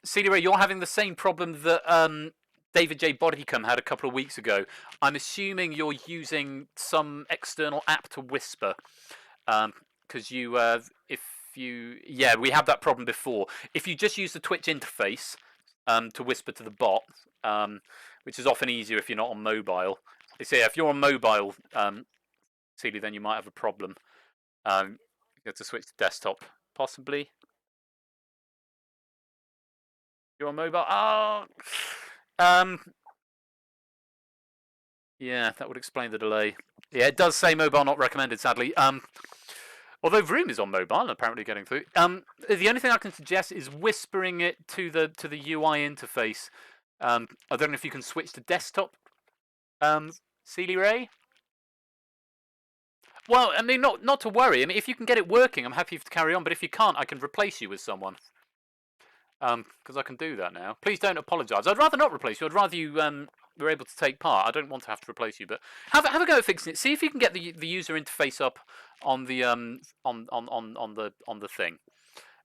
CD Ray, you're having the same problem that David J. Bodycom had a couple of weeks ago. I'm assuming you're using some external app to whisper. Because we had that problem before. If you just use the Twitch interface to whisper to the bot, which is often easier if you're not on mobile. So yeah, if you're on mobile, CD, then you might have a problem. You have to switch to desktop, possibly. You're on mobile. Yeah, that would explain the delay. Yeah, it does say mobile not recommended, sadly. Although Vroom is on mobile and apparently getting through. The only thing I can suggest is whispering it to the UI interface. I don't know if you can switch to desktop. Sealy Ray. Well, I mean, not to worry. I mean, if you can get it working, I'm happy to carry on. But if you can't, I can replace you with someone. Because I can do that now. Please don't apologise. I'd rather not replace you. I'd rather you were able to take part. I don't want to have to replace you, but have a go at fixing it. See if you can get the user interface up on the on the thing.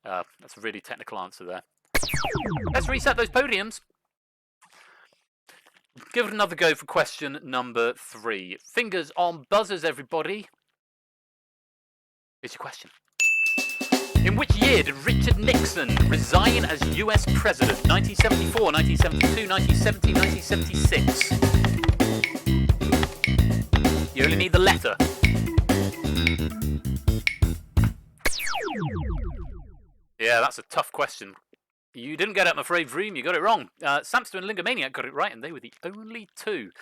That's a really technical answer there. Let's reset those podiums. Give it another go for question number 3. Fingers on buzzers, everybody. Here's your question. In which year did Richard Nixon resign as US President? 1974, 1972, 1970, 1976. You only need the letter. Yeah, that's a tough question. You didn't get it, I'm afraid, Vroom. You got it wrong. Samster and Lingomaniac got it right, and they were the only 2.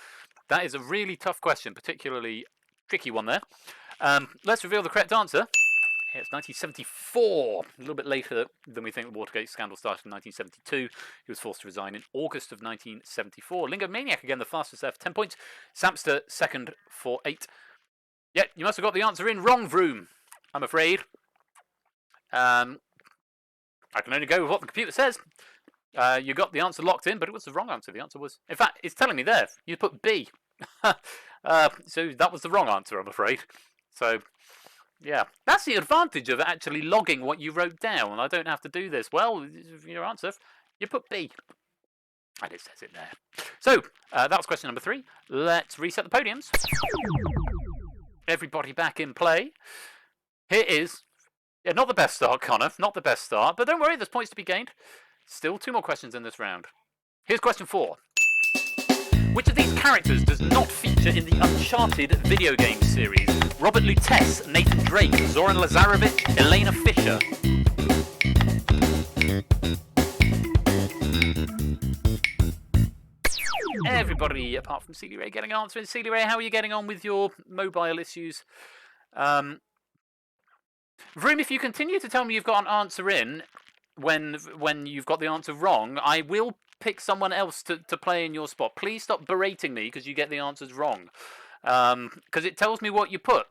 That is a really tough question, particularly tricky one there. Let's reveal the correct answer. It's 1974, a little bit later than we think the Watergate scandal started in 1972. He was forced to resign in August of 1974. Lingomaniac, again, the fastest there for 10 points. Samster, second for 8. Yeah, you must have got the answer in wrong, Vroom, I'm afraid. I can only go with what the computer says. You got the answer locked in, but it was the wrong answer. The answer was... In fact, it's telling me there. You put B. So that was the wrong answer, I'm afraid. So... yeah, that's the advantage of actually logging what you wrote down. I don't have to do this. Well, your answer, you put B. And it says it there. So, that was question number 3. Let's reset the podiums. Everybody back in play. Here is... yeah, not the best start, Connor. Not the best start. But don't worry, there's points to be gained. Still 2 more questions in this round. Here's question 4. Which of these characters does not feature in the Uncharted video game series? Robert Lutece, Nathan Drake, Zoran Lazarevic, Elena Fisher. Everybody, apart from Sealy Ray, getting an answer. And Sealy Ray, how are you getting on with your mobile issues? Vroom, if you continue to tell me you've got an answer in when you've got the answer wrong, I will pick someone else to play in your spot. Please stop berating me because you get the answers wrong. Because it tells me what you put.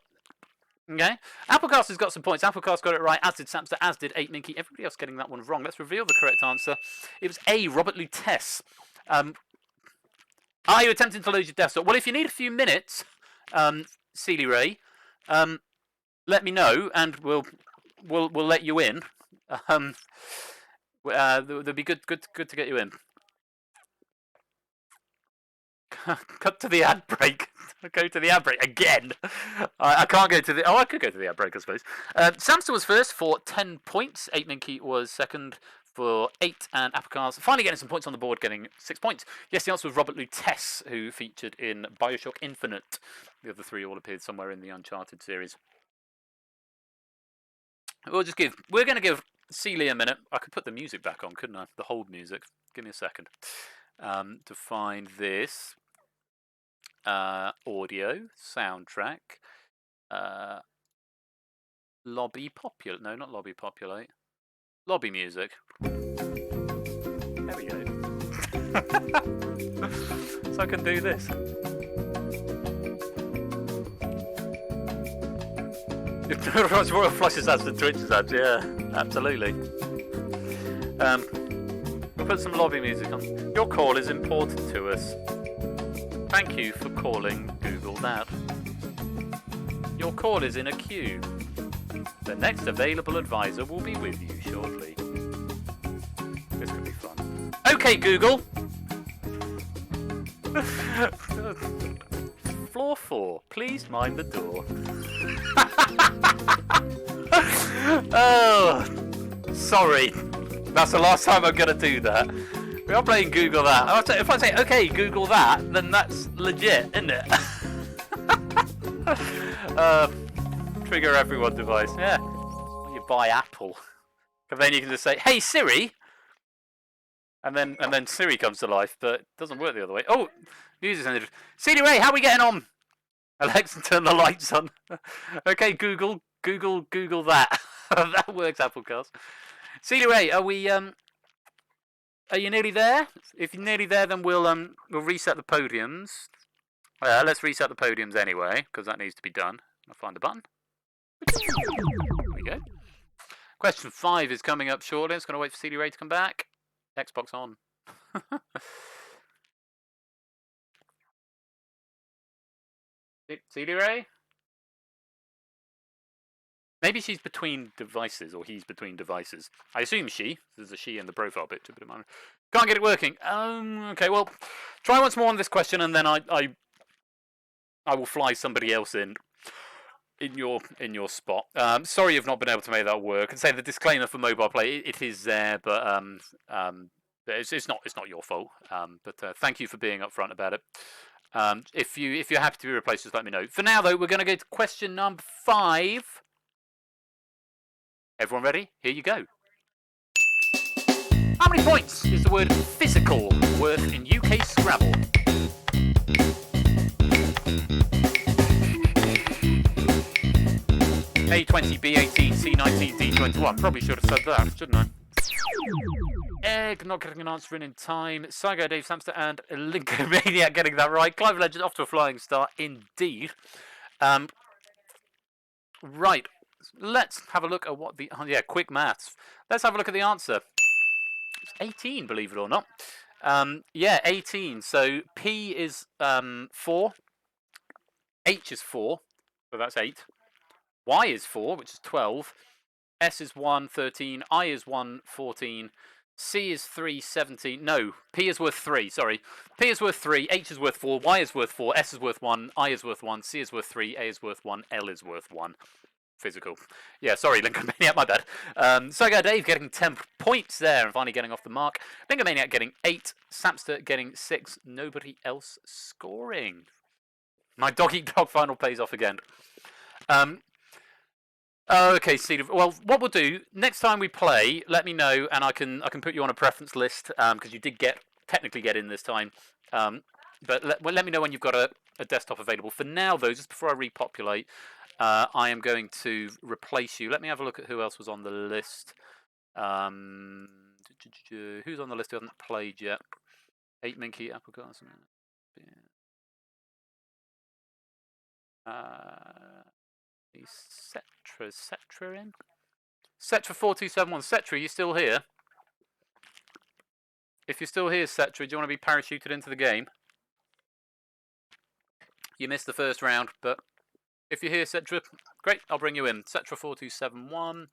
Okay? Applecast has got some points. Applecast got it right, as did Samster, as did 8 Minky. Everybody else getting that one wrong. Let's reveal the correct answer. It was A, Robert Lutece. Are you attempting to load your desktop? Well, if you need a few minutes, Sealy Ray, let me know and we'll let you in. They'll be good to get you in. Cut to the ad break. Go to the ad break again. I can't go to the... oh, I could go to the ad break, I suppose. Samster was first for 10 points. 8 Minky was second for 8. And Applecast finally getting some points on the board, getting 6 points. Yes, the answer was Robert Lutece, who featured in Bioshock Infinite. The other 3 all appeared somewhere in the Uncharted series. We're going to give Sealy a minute. I could put the music back on, couldn't I? The hold music. Give me a second. To find this. Audio, soundtrack, lobby populate. No, not lobby populate. Lobby music. There we go. So I can do this. Royal Flushes ads and Twitches ads, yeah, absolutely. We'll put some lobby music on. Your call is important to us. Thank you for calling Google that. Your call is in a queue. The next available advisor will be with you shortly. Okay, Google. Floor 4, please mind the door. Oh, sorry. That's the last time I'm gonna do that. We are playing Google that. If I say, okay, Google that, then that's legit, isn't it? Trigger everyone device. Yeah. You buy Apple. And then you can just say, hey Siri. And then Siri comes to life, but it doesn't work the other way. Oh, music's ended. Siri Ray, how are we getting on? Alexa, turn the lights on. Okay, Google that. That works, Applecast. Siri Ray, are you nearly there? If you're nearly there, then we'll reset the podiums. Let's reset the podiums anyway, because that needs to be done. I'll find the button. There we go. Question 5 is coming up shortly. It's going to wait for CD Ray to come back. Xbox on. CD Ray? Maybe she's between devices, or he's between devices. I assume she. There's a she in the profile picture, but can't get it working. Okay, well, try once more on this question, and then I will fly somebody else in your spot. Sorry you've not been able to make that work. And say the disclaimer for mobile play, it is there, but it's not your fault. But thank you for being upfront about it. If you're happy to be replaced, just let me know. For now, though, we're going to go to question number 5. Everyone ready? Here you go. How many points is the word physical worth in UK Scrabble? A20, B18, C19, D21. Probably should have said that, shouldn't I? Egg not getting an answer in time. Saigo, Dave Samster, and Lincoln Maniac getting that right. Clive Legend off to a flying start, indeed. Right, let's have a look at what the... yeah, quick maths. Let's have a look at the answer. It's 18, believe it or not. Yeah, 18. So P is 4. H is 4, so that's 8. Y is 4, which is 12. S is 1, 13. I is 1, 14. C is 3, 17. No, P is worth 3, sorry. P is worth 3, H is worth 4, Y is worth 4, S is worth 1, I is worth 1, C is worth 3, A is worth 1, L is worth 1. Physical. Yeah, sorry, Lincoln Maniac, my bad. Saigo Dave getting 10 points there and finally getting off the mark. Lincoln Maniac getting 8, Samster getting 6, nobody else scoring. My dog-eat-dog final pays off again. Okay, Steve. Well, what we'll do next time we play, let me know, and I can put you on a preference list because you did technically get in this time. But let me know when you've got a desktop available. For now, though, just before I repopulate, I am going to replace you. Let me have a look at who else was on the list. Who's on the list who hasn't played yet? 8 Minky, Applecast. Cetra in? Cetra4271. Cetra, you still here? If you're still here, Cetra, do you want to be parachuted into the game? You missed the first round, but if you're here, Cetra, great, I'll bring you in. Cetra4271.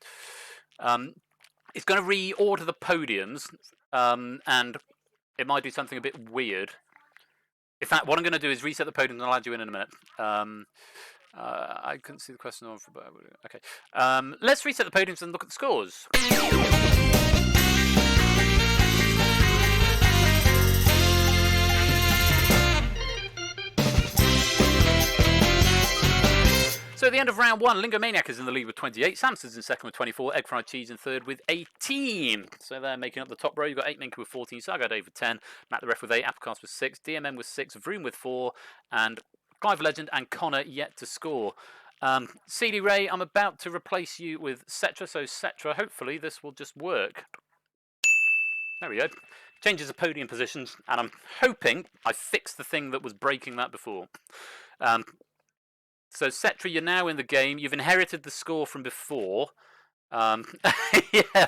It's going to reorder the podiums, and it might do something a bit weird. In fact, what I'm going to do is reset the podium and I'll add you in a minute. I couldn't see the question on. Okay. Let's reset the podiums and look at the scores. So at the end of round 1, Lingo Maniac is in the lead with 28, Samson's in second with 24, Egg Fried Cheese in third with 18. So they're making up the top row. You've got 8 Minka with 14, Saigo Dave with 10, Matt the Ref with 8, Applecast with 6, DMM with 6, Vroom with 4, and Clive Legend and Connor yet to score. CD Ray, I'm about to replace you with Cetra, so Cetra, hopefully this will just work. There we go. Changes the podium positions, and I'm hoping I fixed the thing that was breaking that before. So Cetra, you're now in the game. You've inherited the score from before. Yeah,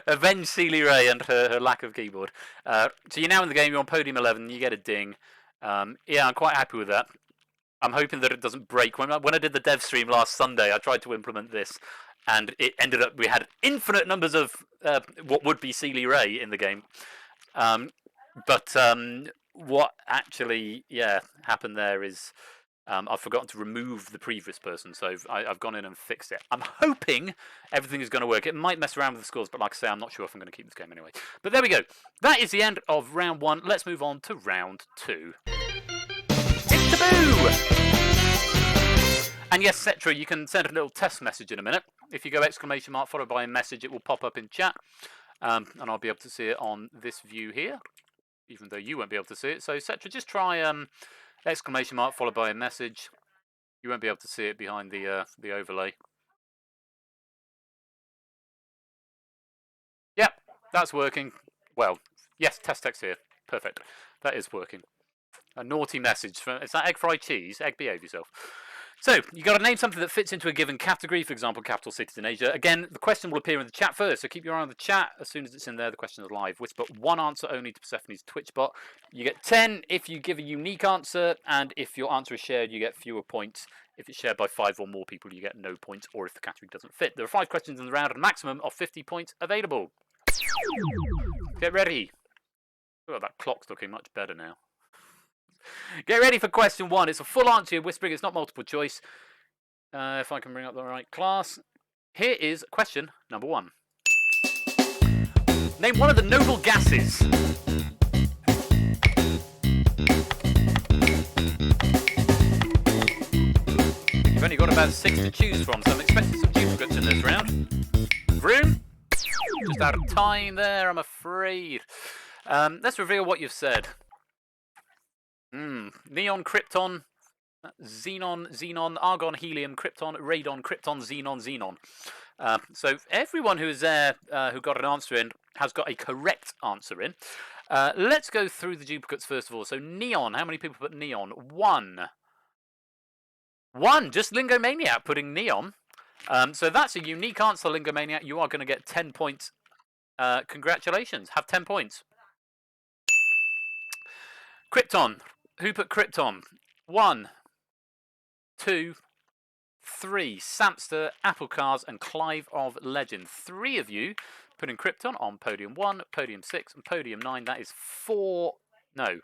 avenge Sealy Ray and her lack of keyboard. So you're now in the game. You're on podium 11. You get a ding. Yeah, I'm quite happy with that. I'm hoping that it doesn't break. When I did the dev stream last Sunday, I tried to implement this, and it ended up we had infinite numbers of what would be Sealy Ray in the game. But what actually, happened there is I've forgotten to remove the previous person, so I've gone in and fixed it. I'm hoping everything is going to work. It might mess around with the scores, but like I say, I'm not sure if I'm going to keep this game anyway. But there we go. That is the end of round 1. Let's move on to round 2. It's Taboo! And yes, Cetra, you can send a little test message in a minute. If you go exclamation mark followed by a message, it will pop up in chat. And I'll be able to see it on this view here, even though you won't be able to see it. So Cetra, just try exclamation mark followed by a message. You won't be able to see it behind the overlay. Yep, that's working. Well, yes, test text here. Perfect. That is working. A naughty message. Is that egg fried cheese? Egg, behave yourself. So, you got to name something that fits into a given category, for example, capital cities in Asia. Again, the question will appear in the chat first, so keep your eye on the chat. As soon as it's in there, the question is live. Whisper one answer only to Persephone's Twitch bot. You get 10 if you give a unique answer, and if your answer is shared, you get fewer points. If it's shared by 5 or more people, you get no points, or if the category doesn't fit. There are 5 questions in the round, and a maximum of 50 points available. Get ready. Oh, that clock's looking much better now. Get ready for question 1. It's a full answer you're whispering. It's not multiple choice. If I can bring up the right class. Here is question number 1. Name one of the noble gases. You've only got about 6 to choose from, so I'm expecting some duplicates in this round. Vroom. Just out of time there, I'm afraid. Let's reveal what you've said. Neon, krypton, xenon, argon, helium, krypton, radon, krypton, xenon. So everyone who is there who got an answer in has got a correct answer in. Let's go through the duplicates first of all. So neon, how many people put neon? 1. 1, just Lingomaniac putting neon. So that's a unique answer, Lingomaniac. You are going to get 10 points. Congratulations, have 10 points. Krypton. Who put Krypton? 1, 2, 3. Samster, Apple Cars, and Clive of Legend. 3 of you putting Krypton on podium 1, podium 6, and podium 9. That is 4. No.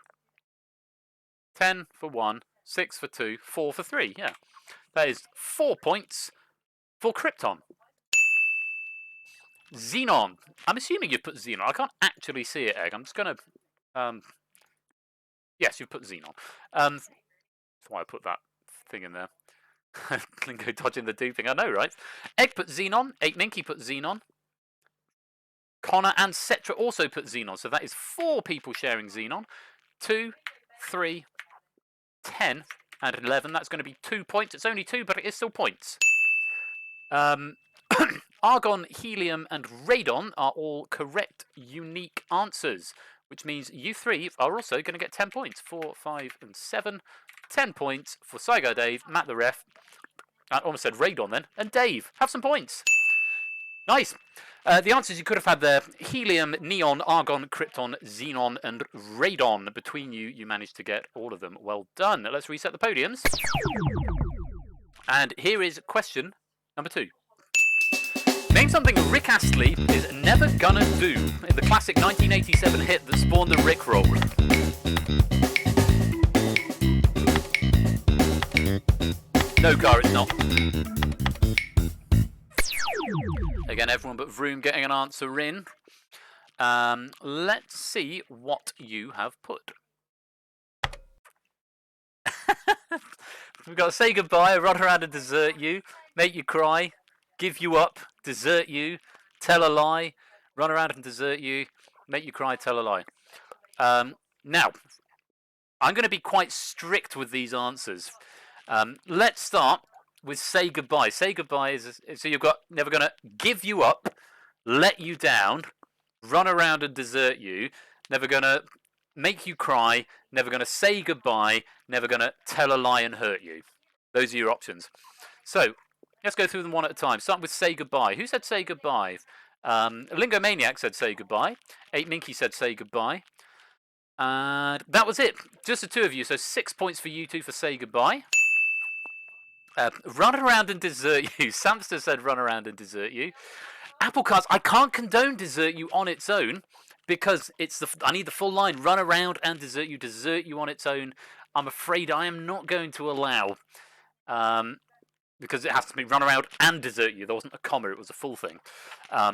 10 for 1, 6 for 2, 4 for 3. Yeah. That is 4 points for Krypton. Xenon. I'm assuming you've put Xenon. I can't actually see it, Egg. I'm just going to... Yes, you've put Xenon. That's why I put that thing in there. Lingo dodging the duping. I know, right? Egg put Xenon. 8 Minky put Xenon. Connor and Cetra also put Xenon. So that is 4 people sharing Xenon. 2, 3, 10, and 11. That's going to be 2 points. It's only 2, but it is still points. Argon, helium, and radon are all correct, unique answers. Which means you 3 are also going to get 10 points. 4, 5, and 7. 10 points for Saigo Dave, Matt the Ref. I almost said Radon then. And Dave, have some points. Nice. The answers you could have had there. Helium, neon, argon, krypton, xenon, and radon. Between you, you managed to get all of them. Well done. Let's reset the podiums. And here is question number 2. Name something Rick Astley is never gonna do in the classic 1987 hit that spawned the Rickroll. No car, it's not. Again, everyone but Vroom getting an answer in. Let's see what you have put. We've got to say goodbye, run around and desert you, make you cry, give you up, desert you, tell a lie, run around and desert you, make you cry, tell a lie. Now, I'm going to be quite strict with these answers. Let's start with say goodbye. Say goodbye is so you've got never going to give you up, let you down, run around and desert you, never going to make you cry, never going to say goodbye, never going to tell a lie and hurt you. Those are your options. So, let's go through them one at a time. Starting with say goodbye. Who said say goodbye? Lingomaniac said say goodbye. 8 Minky said say goodbye. And that was it. Just the 2 of you. So 6 points for you 2 for say goodbye. Run around and desert you. Samster said run around and desert you. Apple Cars, I can't condone desert you on its own. because I need the full line, run around and desert you on its own. I'm afraid I am not going to allow, because it has to be run around and desert you. There wasn't a comma, it was a full thing.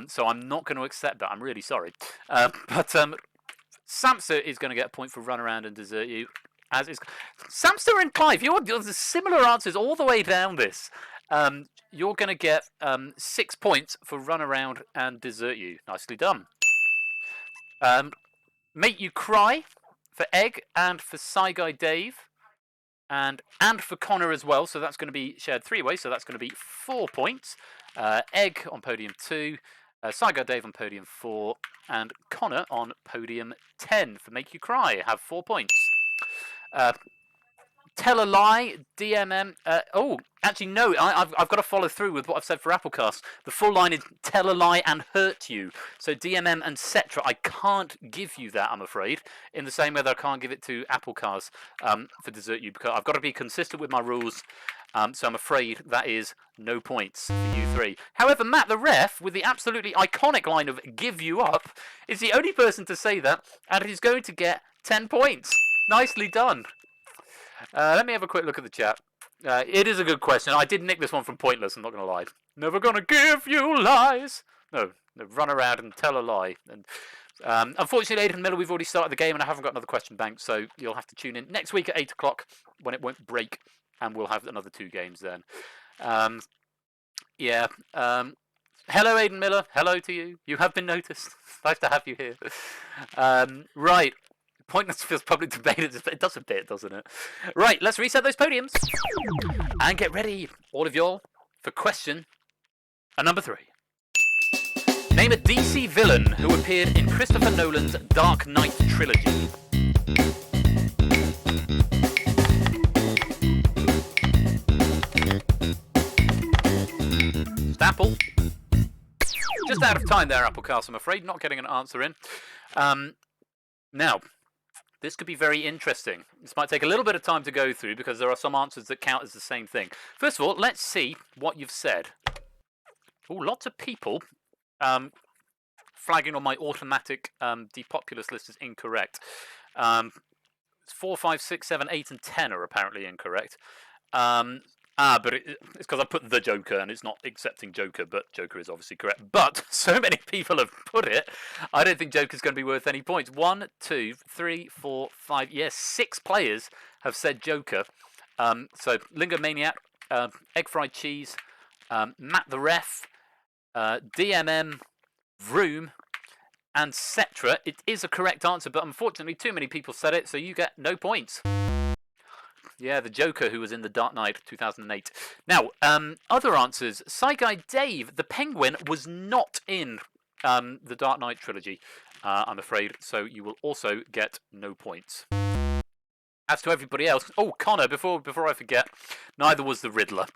So I'm not going to accept that. I'm really sorry. But Samster is going to get a point for run around and desert you. As is Samster and Clive, you're similar answers all the way down this. You're going to get 6 points for run around and desert you. Nicely done. Make you cry for Egg and for Sci Guy Dave. And for Connor as well, so that's going to be shared 3 ways, so that's going to be 4 points. Egg on podium 2, Sci Guy Dave on podium 4, and Connor on podium 10 for Make You Cry, have 4 points. Tell a Lie, DMM. Actually, no, I've got to follow through with what I've said for Applecast. The full line is Tell a Lie and Hurt You. So DMM and Cetra, I can't give you that, I'm afraid. In the same way that I can't give it to Applecast for Desert You, because I've got to be consistent with my rules. So I'm afraid that is no points for you 3. However, Matt, the ref, with the absolutely iconic line of Give You Up, is the only person to say that, and he's going to get 10 points. Nicely done. Let me have a quick look at the chat. It is a good question. I did nick this one from Pointless, I'm not going to lie. Never gonna give you lies. No, run around and tell a lie. And unfortunately, Aidan Miller, we've already started the game and I haven't got another question bank, so you'll have to tune in next week at 8 o'clock when it won't break, and we'll have another 2 games then. Hello, Aidan Miller. Hello to you. You have been noticed. Nice to have you here. Right. Pointless feels public debate. It does a bit, doesn't it? Right, let's reset those podiums. And get ready, all of y'all, for question number 3. Name a DC villain who appeared in Christopher Nolan's Dark Knight trilogy. Apple. Just out of time there, Applecast, I'm afraid. Not getting an answer in. Now, this could be very interesting. This might take a little bit of time to go through because there are some answers that count as the same thing. First of all, let's see what you've said. Oh, lots of people flagging on my automatic depopulous list as incorrect. 4, 5, 6, 7, 8, and 10 are apparently incorrect. But it's because I put the Joker and it's not accepting Joker, but Joker is obviously correct. But so many people have put it, I don't think Joker's going to be worth any points. 1, 2, 3, 4, 5, yes, 6 players have said Joker. So Lingo Maniac, Egg Fried Cheese, Matt the Ref, DMM, Vroom, and Cetra. It is a correct answer, but unfortunately too many people said it, so you get no points. Yeah, the Joker who was in The Dark Knight 2008. Now, other answers. Sci Guy Dave, the Penguin, was not in the Dark Knight trilogy, I'm afraid, so you will also get no points. As to everybody else, oh, Connor, before I forget, neither was the Riddler.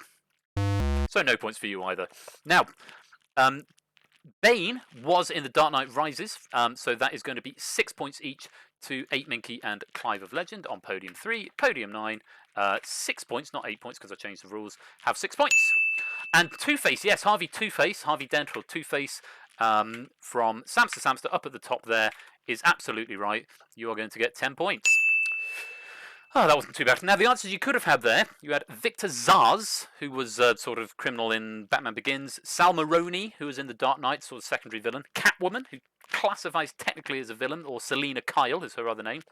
So no points for you either. Now, Bane was in The Dark Knight Rises, so that is going to be 6 points each to 8 Minky and Clive of Legend on podium 3. Podium 9, 6 points, not 8 points because I changed the rules, have 6 points. And Two-Face, yes, Harvey Two-Face, Harvey Dent or Two-Face from Samster up at the top there is absolutely right. You are going to get 10 points. Oh, that wasn't too bad. Now, the answers you could have had there, you had Victor Zsasz, who was sort of criminal in Batman Begins, Sal Maroni, who was in The Dark Knight, sort of secondary villain, Catwoman, who classifies technically as a villain, or Selena Kyle is her other name,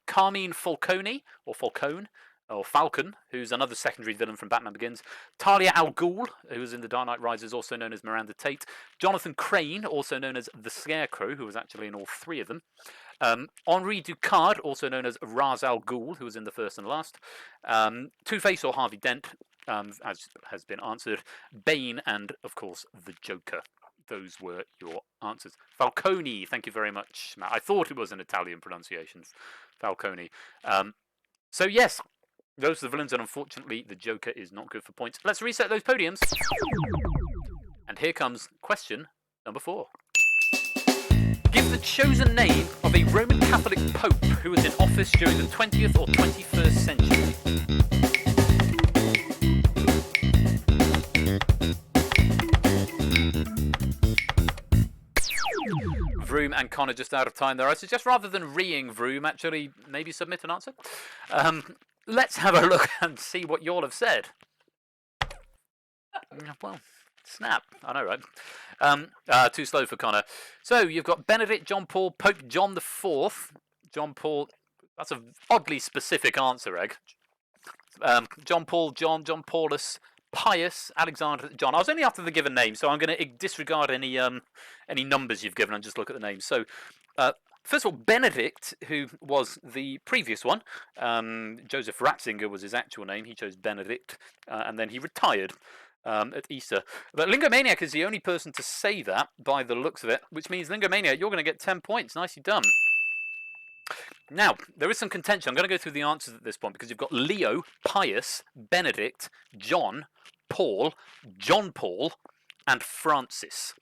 Carmine Falcone, or Falcone, or Falcon, who's another secondary villain from Batman Begins, Talia al Ghul, who was in The Dark Knight Rises, also known as Miranda Tate, Jonathan Crane, also known as the Scarecrow, who was actually in all 3 of them, Henri Ducard, also known as Ra's al Ghul, who was in the first and last, Two-Face or Harvey Dent, as has been answered, Bane, and, of course, the Joker. Those were your answers. Falcone, thank you very much, Matt. I thought it was an Italian pronunciation, Falcone. So, yes, those are the villains, and unfortunately, the Joker is not good for points. Let's reset those podiums. And here comes question number 4. Give the chosen name of a Roman Catholic Pope who was in office during the 20th or 21st century. Vroom and Connor just out of time there. I suggest rather than reing Vroom, actually maybe submit an answer. Let's have a look and see what you all have said. Well, snap. I know, right? Too slow for Connor. So you've got Benedict, John Paul, Pope John the Fourth. John Paul. That's an oddly specific answer, Egg. John Paul, John Paulus, Pius, Alexander, John. I was only after the given name, so I'm going to disregard any numbers you've given and just look at the names. So, first of all, Benedict, who was the previous one, Joseph Ratzinger was his actual name. He chose Benedict, and then he retired at Easter. But Lingomaniac is the only person to say that by the looks of it, which means Lingomaniac, you're going to get 10 points. Nicely done. Now, there is some contention. I'm going to go through the answers at this point because you've got Leo, Pius, Benedict, John, Paul, John Paul, and Francis.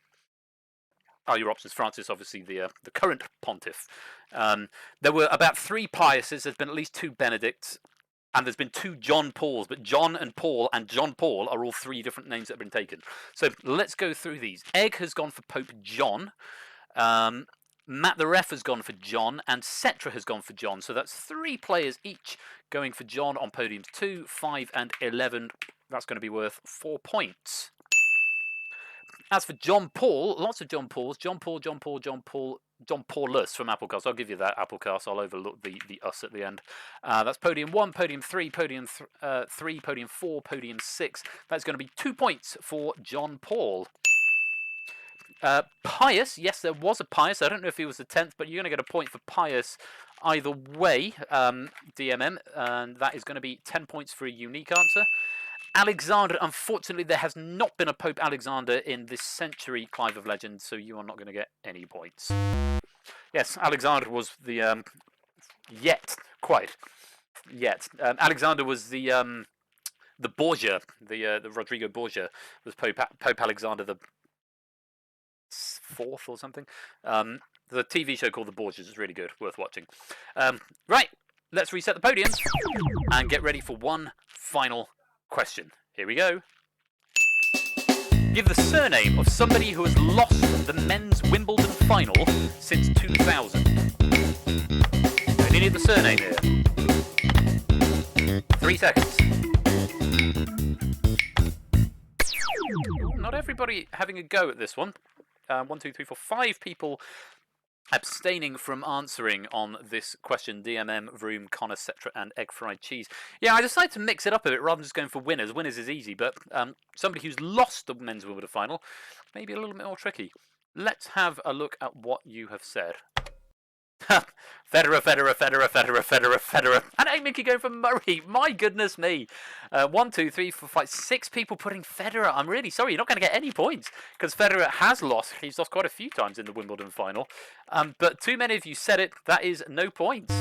Are your options? Francis, obviously, the current pontiff. There were about 3 Piuses. There's been at least 2 Benedicts. And there's been 2 John Pauls. But John Paul are all 3 different names that have been taken. So let's go through these. Egg has gone for Pope John. Matt the Ref has gone for John, and Cetra has gone for John. So that's 3 players each going for John on podiums 2, 5, and 11. That's going to be worth 4 points. As for John Paul, lots of John Pauls. John Paulus from Applecast. I'll give you that, Applecast. I'll overlook the us at the end. That's podium 1, podium 3, podium 3, podium 4, podium 6. That's going to be 2 points for John Paul. Pius, yes, there was a Pius. I don't know if he was the 10th, but you're going to get a point for Pius either way, DMM, and that is going to be 10 points for a unique answer. Alexander, unfortunately, there has not been a Pope Alexander in this century, Clive of Legend, so you are not going to get any points. Yes, Alexander was the, Alexander was the Borgia, the Rodrigo Borgia, was Pope Alexander the 4th or something. The TV show called The Borgias is really good, worth watching. Right, let's reset the podium and get ready for one final question. Here we go. Give the surname of somebody who has lost the men's Wimbledon final since 2000. I need the surname here. 3 seconds. Not everybody having a go at this one. 1, 2, 3, 4, 5 people abstaining from answering on this question. DMM, Vroom, Connor, Cetra, and Egg Fried Cheese. Yeah, I decided to mix it up a bit rather than just going for winners. Winners is easy, but somebody who's lost the men's Wimbledon final, maybe a little bit more tricky. Let's have a look at what you have said. Federer. And Mickey going for Murray. My goodness me. 1, 2, 3, 4, 5, 6 people putting Federer. I'm really sorry. You're not going to get any points because Federer has lost. He's lost quite a few times in the Wimbledon final. But too many of you said it. That is no points.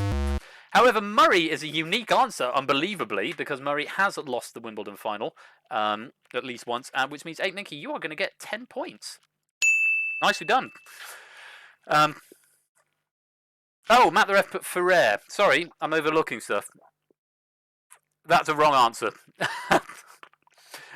However, Murray is a unique answer, unbelievably, because Murray has lost the Wimbledon final at least once, which means, Mickey, you are going to get 10 points. Nicely done. Oh, Matt the Ref put Ferrer. Sorry, I'm overlooking stuff. That's a wrong answer.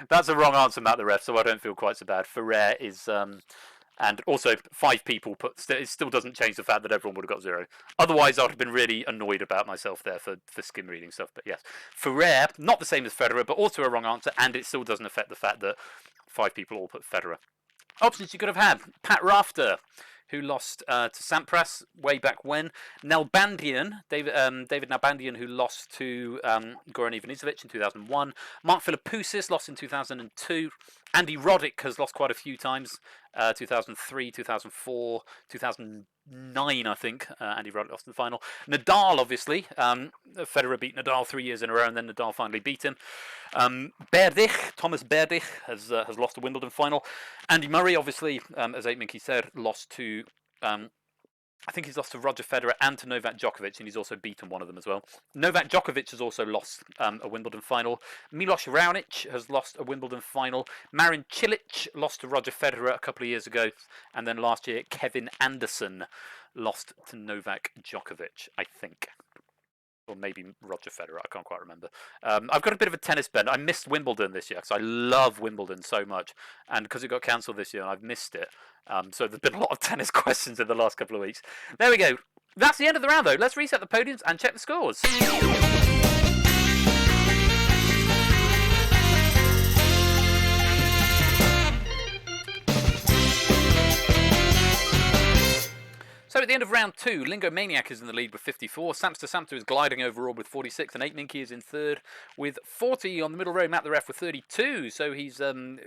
That's a wrong answer, Matt the Ref, so I don't feel quite so bad. Ferrer is... and also, 5 people put... It still doesn't change the fact that everyone would have got 0. Otherwise, I would have been really annoyed about myself there for skim reading stuff. But yes, Ferrer, not the same as Federer, but also a wrong answer, and it still doesn't affect the fact that 5 people all put Federer. Options you could have had. Pat Rafter, who lost to Sampras way back when. Nalbandian, David Nalbandian, who lost to Goran Ivanisevic in 2001. Mark Philippoussis lost in 2002. Andy Roddick has lost quite a few times. 2003, 2004, 2009, I think. Andy Roddick lost in the final. Nadal, obviously. Federer beat Nadal 3 years in a row, and then Nadal finally beat him. Thomas Berdych has lost the Wimbledon final. Andy Murray, obviously, as 8Minky said, lost to... I think he's lost to Roger Federer and to Novak Djokovic, and he's also beaten one of them as well. Novak Djokovic has also lost a Wimbledon final. Milos Raonic has lost a Wimbledon final. Marin Cilic lost to Roger Federer a couple of years ago. And then last year, Kevin Anderson lost to Novak Djokovic, I think. Or maybe Roger Federer, I can't quite remember. I've got a bit of a tennis bend. I missed Wimbledon this year because I love Wimbledon so much. And because it got cancelled this year, I've missed it. So there's been a lot of tennis questions in the last couple of weeks. There we go. That's the end of the round, though. Let's reset the podiums and check the scores. So at the end of round 2, Lingo Maniac is in the lead with 54. Samster is gliding overall with 46, and 8 Minky is in third with 40. On the middle row, Matt the Ref with 32. So he's come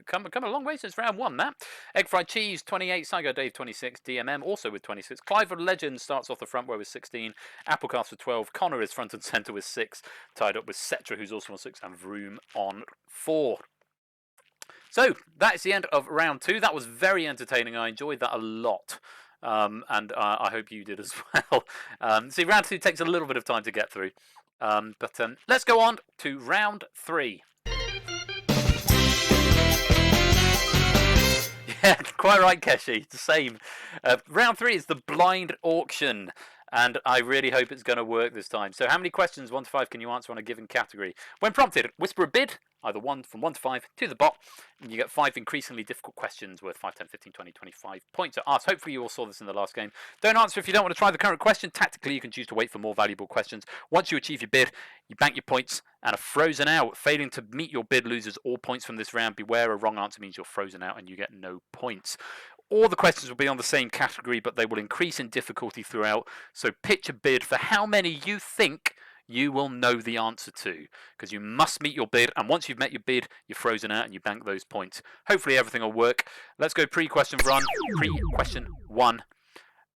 a long way since round 1, Matt. Egg Fried Cheese, 28. Psycho Dave, 26. DMM also with 26. Clive of Legend starts off the front row with 16. Applecast with 12. Connor is front and centre with 6. Tied up with Cetra, who's also on 6. And Vroom on 4. So that is the end of round 2. That was very entertaining. I enjoyed that a lot. And I hope you did as well. See, round 2 takes a little bit of time to get through. But let's go on to round 3. Yeah, quite right, Keshi. The same. Round 3 is the blind auction. And I really hope it's going to work this time. So how many questions, 1 to 5, can you answer on a given category? When prompted, whisper a bid, either from 1 to 5, to the bot. And you get 5 increasingly difficult questions worth 5, 10, 15, 20, 25 points to ask. Hopefully you all saw this in the last game. Don't answer if you don't want to try the current question. Tactically, you can choose to wait for more valuable questions. Once you achieve your bid, you bank your points and are frozen out. Failing to meet your bid loses all points from this round. Beware, a wrong answer means you're frozen out and you get no points. All the questions will be on the same category, but they will increase in difficulty throughout. So pitch a bid for how many you think you will know the answer to, because you must meet your bid. And once you've met your bid, you're frozen out and you bank those points. Hopefully everything will work. Let's go pre-question 1,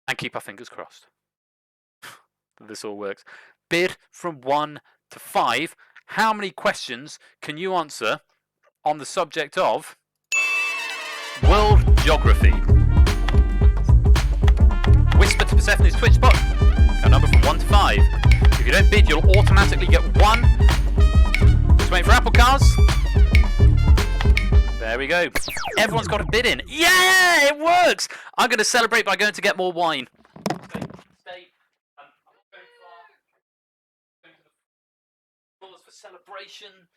and keep our fingers crossed that this all works. Bid from 1 to 5. How many questions can you answer on the subject of world geography? Whisper to Persephone's Twitch bot. A number from 1 to 5. If you don't bid, you'll automatically get 1. Just waiting for apple cars. There we go. Everyone's got a bid in. Yeah, it works. I'm going to celebrate by going to get more wine. Stay. I'm not going far. Going to the floors for celebration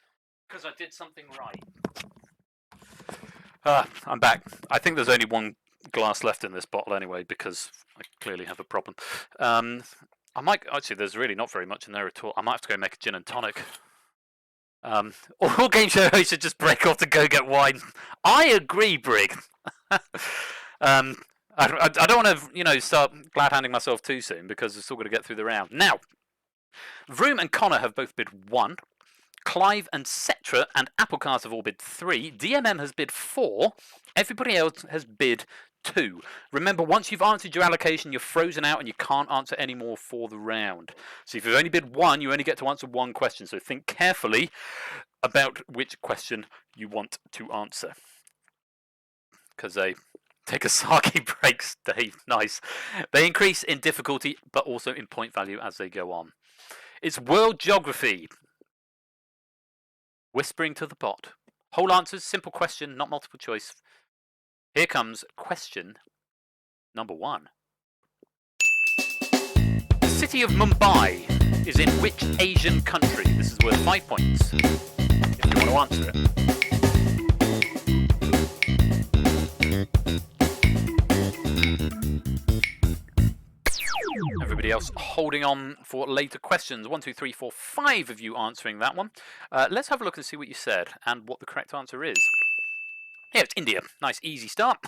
because I did something right. I'm back. I think there's only 1 glass left in this bottle anyway, because I clearly have a problem. I might actually. There's really not very much in there at all. I might have to go make a gin and tonic. All game show hosts should just break off to go get wine. I agree, Brig. I don't want to, start glad handing myself too soon because we're still going to get through the round. Now, Vroom and Connor have both bid 1. Clive and Cetra and Applecast have all bid 3. DMM has bid 4. Everybody else has bid 2. Remember, once you've answered your allocation, you're frozen out and you can't answer any more for the round. So if you've only bid 1, you only get to answer 1 question. So think carefully about which question you want to answer. Because they take a sake break, Dave. Nice. They increase in difficulty, but also in point value as they go on. It's world geography. Whispering to the bot. Whole answers, simple question, not multiple choice. Here comes question number 1. The city of Mumbai is in which Asian country? This is worth 5 points if you want to answer it. Everybody else holding on for later questions. 1, 2, 3, 4, 5 of you answering that one. Let's have a look and see what you said and what the correct answer is. Yeah, it's India. Nice, easy start.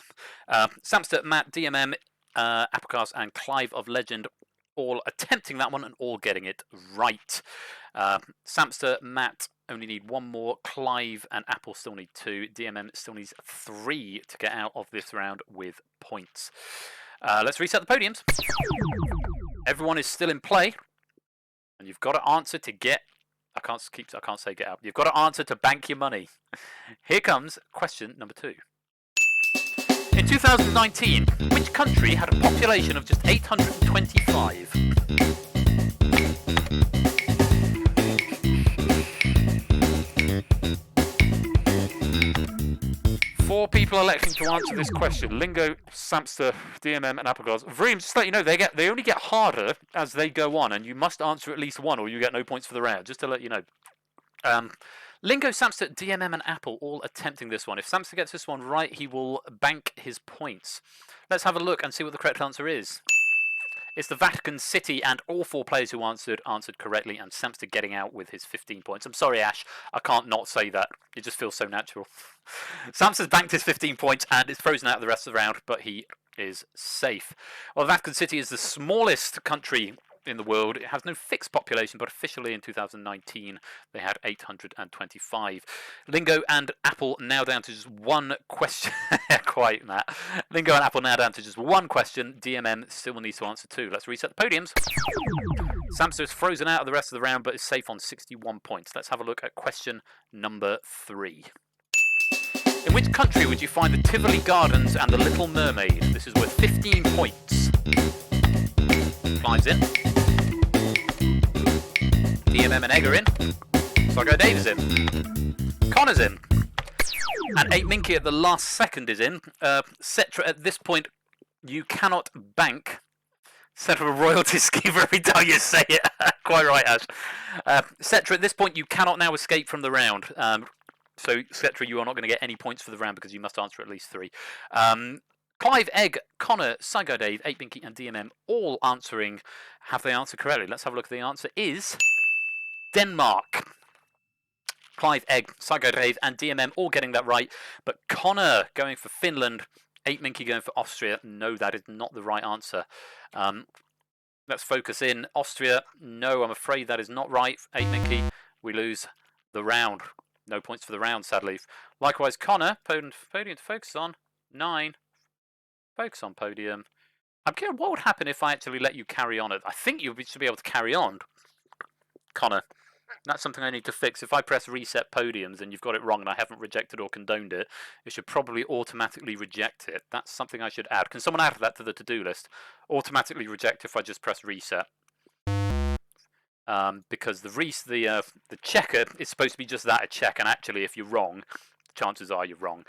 Samster, Matt, DMM, Applecast, and Clive of Legend all attempting that one and all getting it right. Samster, Matt only need 1 more. Clive and Apple still need 2. DMM still needs 3 to get out of this round with points. Let's reset the podiums. Everyone is still in play, and you've got to answer to get. I can't say get out. You've got to answer to bank your money. Here comes question number 2. In 2019, which country had a population of just 825? 4 people electing to answer this question. Lingo, Samster, DMM, and Applecars. Vroom, just to let you know, they only get harder as they go on, and you must answer at least one, or you get no points for the round. Just to let you know. Lingo, Samster, DMM, and Apple all attempting this one. If Samster gets this one right, he will bank his points. Let's have a look and see what the correct answer is. It's the Vatican City, and all 4 players who answered correctly, and Samster getting out with his 15 points. I'm sorry, Ash, I can't not say that. It just feels so natural. Samster's banked his 15 points and is frozen out of the rest of the round, but he is safe. Well, the Vatican City is the smallest country in the world. It has no fixed population, but officially in 2019 they had 825. Lingo and Apple now down to just one question. Quite that. Lingo and Apple now down to just one question. DMM still needs to answer 2. Let's reset the podiums. Samster is frozen out of the rest of the round, but is safe on 61 points. Let's have a look at question number 3. In which country would you find the Tivoli Gardens and the Little Mermaid? This is worth 15 points. Clive's in. DMM and Egg are in. Sargo Dave is in. Connor's in. And 8 Minky at the last second is in. Cetra, at this point, you cannot bank. Cetra royalty scheme for every time you say it. Quite right, Ash. Cetra, at this point, you cannot now escape from the round. So, Cetra, you are not going to get any points for the round because you must answer at least 3. Clive, Egg, Connor, Psycho Dave, 8 Binky, and DMM all answering. Have they answered correctly? Let's have a look at the answer. Is Denmark. Clive, Egg, Psycho Dave, and DMM all getting that right. But Connor going for Finland, 8 Minky going for Austria. No, that is not the right answer. Let's focus in. Austria, no, I'm afraid that is not right. 8 Minky, we lose the round. No points for the round, sadly. Likewise, Connor, podium to focus on. 9. Focus on podium. I'm curious, what would happen if I actually let you carry on? I think you should be able to carry on, Connor. That's something I need to fix. If I press reset podiums and you've got it wrong and I haven't rejected or condoned it, it should probably automatically reject it. That's something I should add. Can someone add that to the to-do list? Automatically reject if I just press reset. Because the checker is supposed to be just that, a check, and actually if you're wrong, chances are you're wrong.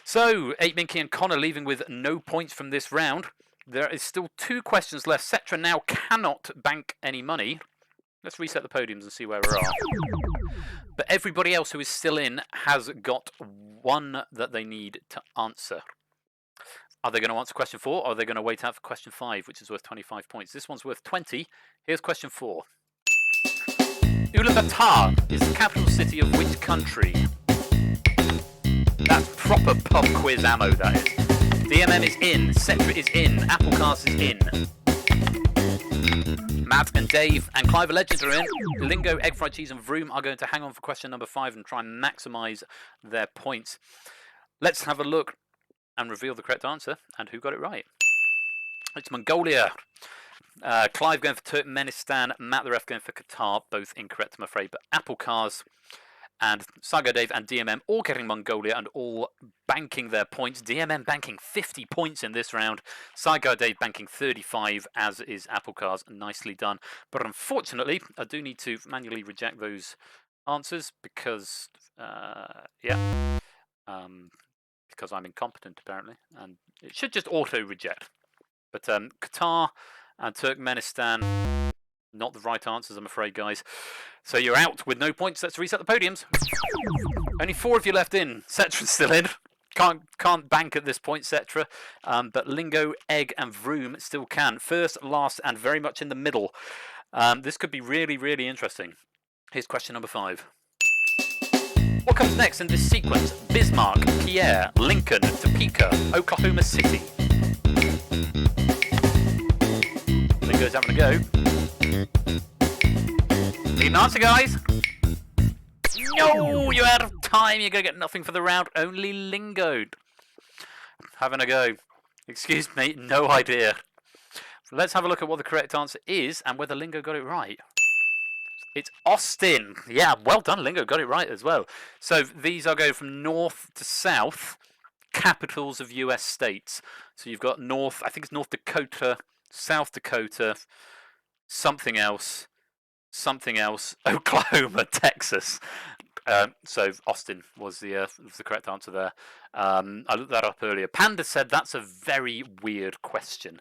So, 8 Minky and Connor leaving with no points from this round. There is still 2 questions left. Cetra now cannot bank any money. Let's reset the podiums and see where we are. But everybody else who is still in has got 1 that they need to answer. Are they going to answer question 4, or are they going to wait out for question 5, which is worth 25 points? This one's worth 20. Here's question 4. Ulaanbaatar is the capital city of which country? That's proper pub quiz ammo, that is. DMM is in, Cetra is in, Applecast is in. Matt and Dave and Clive Legends are in. Lingo, Egg Fried Cheese and Vroom are going to hang on for question number 5 and try and maximise their points. Let's have a look and reveal the correct answer and who got it right. It's Mongolia. Clive going for Turkmenistan, Matt the ref going for Qatar, both incorrect I'm afraid, but Applecars and Saga Dave and DMM all getting Mongolia and all banking their points. DMM banking 50 points in this round. Saga Dave banking 35, as is Applecars. Nicely done. But unfortunately, I do need to manually reject those answers because, because I'm incompetent apparently, and it should just auto-reject. But Qatar and Turkmenistan, not the right answers, I'm afraid, guys. So you're out with no points. Let's reset the podiums. Only 4 of you left in. Cetra's still in. Can't bank at this point, Cetra. But Lingo, Egg, and Vroom still can. First, last, and very much in the middle. This could be really, really interesting. Here's question number 5. What comes next in this sequence? Bismarck, Pierre, Lincoln, Topeka, Oklahoma City. Lingo's having a go. Need an answer, guys. No, you're out of time. You're going to get nothing for the round. Only Lingo. Having a go. Excuse me, no idea. Let's have a look at what the correct answer is and whether Lingo got it right. It's Austin. Yeah, well done, Lingo. Got it right as well. So these are going from north to south, capitals of US states. So you've got North, I think it's North Dakota, South Dakota, something else, Oklahoma, Texas. So Austin was the correct answer there. I looked that up earlier. Panda said that's a very weird question,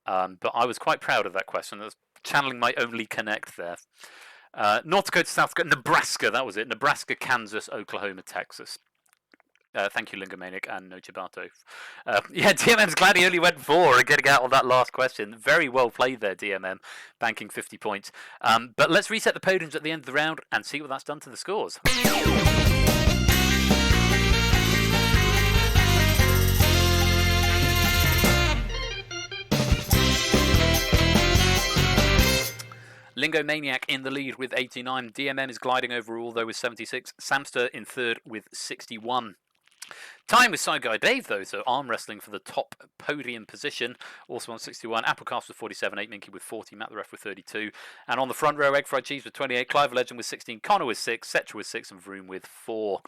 but I was quite proud of that question. I was channeling my only connect there. North Dakota, South Dakota, Nebraska, that was it. Nebraska, Kansas, Oklahoma, Texas. Thank you, Lingomaniac and No Chibato. Yeah, DMM's glad he only went 4 and getting out on that last question. Very well played there, DMM, banking 50 points. But let's reset the podiums at the end of the round and see what that's done to the scores. Lingomaniac in the lead with 89. DMM is gliding overall, though, with 76. Samster in third with 61. Time with Side Guy Dave, though, so arm wrestling for the top podium position. Also on 61. Applecast with 47. 8 Minky with 40. Matt the Ref with 32. And on the front row, Egg Fried Cheese with 28. Clive Legend with 16. Connor with 6. Setra with 6. And Vroom with 4.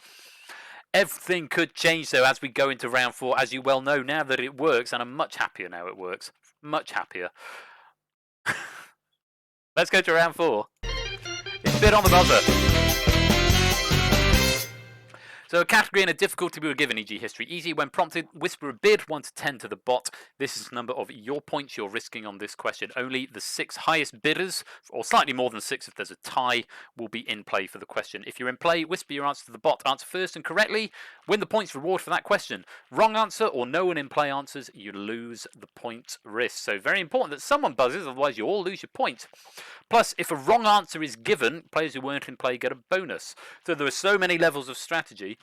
Everything could change, though, as we go into round 4. As you well know, now that it works, and I'm much happier now it works. Much happier. Let's go to round 4. It's a bit on the buzzer. So a category and a difficulty we were given, e.g. history. Easy when prompted, whisper a bid, 1 to 10 to the bot. This is the number of your points you're risking on this question. Only the 6 highest bidders, or slightly more than 6 if there's a tie, will be in play for the question. If you're in play, whisper your answer to the bot. Answer first and correctly, win the points reward for that question. Wrong answer or no one in play answers, you lose the point risk. So very important that someone buzzes, otherwise you all lose your points. Plus, if a wrong answer is given, players who weren't in play get a bonus. So there are so many levels of strategy.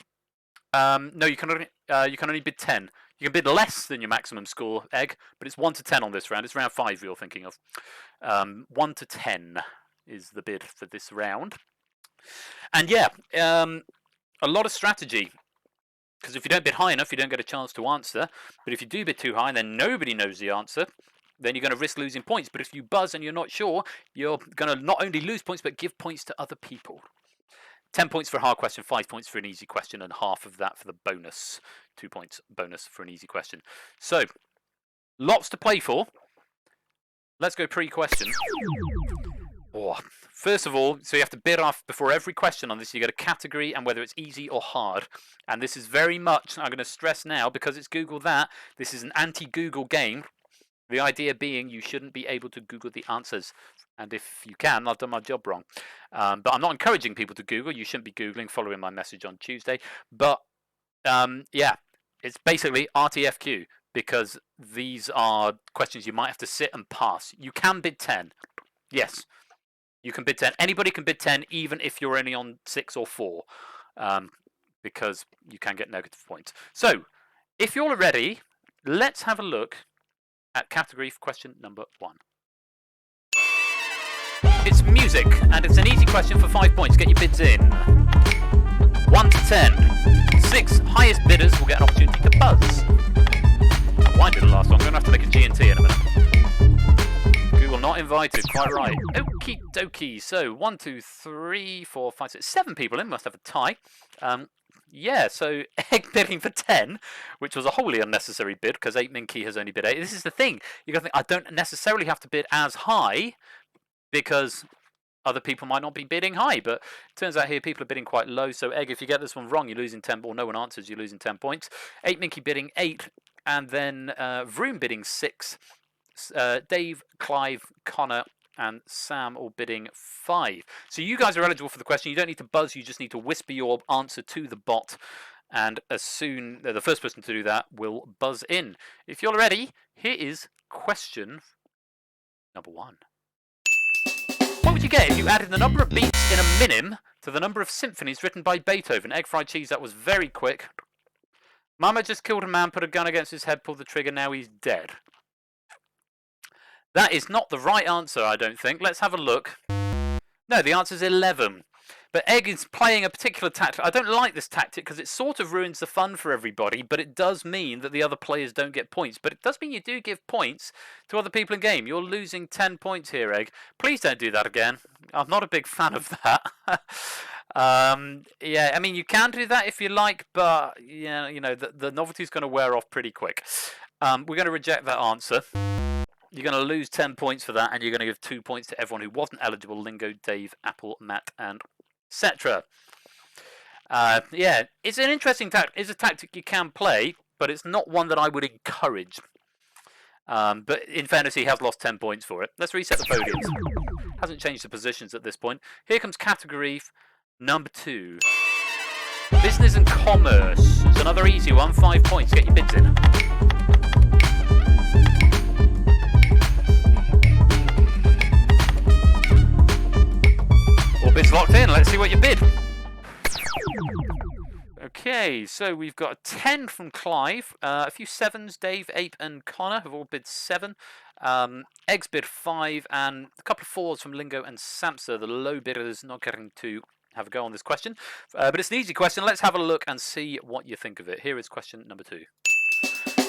No, you can only bid 10. You can bid less than your maximum score, Egg, but it's 1 to 10 on this round. It's round 5 you're thinking of. 1 to 10 is the bid for this round. And yeah, a lot of strategy. Because if you don't bid high enough, you don't get a chance to answer. But if you do bid too high, then nobody knows the answer. Then you're going to risk losing points. But if you buzz and you're not sure, you're going to not only lose points, but give points to other people. 10 points for a hard question, 5 points for an easy question, and half of that for the bonus. 2 points bonus for an easy question. So, lots to play for. Let's go pre-question. Oh, first of all, so you have to bid off before every question on this. You get a category and whether it's easy or hard. And this is very much, I'm going to stress now, because it's Google that, this is an anti-Google game. The idea being you shouldn't be able to Google the answers. And if you can, I've done my job wrong. But I'm not encouraging people to Google. You shouldn't be Googling, following my message on Tuesday. But yeah, it's basically RTFQ, because these are questions you might have to sit and pass. You can bid 10. Yes, you can bid 10. Anybody can bid 10, even if you're only on 6 or 4, because you can get negative points. So, if you're ready, let's have a look at category for question number 1. It's music, and it's an easy question for 5 points. Get your bids in. 1 to 10. 6 highest bidders will get an opportunity to buzz. Why did the last one? I'm going to have to make a G&T in a minute. Google not invited, quite right. Okie dokie. So, 1, 2, 3, 4, 5, 6, 7 people in. Must have a tie. Yeah, so Egg bidding for 10, which was a wholly unnecessary bid, because 8 Minky has only bid 8. This is the thing. You got to think, I don't necessarily have to bid as high, because other people might not be bidding high, but it turns out here people are bidding quite low. So Egg, if you get this one wrong, you're losing 10, or no one answers, you're losing 10 points. 8 Minky bidding 8, and then Vroom bidding 6. Dave, Clive, Connor, and Sam all bidding 5. So you guys are eligible for the question. You don't need to buzz, you just need to whisper your answer to the bot. And as soon, the first person to do that will buzz in. If you're ready, here is question number 1. What would you get if you added the number of beats in a minim to the number of symphonies written by Beethoven? Egg Fried Cheese, that was very quick. Mama just killed a man, put a gun against his head, pulled the trigger, now he's dead. That is not the right answer, I don't think. Let's have a look. No, the answer is 11. But Egg is playing a particular tactic. I don't like this tactic because it sort of ruins the fun for everybody, but it does mean that the other players don't get points. But it does mean you do give points to other people in game. You're losing 10 points here, Egg. Please don't do that again. I'm not a big fan of that. Yeah, I mean, you can do that if you like, but yeah, you know, the novelty's going to wear off pretty quick. We're going to reject that answer. You're going to lose 10 points for that, and you're going to give 2 points to everyone who wasn't eligible. Lingo, Dave, Apple, Matt, and etc. Yeah, it's an interesting tactic. It's a tactic you can play, but it's not one that I would encourage. But in fairness, he has lost 10 points for it. Let's reset the podiums. Hasn't changed the positions at this point. Here comes category number 2. Business and commerce. It's another easy one. 5 points. Get your bids in. All bids locked in. Let's see what you bid. Okay, so we've got a 10 from Clive, a few 7s, Dave, Ape and Connor have all bid 7. Eggs bid 5, and a couple of 4s from Lingo and Samsa, the low bidders not getting to have a go on this question. But it's an easy question. Let's have a look and see what you think of it. Here is question number 2.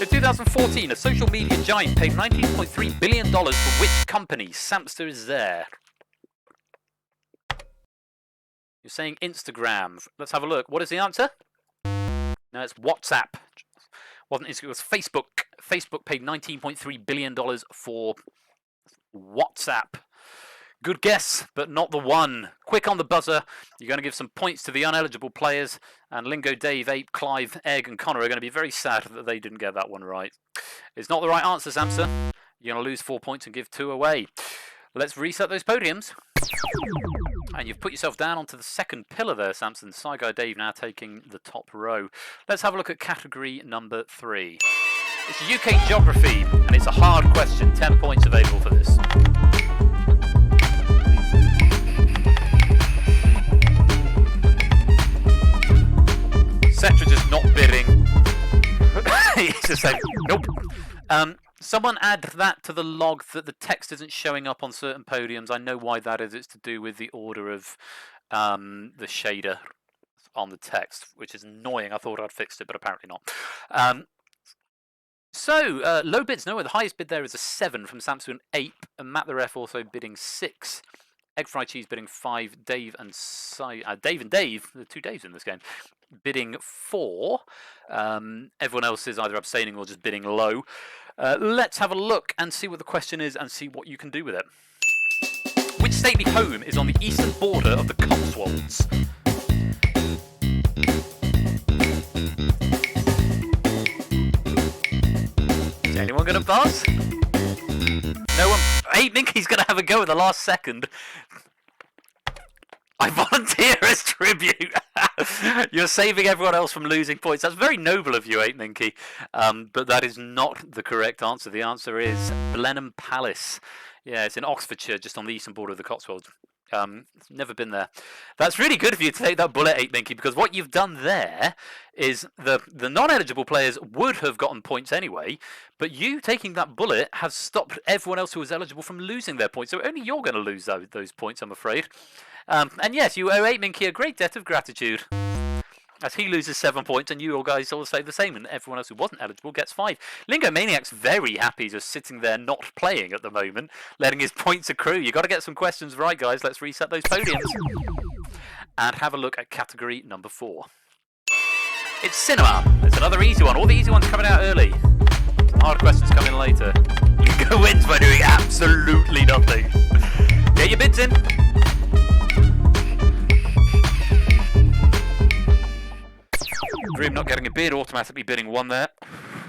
In 2014, a social media giant paid $19.3 billion for which company? Samster is there. You're saying Instagram. Let's have a look. What is the answer? No, it's WhatsApp. Wasn't it? It was Facebook. Facebook paid $19.3 billion for WhatsApp. Good guess, but not the one. Quick on the buzzer. You're going to give some points to the uneligible players. And Lingo, Dave, Ape, Clive, Egg and Connor are going to be very sad that they didn't get that one right. It's not the right answer, Samsa. You're going to lose 4 points and give 2 away. Let's reset those podiums. And you've put yourself down onto the second pillar there, Samson. Side Guy Dave now taking the top row. Let's have a look at category number 3. It's UK geography, and it's a hard question. 10 points available for this. Cetra just not bidding. He's just saying, nope. Someone add that to the log that the text isn't showing up on certain podiums. I know why that is. It's to do with the order of the shader on the text, which is annoying. I thought I'd fixed it, but apparently not. So, low bids. No, the highest bid there is a 7 from Samsung Ape, and Matt the Ref also bidding 6. Egg Fried Cheese bidding 5. Dave and Dave, the 2 Daves in this game, bidding 4. Everyone else is either abstaining or just bidding low. Let's have a look and see what the question is and see what you can do with it. Which stately home is on the eastern border of the Cotswolds? Is anyone going to buzz? No one. Hey, Minky's going to have a go at the last second. I volunteer as tribute. You're saving everyone else from losing points. That's very noble of you, 8 Minky. But that is not the correct answer. The answer is Blenheim Palace. Yeah, it's in Oxfordshire, just on the eastern border of the Cotswolds. Never been there. That's really good of you to take that bullet, 8 Minky, because what you've done there is the non-eligible players would have gotten points anyway, but you taking that bullet has stopped everyone else who was eligible from losing their points. So only you're going to lose those points, I'm afraid. And yes, you owe 8 Minky a great debt of gratitude, as he loses 7 points and you all guys all say the same, and everyone else who wasn't eligible gets 5. Lingo Maniac's very happy just sitting there not playing at the moment, letting his points accrue. You've got to get some questions right, guys. Let's reset those podiums and have a look at category number 4. It's cinema. It's another easy one. All the easy ones coming out early. Some hard questions coming later. Lingo wins by doing absolutely nothing. Get your bids in. Dream not getting a bid, automatically bidding 1 there.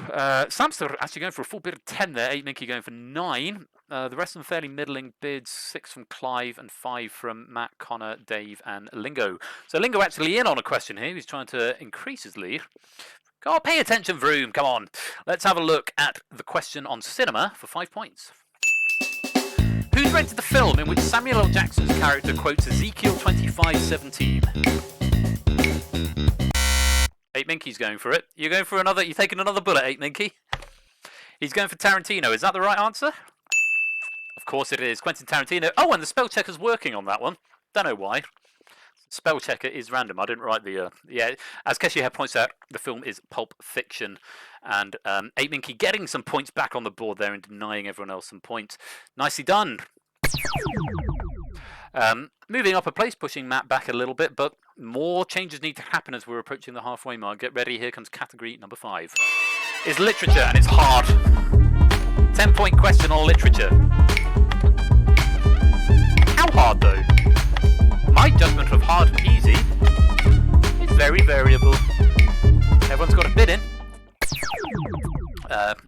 Samster actually going for a full bid of 10 there. 8 Minky going for 9. The rest of them fairly middling bids. 6 from Clive and 5 from Matt, Connor, Dave and Lingo. So Lingo actually in on a question here. He's trying to increase his lead. God, pay attention, Vroom. Come on. Let's have a look at the question on cinema for 5 points. Who directed the film in which Samuel L. Jackson's character quotes Ezekiel 25:17? 8 Minky's going for it. You're going for another. You're taking another bullet, 8 Minky. He's going for Tarantino. Is that the right answer? Of course it is. Quentin Tarantino. Oh, and the spell checker's working on that one. Don't know why. Spell checker is random. I didn't write the. Yeah, as Keshihead points out, the film is Pulp Fiction, and 8 Minky getting some points back on the board there and denying everyone else some points. Nicely done. Moving up a place, pushing Matt back a little bit, but more changes need to happen as we're approaching the halfway mark. Get ready, here comes category number 5. It's literature, and it's hard. 10-point question on literature. How hard, though? My judgment of hard and easy is very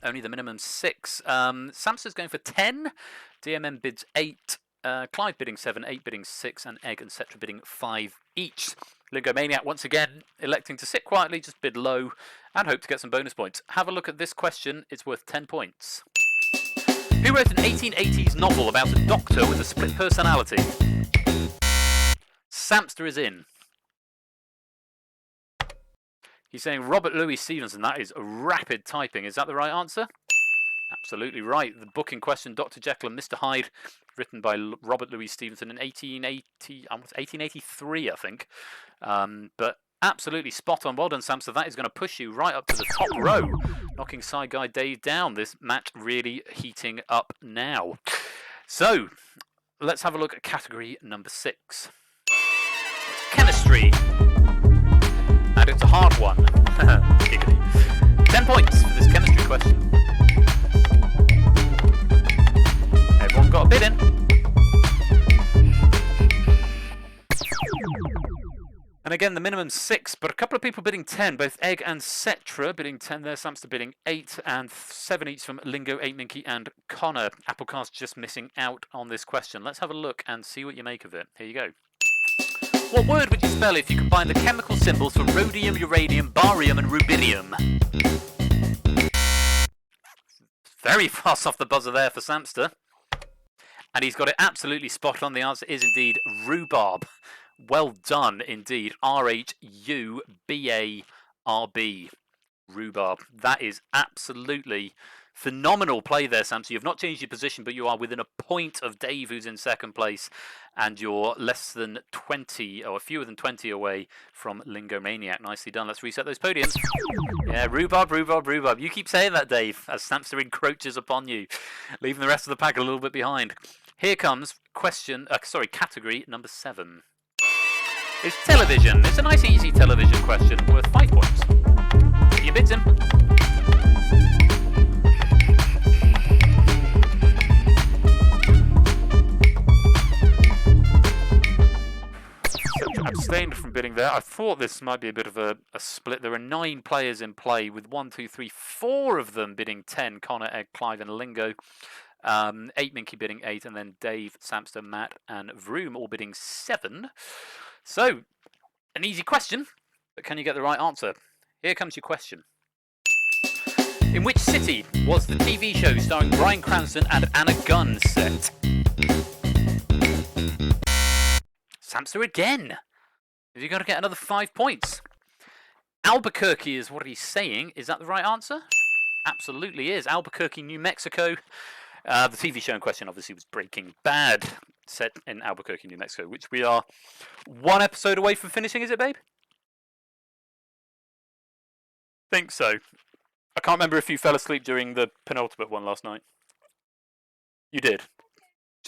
Only the minimum 6. Samster's going for 10. DMM bids 8. Clive bidding 7. 8 bidding 6. And Egg and Cetra bidding 5 each. Lingo Maniac once again electing to sit quietly, just bid low, and hope to get some bonus points. Have a look at this question. It's worth 10 points. Who wrote an 1880s novel about a doctor with a split personality? Samster is in. He's saying Robert Louis Stevenson. That is rapid typing. Is that the right answer? Absolutely right. The book in question, Dr. Jekyll and Mr. Hyde, written by Robert Louis Stevenson in 1883, I think. But absolutely spot on. Well done, Samster. That is going to push you right up to the top row, knocking side guy Dave down. This match really heating up now. So, let's have a look at category number 6. Chemistry. And it's a hard one. 10 points for this chemistry question. Everyone got a bid in. And again, the minimum 6, but a couple of people bidding 10. Both Egg and Cetra bidding 10 there. Samster bidding 8 and 7 each from Lingo, 8 Minky and Connor. Applecast just missing out on this question. Let's have a look and see what you make of it. Here you go. What word would you spell if you combine the chemical symbols for rhodium, uranium, barium and rubidium? Very fast off the buzzer there for Samster. And he's got it absolutely spot on. The answer is indeed rhubarb. Well done indeed. R-H-U-B-A-R-B. Rhubarb. That is absolutely phenomenal play there, Sam. So you've not changed your position, but you are within a point of Dave, who's in second place, and you're less than 20, or fewer than 20 away from Lingo Maniac. Nicely done. Let's reset those podiums. Yeah, rhubarb, rhubarb, rhubarb. You keep saying that, Dave, as Samster encroaches upon you, leaving the rest of the pack a little bit behind. Here comes category number 7. It's television. It's a nice, easy television question worth 5 points. Get your bids in. Abstained from bidding there. I thought this might be a bit of a split. There are 9 players in play, with 1, 2, 3, 4 of them bidding 10. Connor, Egg, Clive and Lingo. 8 Minky bidding 8, and then Dave, Samster, Matt and Vroom all bidding 7. So, an easy question, but can you get the right answer? Here comes your question. In which city was the TV show starring Bryan Cranston and Anna Gunn set? Samster again. Have you got to get another 5 points? Albuquerque is what he's saying. Is that the right answer? Absolutely is. Albuquerque, New Mexico. The TV show in question obviously was Breaking Bad, set in Albuquerque, New Mexico, which we are 1 episode away from finishing, is it, babe? Think so. I can't remember if you fell asleep during the penultimate one last night. You did.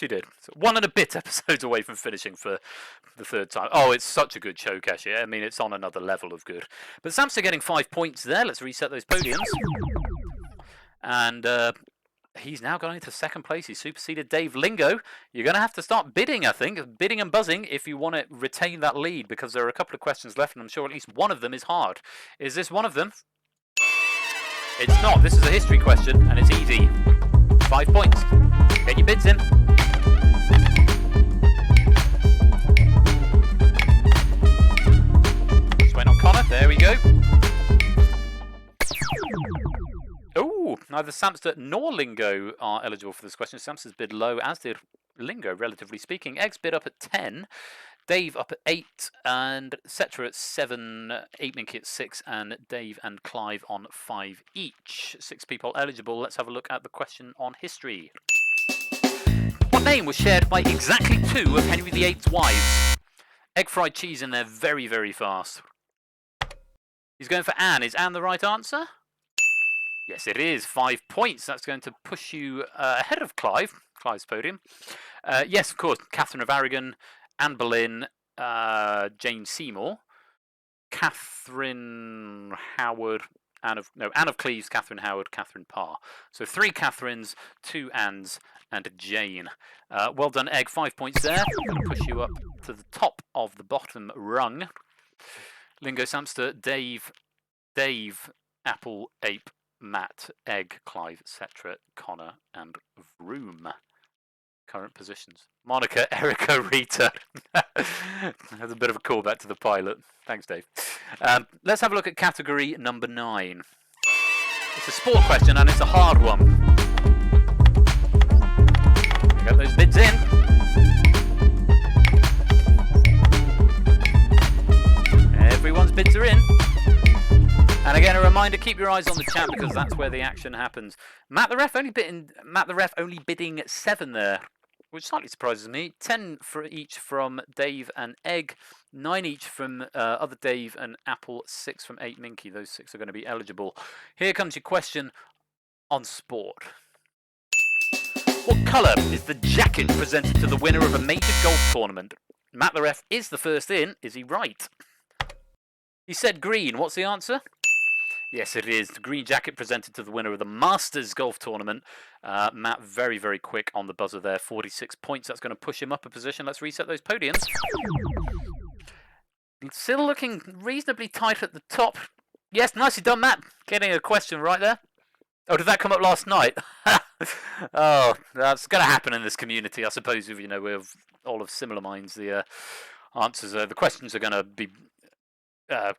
She did. So 1 and a bit episodes away from finishing for the 3rd time. Oh, it's such a good show, Cashier. I mean, it's on another level of good. But Samster getting 5 points there. Let's reset those podiums. And he's now going into second place. He's superseded Dave. Lingo, you're going to have to start bidding, I think. Bidding and buzzing if you want to retain that lead, because there are a couple of questions left, and I'm sure at least one of them is hard. Is this one of them? It's not. This is a history question, and it's easy. 5 points. Get your bids in. Just went on Connor. There we go. Oh, neither Samster nor Lingo are eligible for this question. Samster's bid low, as did Lingo, relatively speaking. Egg's bid up at 10. Dave up at 8, and Cetra at 7, 8 Minky at 6, and Dave and Clive on 5 each. 6 people eligible. Let's have a look at the question on history. What name was shared by exactly 2 of Henry VIII's wives? Egg fried cheese in there very, very fast. He's going for Anne. Is Anne the right answer? Yes, it is. 5 points. That's going to push you ahead of Clive's podium. Yes, of course, Catherine of Aragon, Anne Boleyn, Jane Seymour, Catherine Howard, Anne of Cleves, Catherine Howard, Catherine Parr. So 3 Catherines, 2 Annes, and a Jane. Well done, Egg. 5 points there. I'm going to push you up to the top of the bottom rung. Lingo, Samster, Dave, Apple, Ape, Matt, Egg, Clive, etc., Connor, and Vroom. Current positions. Monica, Erica, Rita. That's a bit of a callback to the pilot. Thanks, Dave. Let's have a look at category number 9. It's a sport question and it's a hard one. Get those bids in. Everyone's bids are in. And again, a reminder: keep your eyes on the chat because that's where the action happens. Matt the ref only bidding 7 there, which slightly surprises me. 10 for each from Dave and Egg, 9 each from other Dave and Apple, 6 from 8 Minky. Those 6 are going to be eligible. Here comes your question on sport. What colour is the jacket presented to the winner of a major golf tournament? Matt the ref is the first in. Is he right? He said green. What's the answer? Yes, it is. The green jacket presented to the winner of the Masters golf tournament. Matt, very, very quick on the buzzer there. 46 points. That's going to push him up a position. Let's reset those podiums. Still looking reasonably tight at the top. Yes, nicely done, Matt. Getting a question right there. Oh, did that come up last night? Oh, that's going to happen in this community. I suppose, you know, we're all of similar minds. The answers, the questions are going to be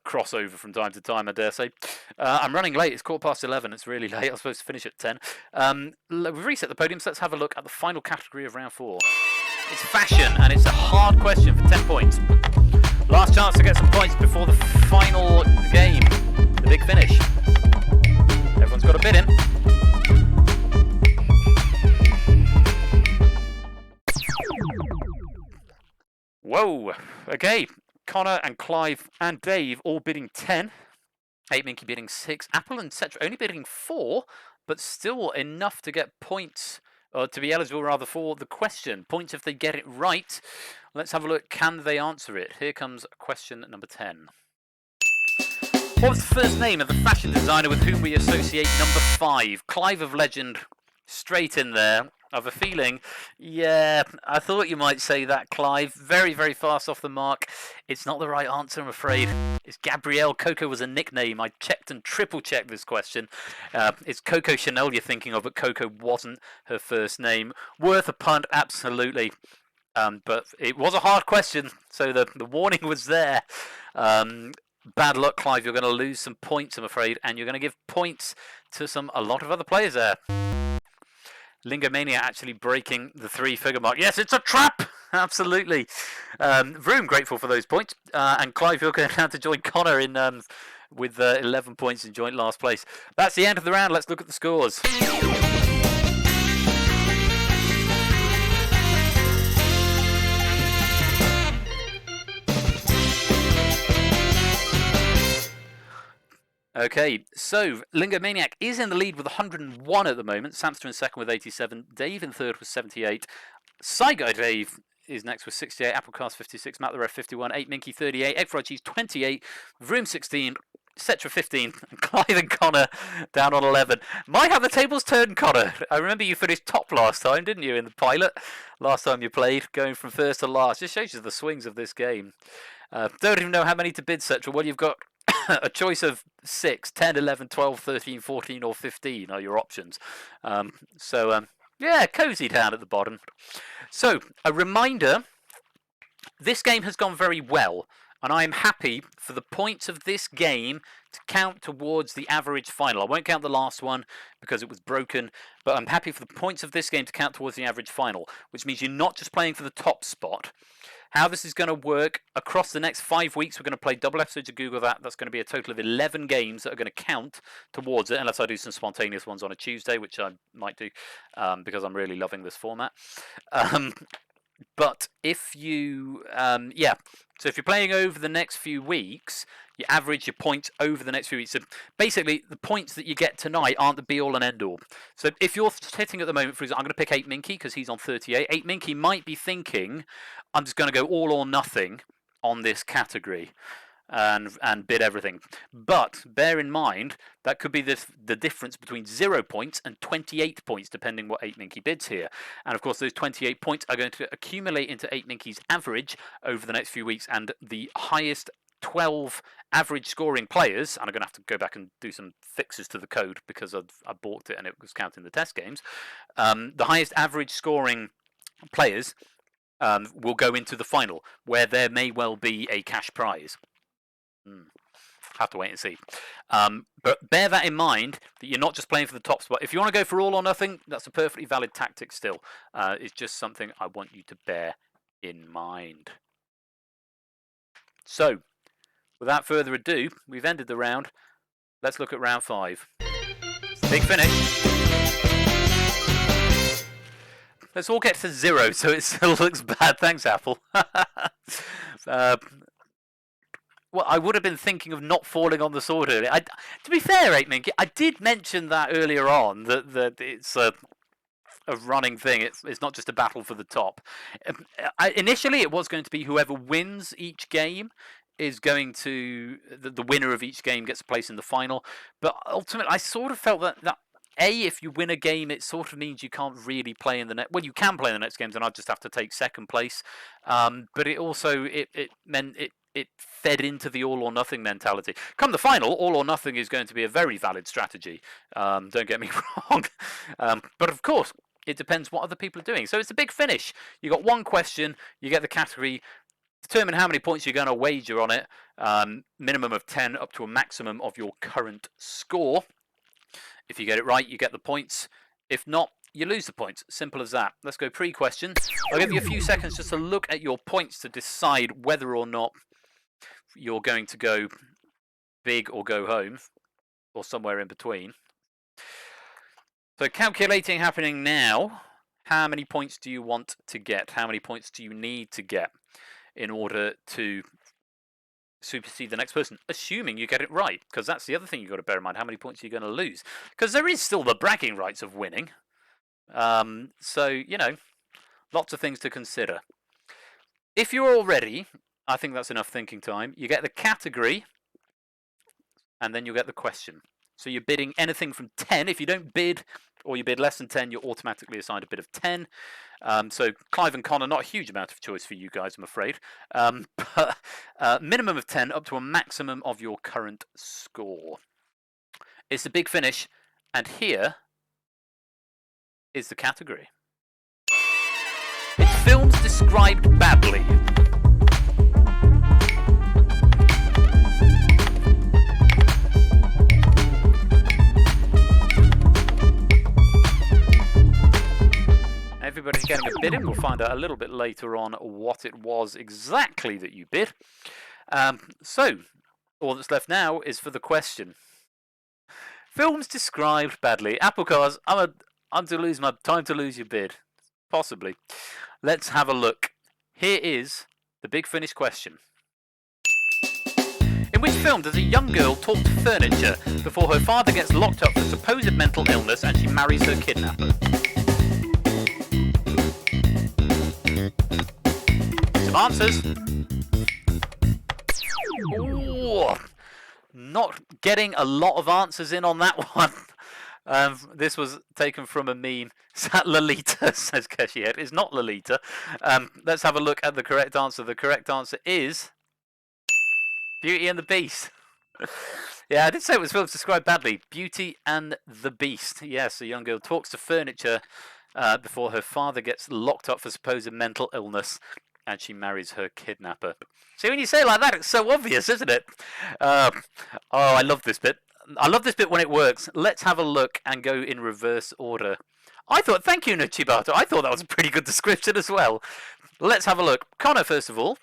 crossover from time to time, I dare say. I'm running late. It's 11:15. It's really late. I was supposed to finish at 10. We've reset the podiums. Let's have a look at the final category of round 4. It's fashion, and it's a hard question for 10 points. Last chance to get some points before the final game, the big finish. Everyone's got a bid in. Whoa. Okay. Connor and Clive and Dave all bidding 10. 8 Minky bidding 6. Apple and Cetra only bidding 4, but still enough to get points, or to be eligible rather, for the question. Points if they get it right. Let's have a look. Can they answer it? Here comes question number 10. What was the first name of the fashion designer with whom we associate number 5? Clive of Legend, straight in there. I have a feeling, yeah, I thought you might say that, Clive. Very, very fast off the mark. It's not the right answer, I'm afraid. It's Gabrielle. Coco was a nickname. I checked and triple-checked this question. It's Coco Chanel you're thinking of, but Coco wasn't her first name. Worth a punt, absolutely. But it was a hard question, so the warning was there. Bad luck, Clive. You're going to lose some points, I'm afraid, and you're going to give points to a lot of other players there. Lingomania actually breaking the 3-figure mark. Yes, it's a trap! Absolutely. Vroom, grateful for those points. And Clive, you're going to have to join Connor in with 11 points in joint last place. That's the end of the round. Let's look at the scores. Okay, so Lingomaniac is in the lead with 101 at the moment. Samster in second with 87. Dave in third with 78. Saigo Dave is next with 68. Applecast 56. Matt the Ref 51. 8 Minky 38. Egg Fried Cheese 28. Vroom 16. Cetra 15. And Clive and Connor down on 11. Might have the tables turned, Connor. I remember you finished top last time, didn't you, in the pilot? Last time you played, going from first to last. Just shows you the swings of this game. Don't even know how many to bid, Cetra. Well, you've got a choice of 6, 10, 11, 12, 13, 14 or 15 are your options. Yeah, cozy down at the bottom. So, a reminder, this game has gone very well, and I am happy for the points of this game to count towards the average final. I won't count the last one because it was broken, but I'm happy for the points of this game to count towards the average final, which means you're not just playing for the top spot. How this is going to work across the next 5 weeks, we're going to play double episodes of Google That. That's going to be a total of 11 games that are going to count towards it, unless I do some spontaneous ones on a Tuesday, which I might do because I'm really loving this format. But if you, so if you're playing over the next few weeks, you average your points over the next few weeks. So basically, the points that you get tonight aren't the be-all and end-all. So if you're sitting at the moment, for example, I'm going to pick 8 Minky because he's on 38. 8 Minky might be thinking, I'm just going to go all or nothing on this category and bid everything. But bear in mind, that could be the difference between 0 points and 28 points, depending what 8 Minky bids here. And of course, those 28 points are going to accumulate into 8 Minky's average over the next few weeks, and the highest 12 average scoring players, and I'm going to have to go back and do some fixes to the code because I bought it and it was counting the test games. The highest average scoring players will go into the final, where there may well be a cash prize. Have to wait and see. But bear that in mind, that you're not just playing for the top spot. If you want to go for all or nothing, that's a perfectly valid tactic still. It's just something I want you to bear in mind. So, without further ado, we've ended the round. Let's look at round 5. Big finish. Let's all get to 0 so it still looks bad. Thanks, Apple. Well, I would have been thinking of not falling on the sword earlier. To be fair, 8-Mink, I did mention that earlier on, that it's a running thing. It's not just a battle for the top. Initially, it was going to be whoever wins each game is going to... The winner of each game gets a place in the final. But ultimately, I sort of felt that if you win a game, it sort of means you can't really play in the next... Well, you can play in the next games, and I'd just have to take second place. But it also... It meant... It fed into the all or nothing mentality. Come the final, all or nothing is going to be a very valid strategy. Don't get me wrong. But of course, it depends what other people are doing. So it's a big finish. You got one question, you get the category, determine how many points you're going to wager on it. Minimum of 10 up to a maximum of your current score. If you get it right, you get the points. If not, you lose the points. Simple as that. Let's go pre-question. I'll give you a few seconds just to look at your points to decide whether or not you're going to go big or go home, or somewhere in between. So calculating happening now. How many points do you want to get? How many points do you need to get in order to supersede the next person? Assuming you get it right, because that's the other thing you've got to bear in mind. How many points are you going to lose? Because there is still the bragging rights of winning. So, you know, lots of things to consider. If you're all ready, I think that's enough thinking time. You get the category, and then you'll get the question. So you're bidding anything from 10. If you don't bid, or you bid less than 10, you're automatically assigned a bid of 10. So Clive and Connor, not a huge amount of choice for you guys, I'm afraid. But minimum of 10 up to a maximum of your current score. It's a big finish, and here is the category. It's films described badly. Everybody's getting a bid in. We'll find out a little bit later on what it was exactly that you bid. So, all that's left now is for the question. Films described badly. Apple Cars, I'm to lose my time to lose your bid. Possibly. Let's have a look. Here is the big finish question. In which film does a young girl talk to furniture before her father gets locked up for supposed mental illness and she marries her kidnapper? Some answers. Ooh, not getting a lot of answers in on that one. This was taken from a meme. Is that Lolita? Says Keshihead. It's not Lolita. Let's have a look at the correct answer. The correct answer is Beauty and the Beast. Yeah, I did say it was films described badly. Beauty and the Beast. Yes, a young girl talks to furniture before her father gets locked up for supposed mental illness and she marries her kidnapper. See, when you say it like that, it's so obvious, isn't it? Oh, I love this bit. I love this bit when it works. Let's have a look and go in reverse order. Thank you, Nuchibato. I thought that was a pretty good description as well. Let's have a look. Connor, first of all.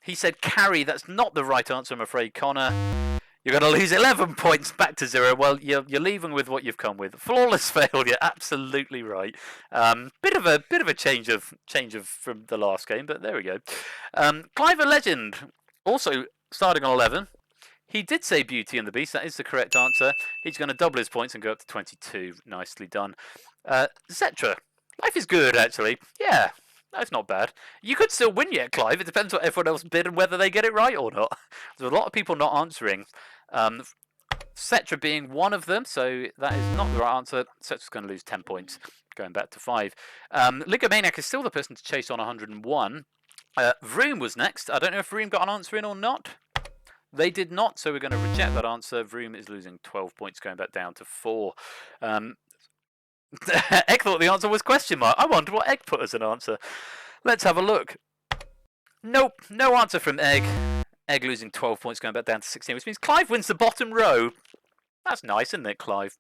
He said Carrie. That's not the right answer, I'm afraid, Connor. You're going to lose 11 points back to 0. Well, you're leaving with what you've come with. Flawless failure. Absolutely right. Bit of a change of from the last game, but there we go. Clive a Legend, also starting on 11. He did say Beauty and the Beast. That is the correct answer. He's going to double his points and go up to 22. Nicely done. Zetra. Life is good, actually. Yeah. That's not bad. You could still win yet, Clive. It depends what everyone else bid and whether they get it right or not. There's a lot of people not answering. Cetra being one of them, so that is not the right answer. Cetra's going to lose 10 points, going back to 5. Ligomaniac is still the person to chase on 101. Vroom was next. I don't know if Vroom got an answer in or not. They did not, so we're going to reject that answer. Vroom is losing 12 points, going back down to 4. Egg thought the answer was question mark. I wonder what Egg put as an answer. Let's have a look. Nope, no answer from Egg. Egg losing 12 points, going back down to 16, which means Clive wins the bottom row. That's nice, isn't it, Clive?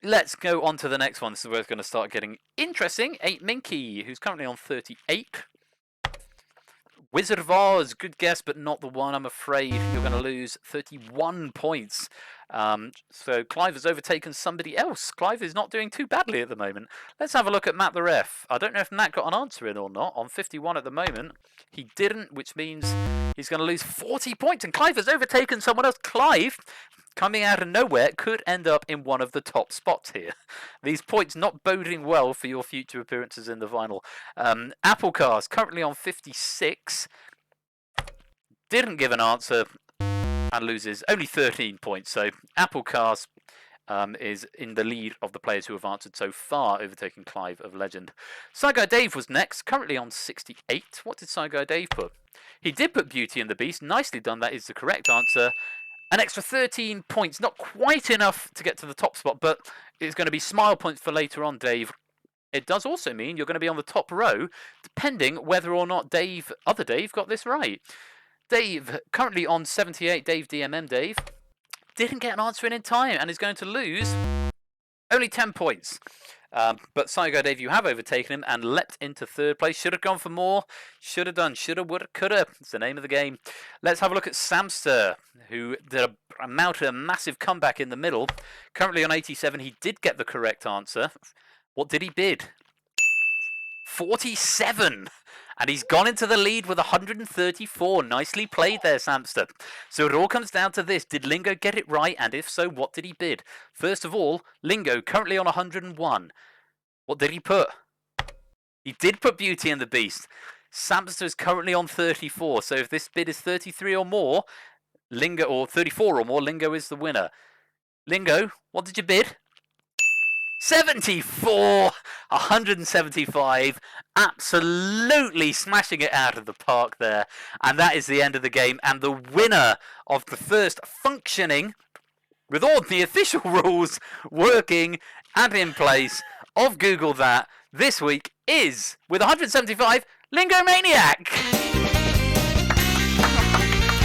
Let's go on to the next one. This is where it's going to start getting interesting. 8 Minky, who's currently on 38. Wizard of Oz, good guess, but not the one. I'm afraid you're going to lose 31 points. So Clive has overtaken somebody else. Clive is not doing too badly at the moment. Let's have a look at Matt the Ref. I don't know if Matt got an answer in or not. On 51 at the moment, he didn't, which means he's going to lose 40 points. And Clive has overtaken someone else. Clive, coming out of nowhere, could end up in one of the top spots here. These points not boding well for your future appearances in the final. Applecast, currently on 56. Didn't give an answer and loses only 13 points. So Applecast is in the lead of the players who have answered so far, overtaking Clive of Legend. Saigai Dave was next, currently on 68. What did Saigai Dave put? He did put Beauty and the Beast. Nicely done. That is the correct answer. An extra 13 points. Not quite enough to get to the top spot, but it's going to be smile points for later on, Dave. It does also mean you're going to be on the top row, depending whether or not other Dave got this right. Dave, currently on 78, Dave DMM Dave, didn't get an answer in time and is going to lose only 10 points. But Saigo Dave, you have overtaken him and leapt into third place. Should have gone for more. Should have done. Should have, would have, could have. It's the name of the game. Let's have a look at mounted a massive comeback in the middle. Currently on 87, he did get the correct answer. What did he bid? 47! And he's gone into the lead with 134. Nicely played there, Samster. So it all comes down to this. Did Lingo get it right? And if so, what did he bid? First of all, Lingo currently on 101. What did he put? He did put Beauty and the Beast. Samster is currently on 34. So if this bid is 33 or more, Lingo, or 34 or more, Lingo is the winner. Lingo, what did you bid? 74, 175, absolutely smashing it out of the park there. And that is the end of the game. And the winner of the first functioning, with all the official rules working and in place, of Google That this week is, with 175, Lingo Maniac.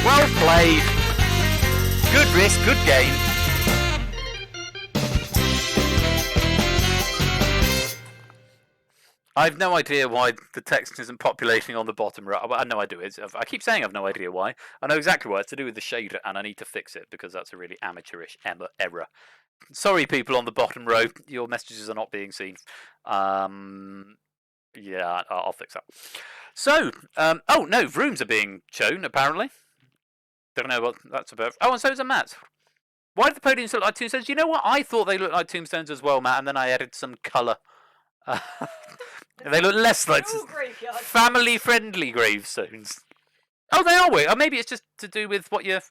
Well played. Good risk, good game. I've no idea why the text isn't populating on the bottom right. I know I do. I keep saying I've no idea why. I know exactly why. It's to do with the shader, and I need to fix it because that's a really amateurish error. Sorry, people on the bottom row. Your messages are not being seen. Yeah, I'll fix that. So, oh no, rooms are being shown, apparently. Don't know what that's about. Oh, and so is a Matt. Why do the podiums look like tombstones? You know what? I thought they looked like tombstones as well, Matt, and then I added some colour. They look less like family-friendly gravestones. Oh, they are weird. Or maybe it's just to do with what you're...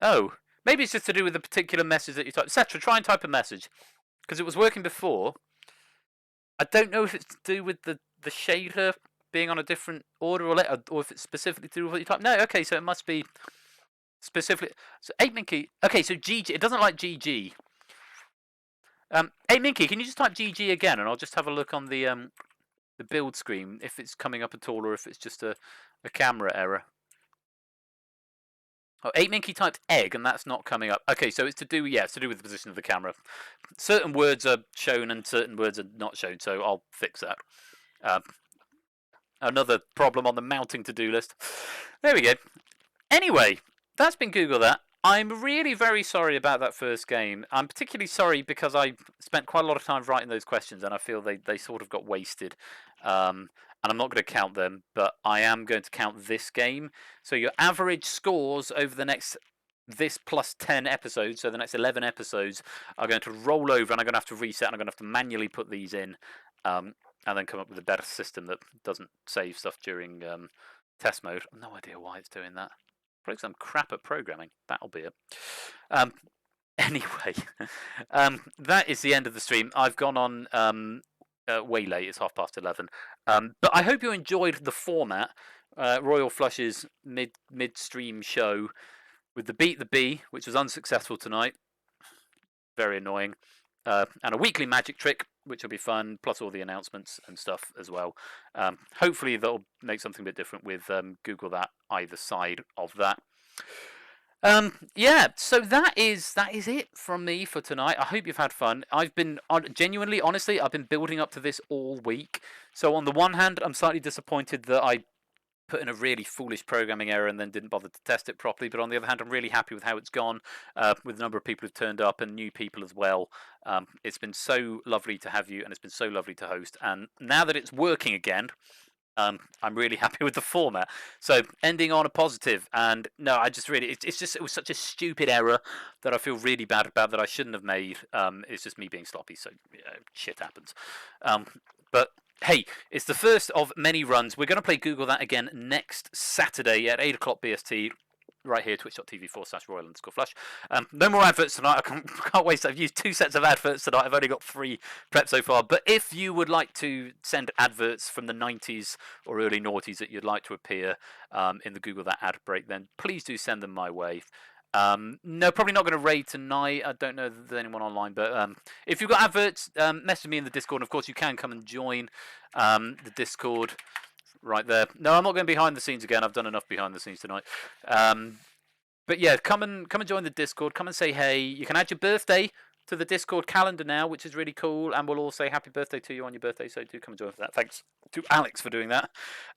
Oh, maybe it's just to do with the particular message that you type. Etc. Try and type a message. Because it was working before. I don't know if it's to do with the shader being on a different order or letter, or if it's specifically to do with what you type. No, okay, so it must be specifically... So, 8 Minky... Okay, so GG. It doesn't like GG. Hey Minky, can you just type GG again, and I'll just have a look on the build screen if it's coming up at all, or if it's just a camera error. Oh, 8 Minky typed egg, and that's not coming up. Okay, so it's to do with the position of the camera. Certain words are shown and certain words are not shown, so I'll fix that. Another problem on the mounting to-do list. There we go. Anyway, that's been Google That. I'm really very sorry about that first game. I'm particularly sorry because I spent quite a lot of time writing those questions and I feel they sort of got wasted. And I'm not going to count them, but I am going to count this game. So your average scores over this plus 10 episodes, so the next 11 episodes, are going to roll over and I'm going to have to reset and I'm going to have to manually put these in and then come up with a better system that doesn't save stuff during test mode. I've no idea why it's doing that. Probably because I'm crap at programming. That'll be it. Anyway, that is the end of the stream. I've gone on way late. It's 11:30. But I hope you enjoyed the format. Royal Flush's mid-stream show with the Beat the Bee, which was unsuccessful tonight. Very annoying. And a weekly magic trick, which will be fun, plus all the announcements and stuff as well. Hopefully that'll make something a bit different with Google that either side of that. Yeah, so that is it from me for tonight. I hope you've had fun. I've been genuinely, honestly, I've been building up to this all week. So on the one hand, I'm slightly disappointed that I put in a really foolish programming error and then didn't bother to test it properly. But on the other hand, I'm really happy with how it's gone, with the number of people who've turned up and new people as well. It's been so lovely to have you, and it's been so lovely to host. And now that it's working again, I'm really happy with the format. So ending on a positive, and no, I just really, it was such a stupid error that I feel really bad about that I shouldn't have made. It's just me being sloppy, so shit happens. But hey, it's the first of many runs. We're going to play Google that again next Saturday at 8 o'clock BST. Right here, twitch.tv/Royal_Flush. No more adverts tonight. I can't waste. I've used 2 sets of adverts tonight. I've only got 3 prepped so far. But if you would like to send adverts from the 90s or early noughties that you'd like to appear in the Google That ad break, then please do send them my way. No, probably not going to raid tonight. I don't know if there's anyone online, but if you've got adverts, message me in the Discord. And of course, you can come and join the Discord. Right there. No, I'm not going behind the scenes again. I've done enough behind the scenes tonight. But yeah, come and join the Discord. Come and say hey. You can add your birthday to the Discord calendar now, which is really cool. And we'll all say happy birthday to you on your birthday. So do come and join for that. Thanks to Alex for doing that.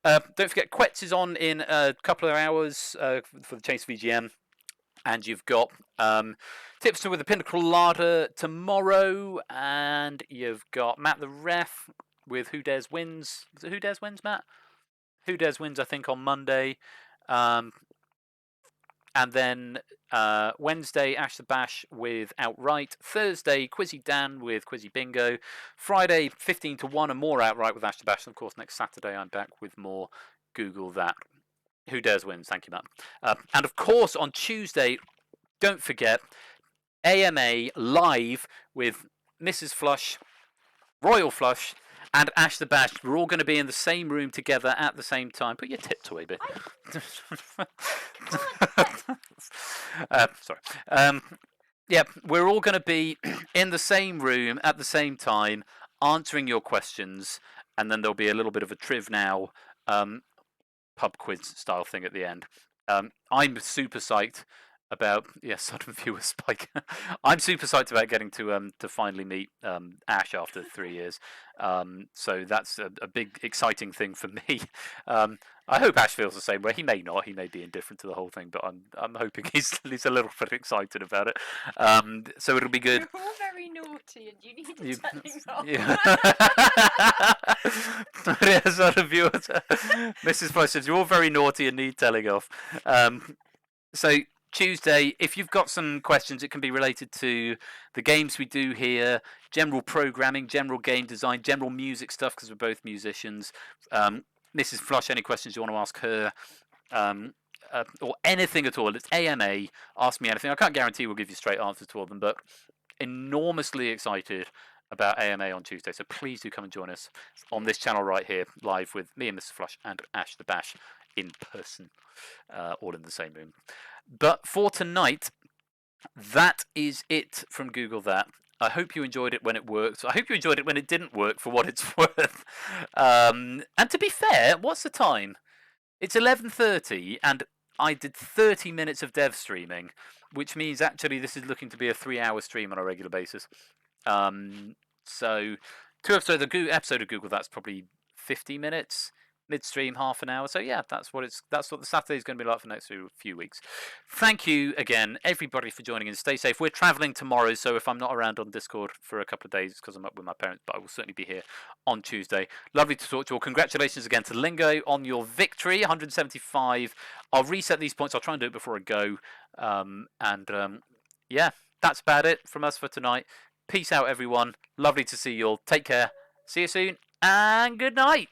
Don't forget, Quetz is on in a couple of hours for the Chase VGM. And you've got Tipster with the Pinnacle Ladder tomorrow. And you've got Matt the Ref with Who Dares Wins. Is it Who Dares Wins, Matt? Who Dares Wins, I think, on Monday. And then Wednesday, Ash the Bash with Outright. Thursday, Quizzy Dan with Quizzy Bingo. Friday, 15 to 1 and more Outright with Ash the Bash. And of course, next Saturday, I'm back with more Google That. Who Dares Wins. Thank you, Matt. And of course, on Tuesday, don't forget, AMA live with Mrs. Flush, Royal Flush, and Ash the Bash. We're all going to be in the same room together at the same time. Put your tits away, bit. Sorry. Yeah, we're all going to be in the same room at the same time, answering your questions, and then there'll be a little bit of a Triv Now pub quiz style thing at the end. I'm super psyched about sudden viewer spike. I'm super psyched about getting to finally meet Ash after 3 years. So that's a big exciting thing for me. I hope Ash feels the same way. He may not. He may be indifferent to the whole thing, but I'm hoping he's a little bit excited about it. So it'll be good. You're all very naughty, and you need to turning off. Yeah, sudden viewers. Mrs. Flush says you're all very naughty and need telling off. So Tuesday, if you've got some questions, it can be related to the games we do here, general programming, general game design, general music stuff, because we're both musicians. Mrs. Flush, any questions you want to ask her, or anything at all. It's AMA, ask me anything. I can't guarantee we'll give you straight answers to all of them, but enormously excited about AMA on Tuesday. So please do come and join us on this channel right here, live with me and Mr. Flush and Ash the Bash in person, all in the same room. But for tonight, that is it from Google That. I hope you enjoyed it when it worked. I hope you enjoyed it when it didn't work, for what it's worth. And to be fair, what's the time? It's 11:30, and I did 30 minutes of dev streaming, which means actually this is looking to be a 3-hour stream on a regular basis. So, episode of Google That's probably 50 minutes. Midstream, half an hour. So yeah, that's what the Saturday is going to be like for the next few weeks. Thank you again, everybody, for joining in. Stay safe. We're travelling tomorrow, so if I'm not around on Discord for a couple of days, it's because I'm up with my parents, but I will certainly be here on Tuesday. Lovely to talk to you all. Congratulations again to Lingo on your victory, 175. I'll reset these points. I'll try and do it before I go. Yeah, that's about it from us for tonight. Peace out, everyone. Lovely to see you all. Take care. See you soon, and good night.